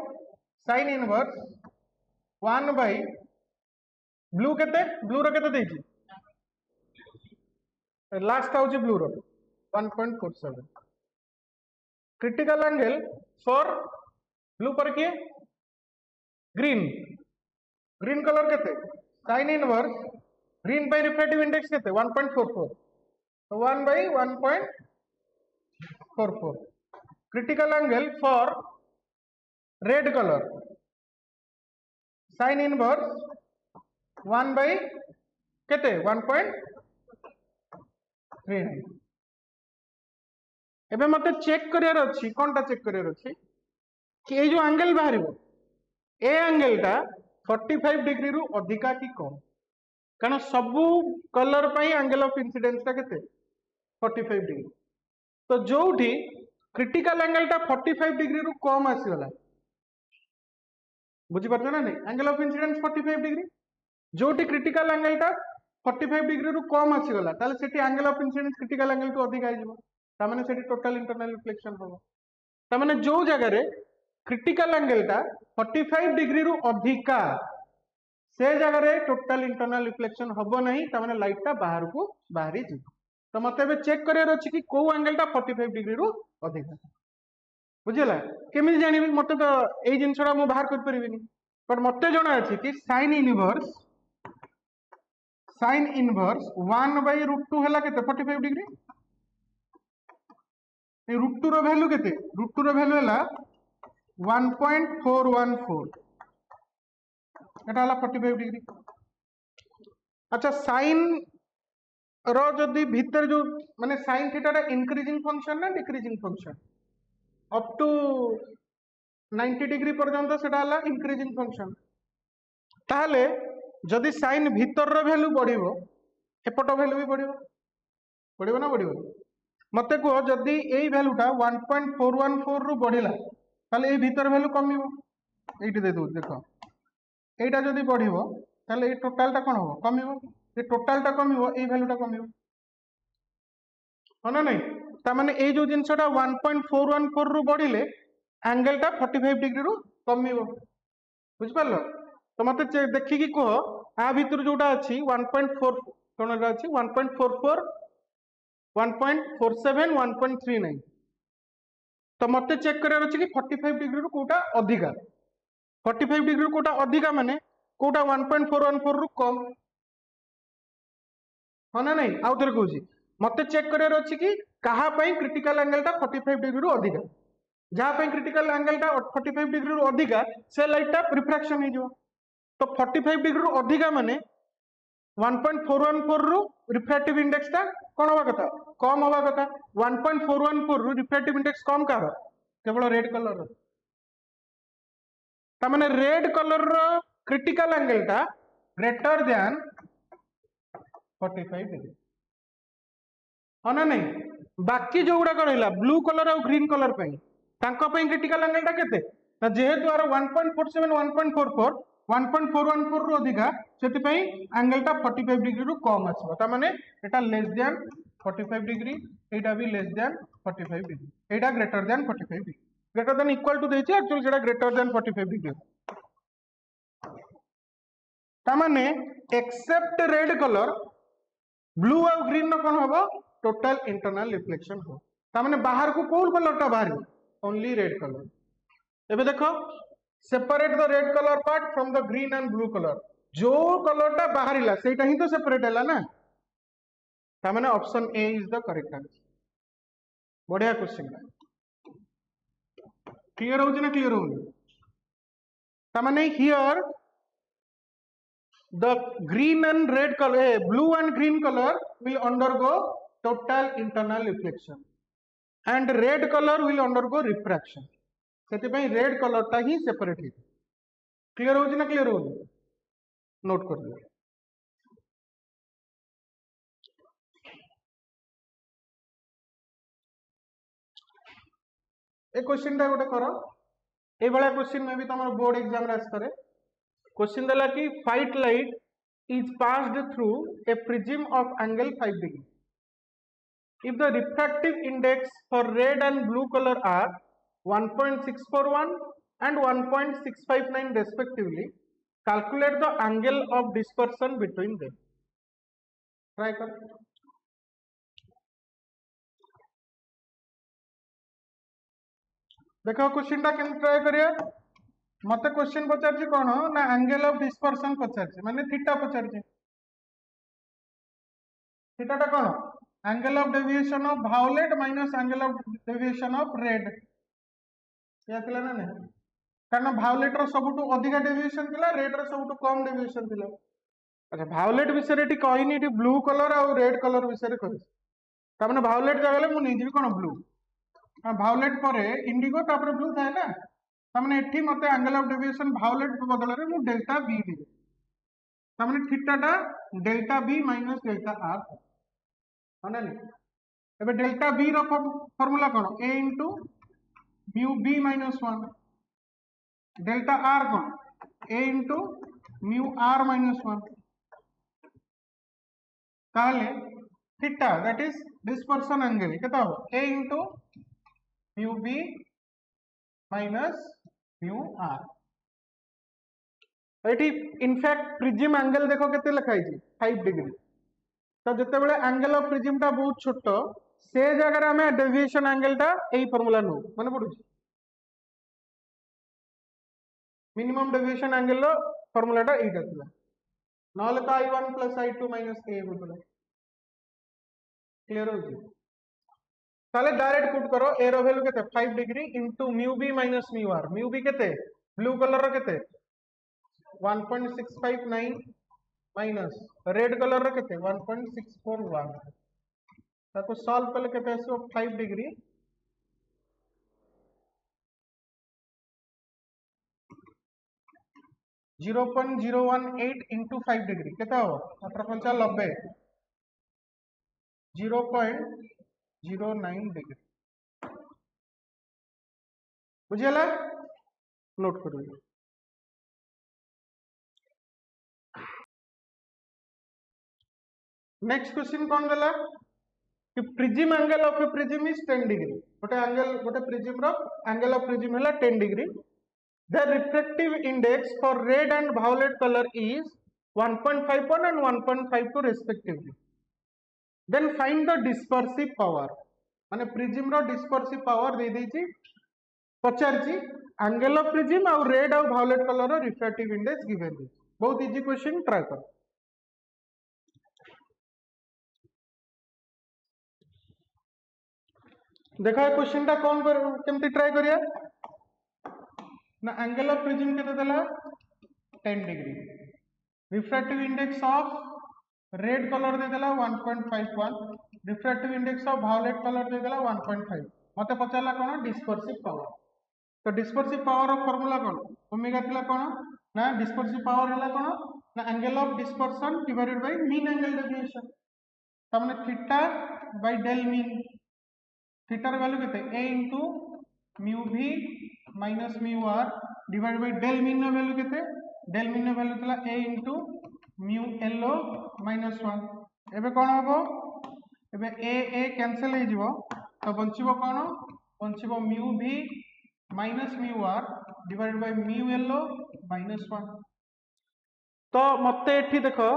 sin इनवर्स 1 बाय ब्लू केते, ब्लू रो केते देछि लास्ट आउची ब्लू रो 1.47. क्रिटिकल एंगल फॉर ब्लू पर किए ग्रीन, ग्रीन कलर केते sin inverse green by refractive index केते 1.44, तो 1 by 1.44. Critical angle for red colour sin inverse 1 by केते 1.39. एबे मते चेक करियर अछि कोनटा चेक करियर अछि कि ए जो एंगल बाहरिबो ए एंगल टा 45 डिग्री रु अधिका कि कम, कारण सब कलर पई एंगल ऑफ इंसिडेंस टा केते 45 डिग्री. तो जोठी क्रिटिकल एंगल टा 45 डिग्री रु कम आसीगला, बुझी परछ ना नहीं? एंगल ऑफ इंसिडेंस 45 डिग्री, जोठी क्रिटिकल एंगल टा 45 डिग्री रु कम आसीगला ताले सेठी angle of incidence critical angle टू अधिका आइजबो, ता माने सेठी टोटल इंटरनल रिफ्लेक्शन होबो. ता माने जो जगह रे क्रिटिकल एंगल टा 45 डिग्री रु अधिका से जगह रे टोटल इंटरनल रिफ्लेक्शन होबो नहीं, ता माने लाइट टा बाहर को बाहरी जिवो. तो मते बे चेक करियर अछि कि को एंगल टा 45 डिग्री रु अधिका. बुझिला केमि जानिबी? मते तो एई जिंसडा मु बाहर कर परिबिनी, पर मते जणा अछि कि sin इनवर्स 1 बाय √2 हला केते 45 डिग्री. ए √2 रो वैल्यू केते? √2 रो वैल्यू हला 1.414, एटा हला 45 डिग्री. अच्छा sin रो जदी भीतर जो माने sin थीटा टा इंक्रीजिंग फंक्शन ना decreasing function? Up to 90 degree पर्यंत सेटा हला इंक्रीजिंग फंक्शन. ताहले जदी sin भीतर रो वैल्यू बढ़िबो एपट वैल्यू भी बढ़िबो, बढ़िबो ना बढ़िबो? मते को जदी एई वैल्यू टा 1.414 रु बढ़िला ताले एई भीतर वैल्यू कमिबो. एइटी दे दो देखो, एइटा जदी बढ़िबो ताले एई टोटल टा कोन होबो? कमिबो. ए टोटल टा कमिबो, एई वैल्यू टा कमिबो, हो ना नहीं? ता माने एई जो जिंसटा 1.414 रु बढ़िले एंगल टा 45 डिग्री रु कमिबो. बुझ पारलो? तो मते देखि कि को आ भीतर जोटा अछि 1.4 कोनरा अछि 1.44 1.47 1.39. तो मते चेक करियर अछि कि 45 डिग्री रु कोटा अधिका, 45 डिग्री रु कोटा अधिका माने कोटा 1.414 रु कम, हो ना नहीं? आउ थरे कहूची मते चेक करियर अछि कि कहा पई क्रिटिकल एंगल टा 45 डिग्री रु अधिका, जहा पई क्रिटिकल एंगल टा 45 डिग्री रु अधिका से लाइट टा रिफ्रैक्शन हो जिवो. तो 45 डिग्री रु अधिका माने 1.414 रु रिफ्रैक्टिव इंडेक्स टा कोन होबा कथा? कम होबा कथा. 1.414 रु रिफ्रैक्टिव इंडेक्स कम कार केवल रेड कलर रो. ता माने रेड कलर रो क्रिटिकल एंगल टा ग्रेटर देन 45 डिग्री, हो ना नहीं? बाकी जो गुडा करैला ब्लू कलर और ग्रीन कलर पई तांको पई क्रिटिकल एंगल टा केते ना जेहेतु आरो 1.47 1.44 1.414 रु अधिका सेति पई एंगल टा 45 डिग्री रु कम आछो. ता माने एटा लेस देन 45 डिग्री, एटा भी लेस देन 45 डिग्री, एटा greater than 45 degree. Greater than equal to देछि, एक्चुअली सेटा ग्रेटर देन 45 डिग्री. ता माने एक्सेप्ट रेड कलर ब्लू और ग्रीन न कोन होबो? टोटल इंटरनल रिफ्लेक्शन हो. ता माने बाहर को कोन कलर टा बाहर? Only red colour. एबे देखो separate the red colour part from the green and blue colour. जो कलर टा बाहरिला सेटा ही तो सेपरेट हला ना. ता माने option A is the correct answer. बढ़िया क्वेश्चन क्लियर हो ना क्लियर हो तमाने here the green and red color blue and green color will undergo total internal reflection and red color will undergo refraction सेति पई रेड कलर ता ही separate है clear हो ना क्लियर हो नोट कर ले ए क्वेश्चन टा गोटे करो ए वाला क्वेश्चन में भी तमरो बोर्ड एग्जाम रे आस करे क्वेश्चन देला कि white light is passed through a prism of angle 5 degree. If the refractive index for red and blue color are 1.641 and 1.659 respectively, calculate the angle of dispersion between them. Try कर देखो question टा केन try करिया मते question पचार छी कोन ना angle of dispersion पचार छी माने theta पचार छी थीटा टा कोन angle of deviation of violet minus angle of deviation of red या थिला ना ने कारण वायलेट रो सबटु अधिका डेविएशन थिला रेड रो सबटु कम डेविएशन थिला अच्छा वायलेट विषय रे टी कहिनी टी ब्लू कलर और रेड कलर विषय रे कहि त माने वायलेट जगले मु नै जिवि कोन ब्लू वायलेट परे इंडिगो तापर ब्लू थाए ना तमने एठी मते एंगल ऑफ डेविएशन वायलेट बदल रे मु डेल्टा बी दे तमने थीटा टा delta B minus delta R माने एबे डेल्टा बी रो फार्मूला कोन a into mu B minus 1 delta R कोन a into mu R minus 1 ताले theta that is dispersion angle केता हो a into mu B minus mu R एटी in fact prism angle देखो केते लिखाई छी 5 डिग्री तो जते बेले एंगल ऑफ प्रिज्म टा बहुत छोट से जगह रे हमें डेविएशन एंगल टा एई फार्मूला नो माने पडु मिनिमम डेविएशन एंगल रो फार्मूला टा एटा थिला नहले तो i1 + i2 - a बोलला क्लियर हो जी ताले डायरेक्ट पुट करो a रो वैल्यू केते 5 degree into mu B minus mu R mu B केते ब्लू कलर रो केते 1.659 माइनस रेड कलर रो केते 1.641 ताको सॉल्व करले केते आसो 5 डिग्री 0.018 इंटू 5 डिग्री केते हो 1890 0.09 डिग्री बुझियला नोट करू नेक्स्ट क्वेश्चन कौन देला कि prism angle of a prism is 10 degree गोटे प्रिज्म रो एंगल ऑफ प्रिज्म हला 10 degree the refractive index for red and violet colour is 1.51 and 1.52 respectively then find the dispersive power माने prism रो dispersive power दे देछि पचार छी angle of prism और रेड और वायलेट कलर रो रिफ्रैक्टिव इंडेक्स गिवन दिस बहुत इजी क्वेश्चन ट्राई कर देखा क्वेश्चन टा कौन केमती ट्राई करिया ना एंगल ऑफ प्रिज्म केते देला 10 degree refractive index of red colour दे देला 1.51 refractive index of violet colour दे देला 1.5 मते पचारला कोन डिस्पर्सिव पावर तो डिस्पर्सिव पावर ऑफ फार्मूला कोन ओमेगा थिला कोन ना डिस्पर्सिव पावर हला कोन ना angle of dispersion divided by mean angle deviation तमने theta by del mean theta र वैल्यू केते a into mu v minus mu r divide by del mean raw value केते डेल मीन र value तला a into mu l minus 1 एबे कोन होबो एबे a cancel हे जिवो तो बंचिबो कोन बंचिबो mu v minus mu r divide by mu l minus 1 तो मते एठी देखो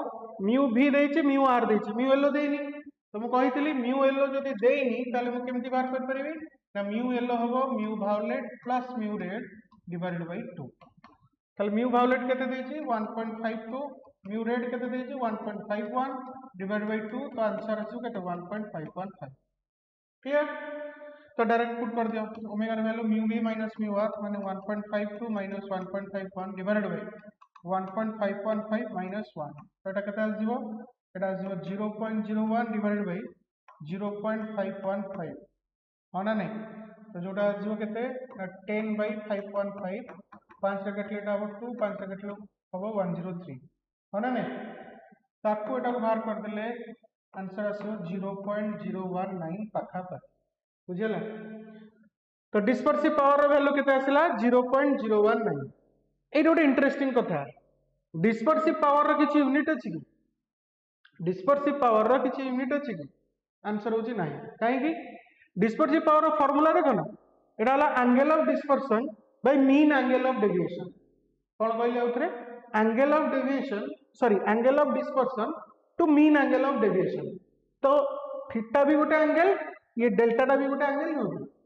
म्यू v देछि म्यू r देछि म्यू l देइनी तो मु कहितली म्यू येलो जदि देइनी ताले मु केमति बाहर कर परिबी ना म्यू येलो होबो mu violet plus mu red divided by 2 ताले म्यू वायलेट केते देछि 1.52 म्यू रेड केते देछि 1.51 डिवाइडेड बाय 2 तो आंसर आसु केते 1.515 क्लियर तो डायरेक्ट पुट कर दियो ओमेगा र value mu B minus mu R माने 1.52 माइनस 1.51 डिवाइडेड बाय 1.515 माइनस 1 तो एटा केता आजिवो एटा आजिवो 0.01 डिवाइडेड बाय 0.515 हो ना नहीं तो जोटा आजिवो केते 10 बाय 5.5 5 रे कटले एटा हो 2 5 रे कटले हो 103 हो ना नहीं ताकू एटा को बाहर कर देले आंसर आसो 0.019 पाखा पाखी बुझिला तो डिस्पर्सिव पावर वैल्यू केते आसिला 0.019 ए गोटे इंटरेस्टिंग कथा डिस्पर्सिव पावर रो किछि यूनिट अछि कि डिस्पर्सिव पावर रो किछि यूनिट अछि कि आंसर होछि नाही काहे कि डिस्पर्सिव पावर रो फार्मूला देखो ना एटा हला angle of dispersion by mean angle of deviation कोन कहले उतरे angle of deviation sorry angle of dispersion to mean angle of deviation तो थीटा भी गोटे एंगल ये डेल्टा टा भी गोटे एंगल नो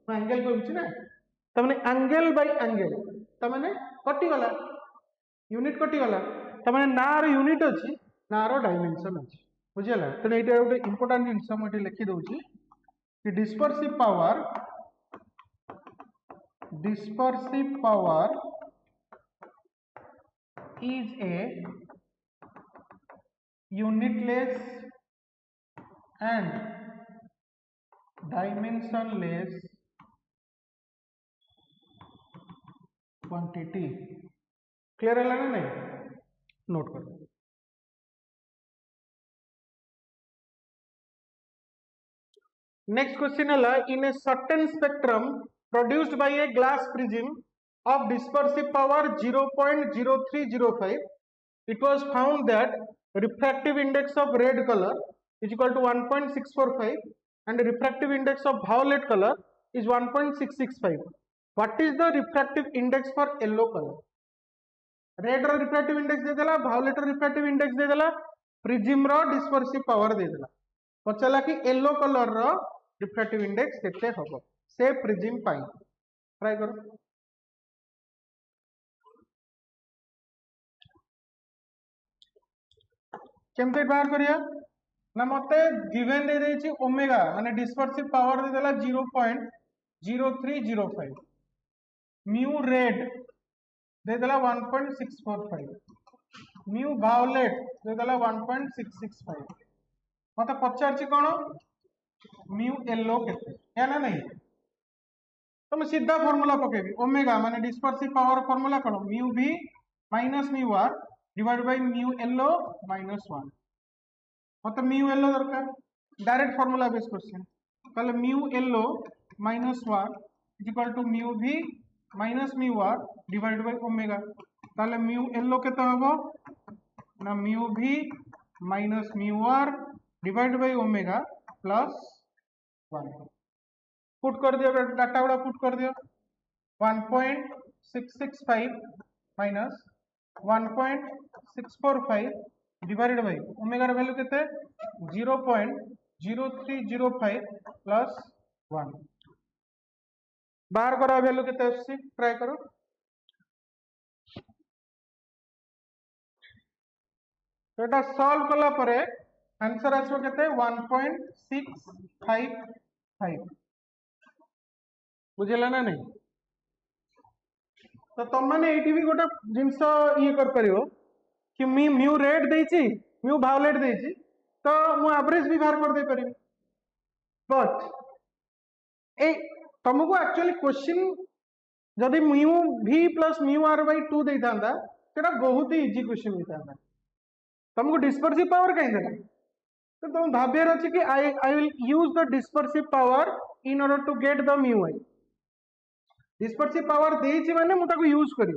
मैं एंगल कहूछि ना त माने एंगल बाय एंगल त माने कटि गला यूनिट कटि गला त माने ना रो यूनिट अछि ना रो डायमेंशन अछि बुझिला त एटा गोटे इंपोर्टेंट जिंस हम एठी लिखि दउछि कि dispersive power is a unitless and dimensionless quantity clear है ना नहीं नोट कर नेक्स्ट क्वेश्चन है in a certain spectrum produced by a glass prism of dispersive power 0.0305 it was found that refractive index of red color is equal to 1.645 and refractive index of violet color is 1.665 what is the refractive index for yellow color red रो refractive index दे देला violet रो refractive index दे देला prism रो dispersive power दे देला पचला कि yellow color रो refractive index केते हबो से prism पाई ट्राई करो केमते बाहर करिया ना मते गिवन दे देछि ओमेगा माने डिस्पर्सिव पावर दे देला 0.0305 म्यू रेड दे देला 1.645 म्यू वायलेट दे देला 1.665 मते पचारछि कोन म्यू येलो केते या ना नहीं तो मैं सीधा फार्मूला पकेबी ओमेगा माने डिस्पर्सिव पावर फार्मूला कोन mu v minus mu r divide by mu yellow minus 1 मतलब म्यू येलो दरकार डायरेक्ट फार्मूला बेस क्वेश्चन ताले mu yellow minus 1 is equal to mu v minus mu r divide by omega ताले mu yellow केते हबो ना mu v minus mu r divide by omega plus 1 put कर दियो data वाला put कर दियो 1.665 माइनस 1.645 डिवाइडेड बाय ओमेगा र वैल्यू केते 0.0305 प्लस 1 बाहर करा वैल्यू केते आसी ट्राई करो तो एटा सॉल्व कला परे आंसर आसो केते 1.655 बुझिला ना नहीं तो तुम मैंने ये भी गोटे जिनस ये कर परियो कि म्यू रेड देछि म्यू वायलेट देछि तो मु एवरेज भी बाहर कर दे परिबी बट ए तुमको एक्चुअली क्वेश्चन जदि mu v plus mu r by 2 दे थांदा सेटा बहुत ही इजी क्वेश्चन होता है तुमको डिस्पर्सिव पावर कहीं देला तो तुम भाबियर अछि कि I will use the dispersive power in order to get the mu I dispersive power देछि माने मु ताको यूज करी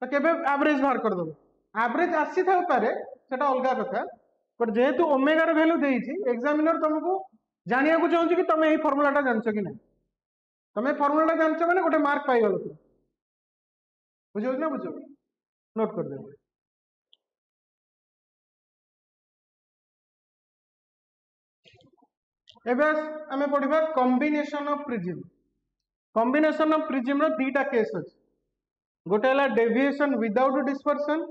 तो केबे एवरेज बाहर कर दो एवरेज आसी था पारे सेटा अलगा कथा बट जेहेतु ओमेगा रो वैल्यू देछि एग्जामिनर तुमको जानिया को चाहूँ कि तुम यही फॉर्मूला टा जानछ कि नहीं तुम फॉर्मूला टा जानछ माने गोटे मार्क पाई गलो बुझो ना बुझो नोट कर दे एबे हमें पढ़िबा कॉम्बिनेशन ऑफ प्रिज्म रो दीटा केस अछि गोटे हला डेविएशन विदाउट डिस्पर्सन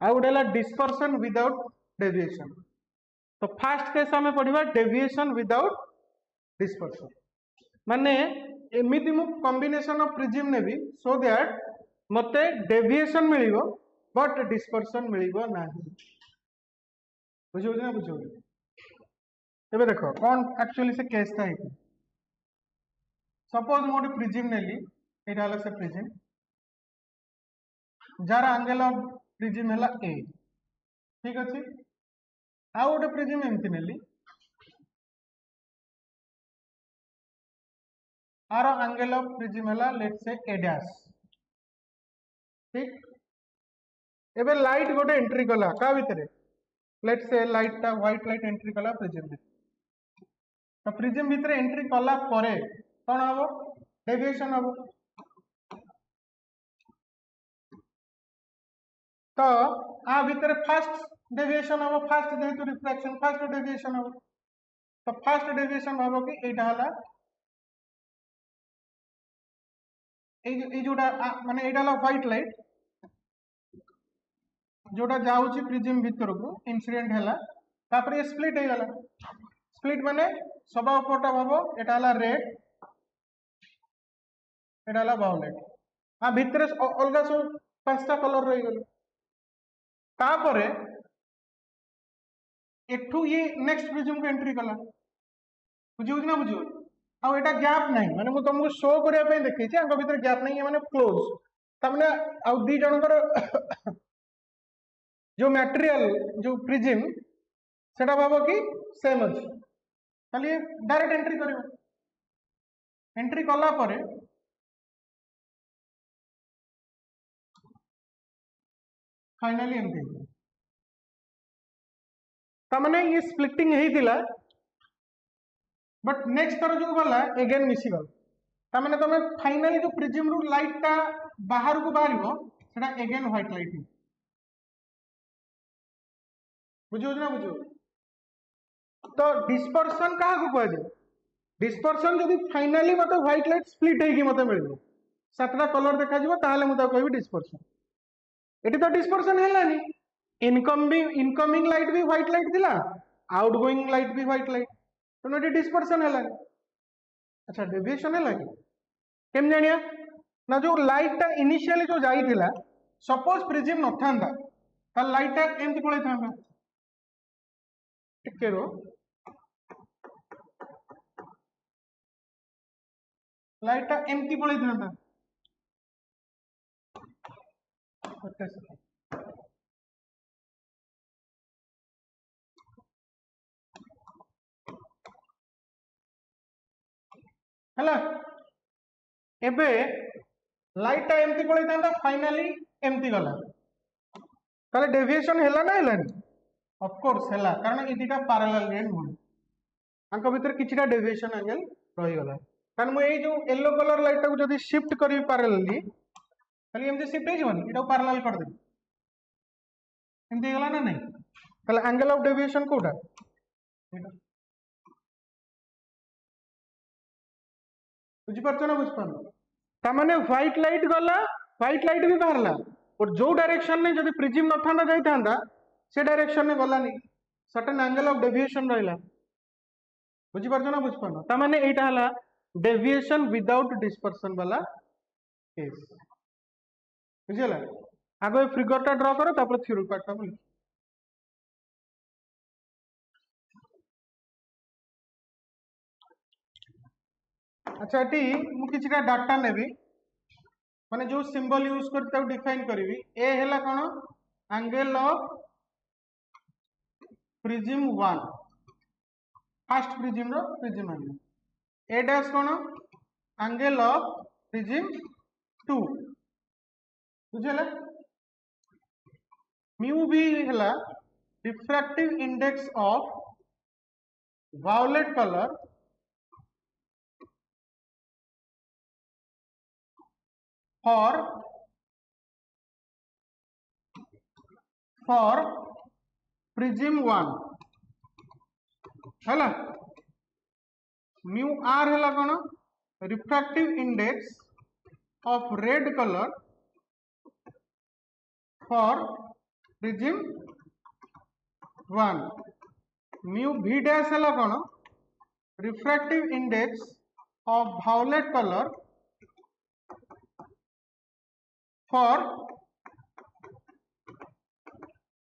आ गोटे हला डिस्पर्सन विदाउट डेविएशन तो फर्स्ट केस हमें पढ़िबा डेविएशन विदाउट डिस्पर्सन माने एमिति मु कॉम्बिनेशन ऑफ प्रिज्म नेबी सो दैट मते डेविएशन मिलिबो बट डिस्पर्शन मिलिबो नाही। बुझियो ना बुझियो एबे देखो कौन एक्चुअली से केस था है। सपोज मोटे प्रिज्म नेली एटा हला से prism jar angle of prism हला ए ठीक अछि। आ गोटे प्रिज्म एमती नेली आर एंगल ऑफ प्रिज्म हला लेट्स से ए डैश ठीक। एबे लाइट गोटे एंट्री कला का भितरे लेट्स से लाइट टा व्हाइट लाइट एंट्री कला प्रिज्म भितर। तो प्रिज्म भितरे एंट्री कला परे कोन हबो डेविएशन हबो। तो आ भितरे फर्स्ट डेविएशन हबो फर्स्ट जेहेतु रिफ्रैक्शन फर्स्ट डेविएशन हबो। तो फर्स्ट डेविएशन हबो कि एटा हला ए जोटा माने एटा हला व्हाइट लाइट जोटा जाउची प्रिज्म भितर को इंसिडेंट हला तापर ये स्प्लिट हे गला। स्प्लिट माने सबा ऊपरटा भाबो एटा हला रेड एटा हला वायलेट आ भितरे अलगा सब पांचटा कलर रही गलो। तापरे एठू ये नेक्स्ट प्रिज्म को एंट्री कला बुझियो ना बुझियो। आ एटा गैप नहीं माने मु तुमको शो करिया पे देखै छी आंको भितर गैप नहीं माने क्लोज तमने आ दी जनकर जो मटेरियल जो प्रिज्म सेटा भाबो कि सेम अछि खाली डायरेक्ट एंट्री करिवो। एंट्री कला परे फाइनली एमती तमने ये स्प्लिटिंग हेतिला बट नेक्स्ट थर जो गला अगेन मिसी गल तमने तमे फाइनली जो प्रिज्म रु लाइट टा बाहर को बाहरिबो सेटा अगेन व्हाइट लाइट बुझियो ना बुझियो। तो डिस्पर्शन कहा को कहजे डिस्पर्शन जदि फाइनली मते व्हाइट लाइट स्प्लिट हेकी मते मिलबो सातटा कलर देखा जिवो ताहाले मु ता कहबी डिस्पर्शन। एटी तो डिस्पर्शन हेलानी इनकमिंग लाइट भी व्हाइट लाइट थिला आउटगोइंग लाइट भी व्हाइट लाइट तो एटी डिस्पर्शन हेलानी। अच्छा डेविएशन हेला कि केम जानिया ना जो लाइट टा इनिशियली जो जाई थिला सपोज प्रिज्म न थांदा ता लाइट टा एमती पळे थांदा टिके रो लाइट टा एमती पळे थांदा हला एबे लाइट टा एमती पळे थांदा फाइनली एमती गला ताले डेविएशन हेला ना हेलानी ऑफ कोर्स हेला कारण ए दिटा पैरेलल रे नुह आंको भीतर किछिटा डेविएशन एंगल रही गला कारण मु ए जो येलो कलर लाइट टा को जदी शिफ्ट करी पैरेलली खाली एमती शिफ्ट हे जवन एटा पैरेलल कर दे एमती गला ना नहीं ताले एंगल ऑफ डेविएशन कोटा बुझी परछो ना बुझ पानो ता माने व्हाइट लाइट गला व्हाइट लाइट भी बाहरला और जो डायरेक्शन में जदी प्रिज्म न थांदा जाई थांदा से डायरेक्शन में गलानी सर्टेन एंगल ऑफ डेविएशन रहिला बुझी परछो ना बुझ पानो ता माने एटा हला डेविएशन विदाउट डिस्पर्शन वाला केस बुझिला। आगे फिगर टा ड्रा करो तापर थ्योरी पार्ट टा बोल। अच्छा एटी मु किछिटा डाटा नेबी माने जो सिंबल यूज करता ताको डिफाइन करबी ए हेला कोन angle of prism 1 first prism रो प्रिज्म एंगल ए डैश कोन एंगल ऑफ प्रिज्म 2 बुझला। म्यू बी हेला refractive index of violet colour for prism 1 हैला म्यू आर हैला कोन refractive index of red colour for prism 1 mu B dash हैला कोन refractive index of violet color for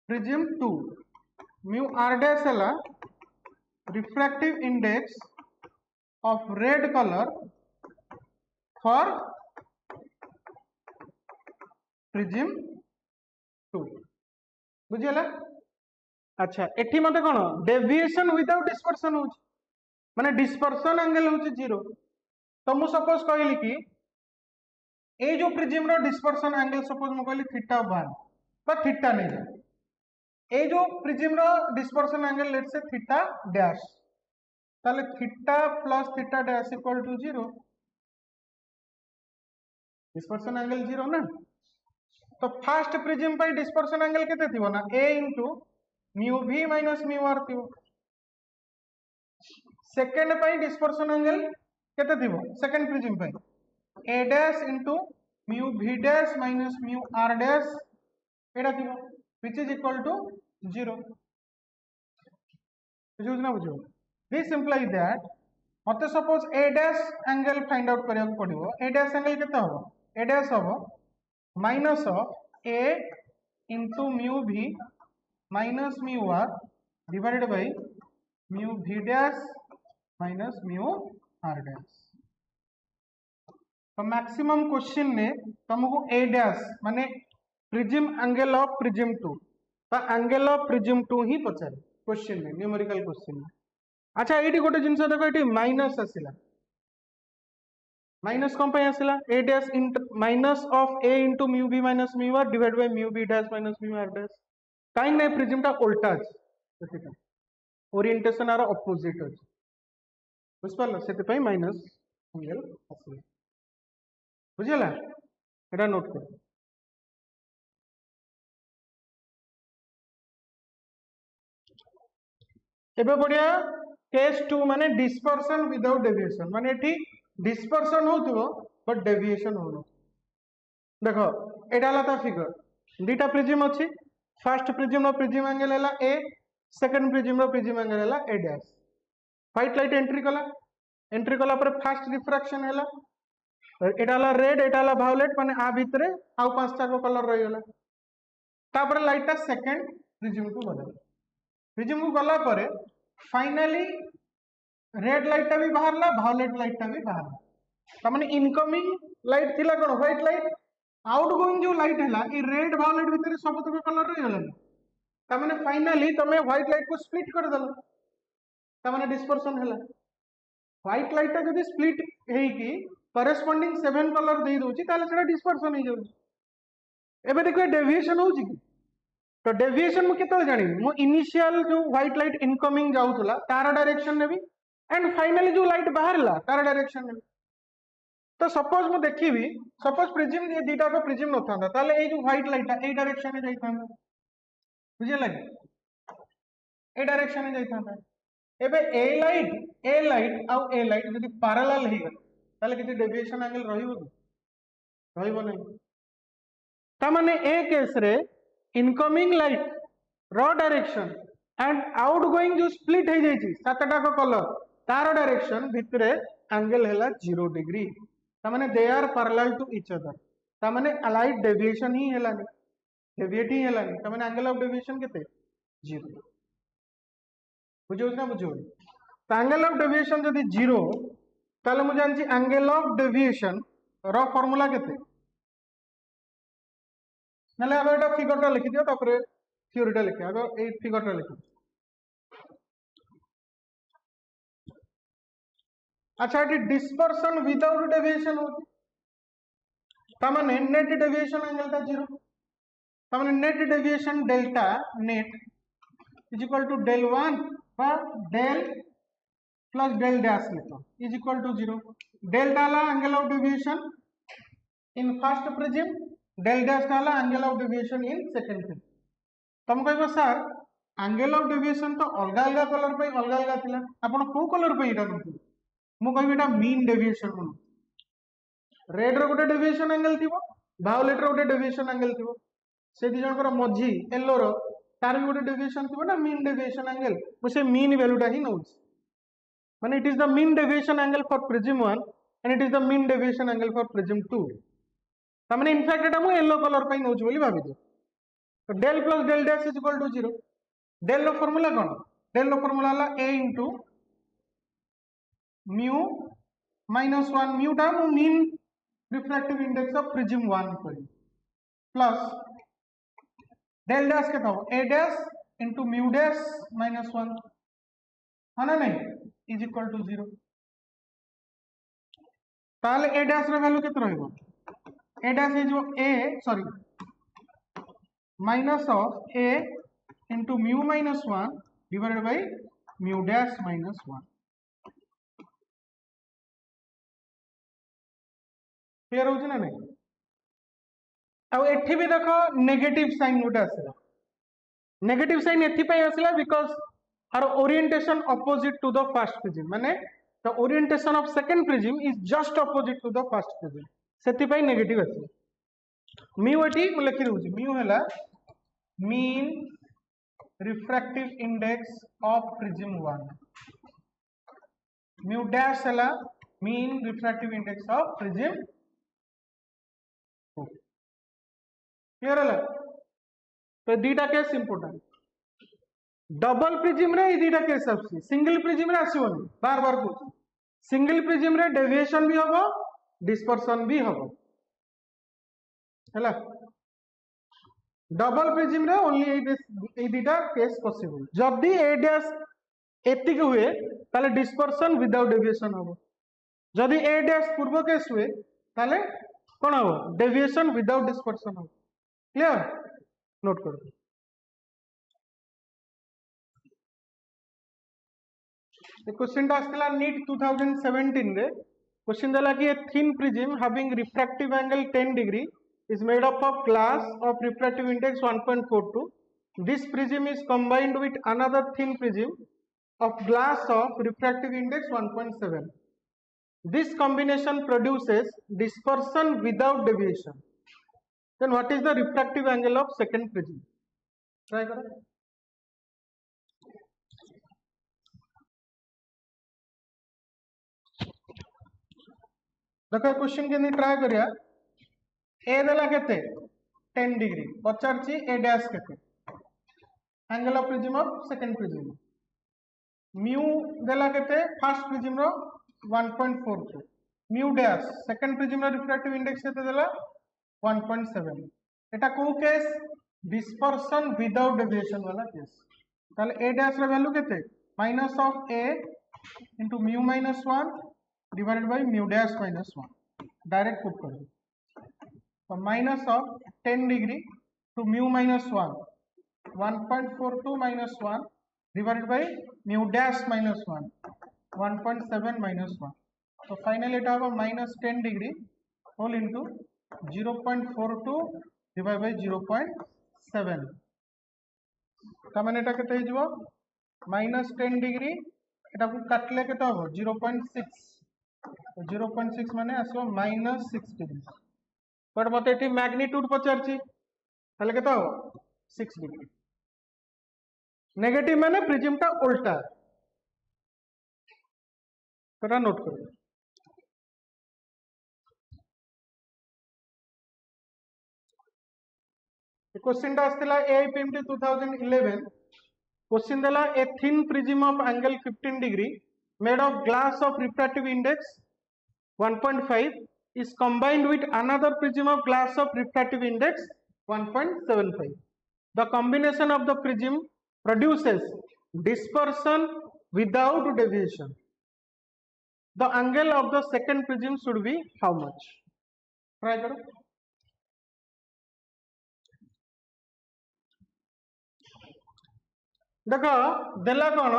prism 2 mu r dash hela refractive index of red color for prism 2 बुझिला। अच्छा एठी मते कोन deviation without dispersion हो माने dispersion angle हो 0 तो मु सपोज कहली कि ए जो प्रिज्म रो डिस्पर्शन एंगल सपोज मु कहली थीटा 1 बा थीटा नै ए जो प्रिज्म रो dispersion angle let's say theta dash ताले theta plus theta dash equal to 0 dispersion angle 0 ना। तो फर्स्ट प्रिज्म पे डिस्पर्शन एंगल केते थिबो ना a into mu v minus mu r थिबो। सेकंड पे डिस्पर्शन एंगल केते थिबो सेकंड प्रिज्म पे a dash into mu v dash minus mu r dash एटा थिबो व्हिच इज इक्वल टू 0 बुझो ना बुझो। दिस इंप्लाइज दैट मते suppose a dash angle find out करिया पड़िबो a डैश एंगल केते हो a डैश हो minus of a into mu v minus mu r divided by mu v dash minus mu r dash. तो maximum question ने तुमको a dash माने prism angle of prism 2 बा angle of prism 2 ही पचारे question में numerical question में। अच्छा एटी गोटे जिंस देखो एटी माइनस आसिला माइनस कम पे आसिला a dash minus of a into mu v minus mu r divide by mu v dash minus mu r dash काई नै प्रिज्म टा उल्टा अछि ओरिएंटेशन आर ऑपोजिट अछि बुझ पालो सेते पई माइनस एंगल आसिला बुझिला एटा नोट कर। एबे बढ़िया केस 2 माने डिस्पर्शन विदाउट डेविएशन माने एठी डिस्पर्शन होतबो बट डेविएशन होनो। देखो एटा ला ता फिगर दीटा प्रिज्म अछि फर्स्ट प्रिज्म रो प्रिज्म एंगल हला a सेकंड प्रिज्म रो प्रिज्म एंगल हला a dash white light entry कला पर फर्स्ट रिफ्रैक्शन हला एटा हला रेड एटा हला वायलेट माने आ भितरे आउ पांचटा को कलर रहि गला तापर लाइट ता सेकंड प्रिज्म को गला प्रिज्म को गला पर फाइनली रेड लाइट टा भी बाहरला वायलेट लाइट टा भी बाहरला त माने इनकमिंग लाइट थिला कोन व्हाइट लाइट आउटगोइंग जो लाइट हला ई रेड वायलेट भीतर सब तक कलर रहि गला त माने फाइनली तमे व्हाइट लाइट को स्प्लिट कर दलो त माने डिस्पर्शन हला व्हाइट लाइट टा जदी स्प्लिट हेई की करेस्पोंडिंग 7 कलर दे दोची ताले सेटा डिस्पर्शन हे जाउची। एबे देखो डेविएशन होची की तो डेविएशन मु केतल जानि मु इनिशियल जो व्हाइट लाइट इनकमिंग जाउतला तार डायरेक्शन नेबी एंड फाइनली जो लाइट बाहरला तार डायरेक्शन नेबी। तो सपोज मु देखिबी सपोज प्रिज्म ये दीटा को प्रिज्म न थांदा ताले ए जो व्हाइट लाइट ए डायरेक्शन में जाई थांदा बुझे लगे ए डायरेक्शन में जाई थांदा। एबे ए लाइट आउ ए लाइट जदी पैरेलल हे गल ताले किछि डेविएशन एंगल रहिबो रहिबो नै ता माने ए केस रे incoming light raw direction and outgoing जो स्प्लिट हे जाई छी सातटा को कलर तार डायरेक्शन भितरे एंगल हैला 0 डिग्री ता माने they are parallel to each other ता माने लाइट डेविएशन ही हैला नै डेविएट ही हैला नै ता माने एंगल ऑफ डेविएशन केते 0 बुझो ना बुझो ता एंगल ऑफ डेविएशन जदी 0 ताले मु जानची एंगल ऑफ डेविएशन रॉ फार्मूला केते नले अब एटा फिगर टा लिखि दियो तापरे थ्योरी टा लिखि अब ए फिगर टा लिखि। अच्छा एटी डिस्पर्शन विदाउट डेविएशन होती ता माने नेट डेविएशन एंगल टा 0 ता माने net deviation delta net is equal to del 1 बा डेल प्लस डेल डैश लिखो इज इक्वल टू 0 डेल्टा ला angle of deviation in first prism del dash डाला angle of deviation in second prism. तुम कहबो sir angle of deviation तो अलग अलग colour पे अलग अलग थिला आपण को कलर पे इटा नथि मु कहबी एटा मीन डेविएशन कोन रेड रो गोटे डेविएशन एंगल थिबो वायलेट रो गोटे डेविएशन एंगल थिबो से दि जनकर मझी येलो रो तार भी गोटे डेविएशन थिबो ना मीन डेविएशन एंगल मु से मीन वैल्यू टा ही नउछ माने it is the mean deviation angle for prism 1 and it is the mean deviation angle for prism 2 तमाने इनफैक्ट एटा मु येलो कलर पई नोच बोली भाबी दे तो del plus del dash is equal to 0 del रो फार्मूला कोन डेल रो फार्मूला ला a into mu minus 1 mu टा mu mean refractive index of prism 1 करी प्लस डेल डैश के a dash into mu dash minus 1 है ना नहीं इज इक्वल टू 0 ताले a डैश रो वैल्यू केते रहइबो a dash is a sorry minus of a into mu minus 1 divided by mu dash minus 1 clear हो ना नहीं अब एठी भी देखो नेगेटिव साइन गोटे आसला नेगेटिव साइन एथि पई आसला because our orientation opposite to the first prism माने the orientation of second prism is just opposite to the first prism सेथि पई नेगेटिव आसला म्यू एठी मु लिखि रहउची म्यू हैला mean refractive index of prism 1 mu dash हैला mean refractive index of prism 2 clear हैला तो दीटा केस इंपोर्टेंट डबल प्रिज्म रे दीटा केस आसी सिंगल प्रिज्म रे आसीबोनी बार बार को सिंगल प्रिज्म रे डेविएशन भी हबो डिस्पर्सन भी हबो हैला डबल प्रिज्म रे ओनली ए दीटा केस पॉसिबल जदी ए डैश एतिक हुए ताले डिस्पर्सन विदाउट डेविएशन हो जदी ए डैश पूर्व केस हुए ताले कोन हो डेविएशन विदाउट डिस्पर्सन हो क्लियर नोट कर दो क्वेश्चन आसला नीट 2017 रे क्वेश्चन देला कि a thin prism having refractive angle 10 degree is made up of glass of refractive index 1.42. This prism is combined with another thin prism of glass of refractive index 1.7. This combination produces dispersion without deviation. Then what is the refractive angle of second prism? Try karo. देखो question के try करिया ए देला केते 10 degree पचारची ए dash केते angle of prism of second prism mu देला केते first prism रो 1.42 mu dash second prism रो refractive index केते देला 1.7 एटा को केस डिस्पर्सन विदाउट डेविएशन वाला केस ताले ए डैश रो वैल्यू केते minus of A into mu minus 1 divided by mu dash minus 1 direct put कर so minus of 10 degree to mu minus 1 1.42 minus 1 divided by mu dash minus 1 1.7 minus 1 so finally it have a minus 10 degree whole into 0.42 divided by 0.7 तमाने एटा केते हिजबो minus 10 degree एटा को काटले केते हो 0.6 0.6 माने आसो minus 6 degree but मते eighty magnitude पचारची ताले केता हो 6 डिग्री नेगेटिव माने प्रिज्म का उल्टा तोरा नोट करो क्वेश्चन आसला एआईपीएमटी 2011 क्वेश्चन देला a thin prism of angle 15 degree made of glass of refractive index 1.5 is combined with another prism of glass of refractive index 1.75. The combination of the prism produces dispersion without deviation. The angle of the second prism should be how much? Try karo. देखो देला कौन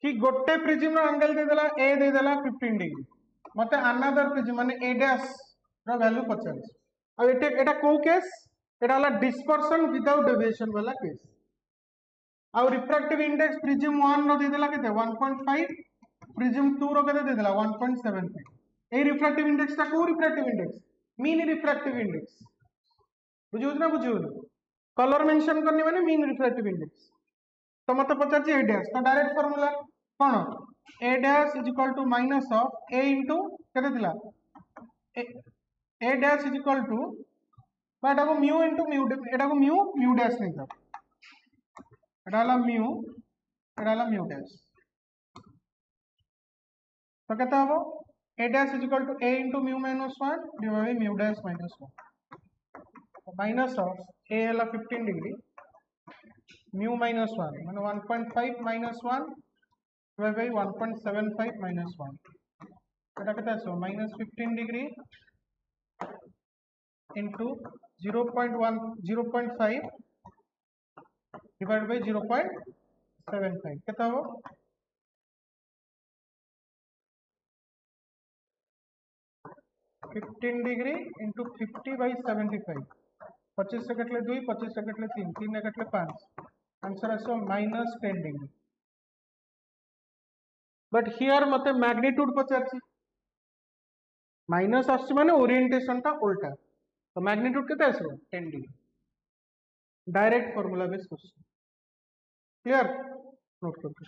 कि गोटे prism रो angle दे देला ए दे देला 15 degree मते another prism माने ए डैश रो वैल्यू 50 अब एटा को केस एटा वाला डिस्पर्सन विदाउट डेविएशन वाला केस आ रिफ्रैक्टिव इंडेक्स प्रिज्म 1 रो दे देला केते 1.5 प्रिज्म 2 रो केते दे देला 1.75 ए रिफ्रैक्टिव इंडेक्स ता को refractive index mean refractive index बुझियो ना बुझियो कलर मेंशन करनी माने मीन रिफ्रैक्टिव इंडेक्स तो मते 50 ए डैश तो डायरेक्ट फार्मूला कोन a dash is equal to minus of a into केते थिला a dash is equal to एटा को mu into mu एटा को mu dash नहीं था एटा वाला mu dash तो केते हबो a dash is equal to a into mu minus 1 divided by mu dash minus 1 minus of a हला 15 degree mu minus 1 माने 1.5 minus 1 divided by 1.75 minus 1 एटा केते आसो minus 15 degree into 0.5 divided by 0.75 केते हबो 15 degree into 50 by 75 25 से कटले 2 25 से कटले 3 3 ने कटले 5 आंसर आसो minus 10 degree बट हियर मते मैग्नीट्यूड पचारछि माइनस आछि माने ओरिएंटेशन ता उल्टा तो मैग्नीट्यूड केते आसो 10 degree direct formula base question clear note करके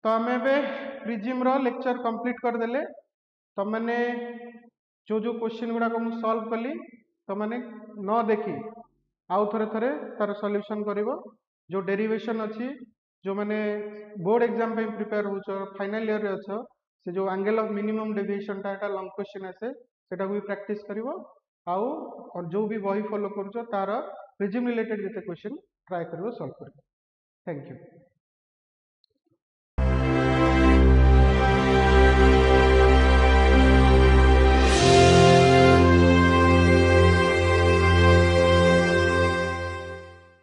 तो हमें बे प्रिज्म रो लेक्चर कंप्लीट कर देले तो माने जो क्वेश्चन गुडा को मु सॉल्व कली तो माने न देखी आउ थरे थरे तार सॉल्यूशन करिवो जो डेरिवेशन अछि जो माने बोर्ड एग्जाम पे प्रिपेयर हो फाइनल ईयर रे अछो से जो एंगल ऑफ मिनिमम डेविएशन टा एटा लॉन्ग क्वेश्चन आसे सेटा भी प्रैक्टिस करिवो आउ और जो भी बही फॉलो करछो तार प्रिज्म रिलेटेड जते क्वेश्चन ट्राई करिवो सॉल्व करिवो थैंक यू।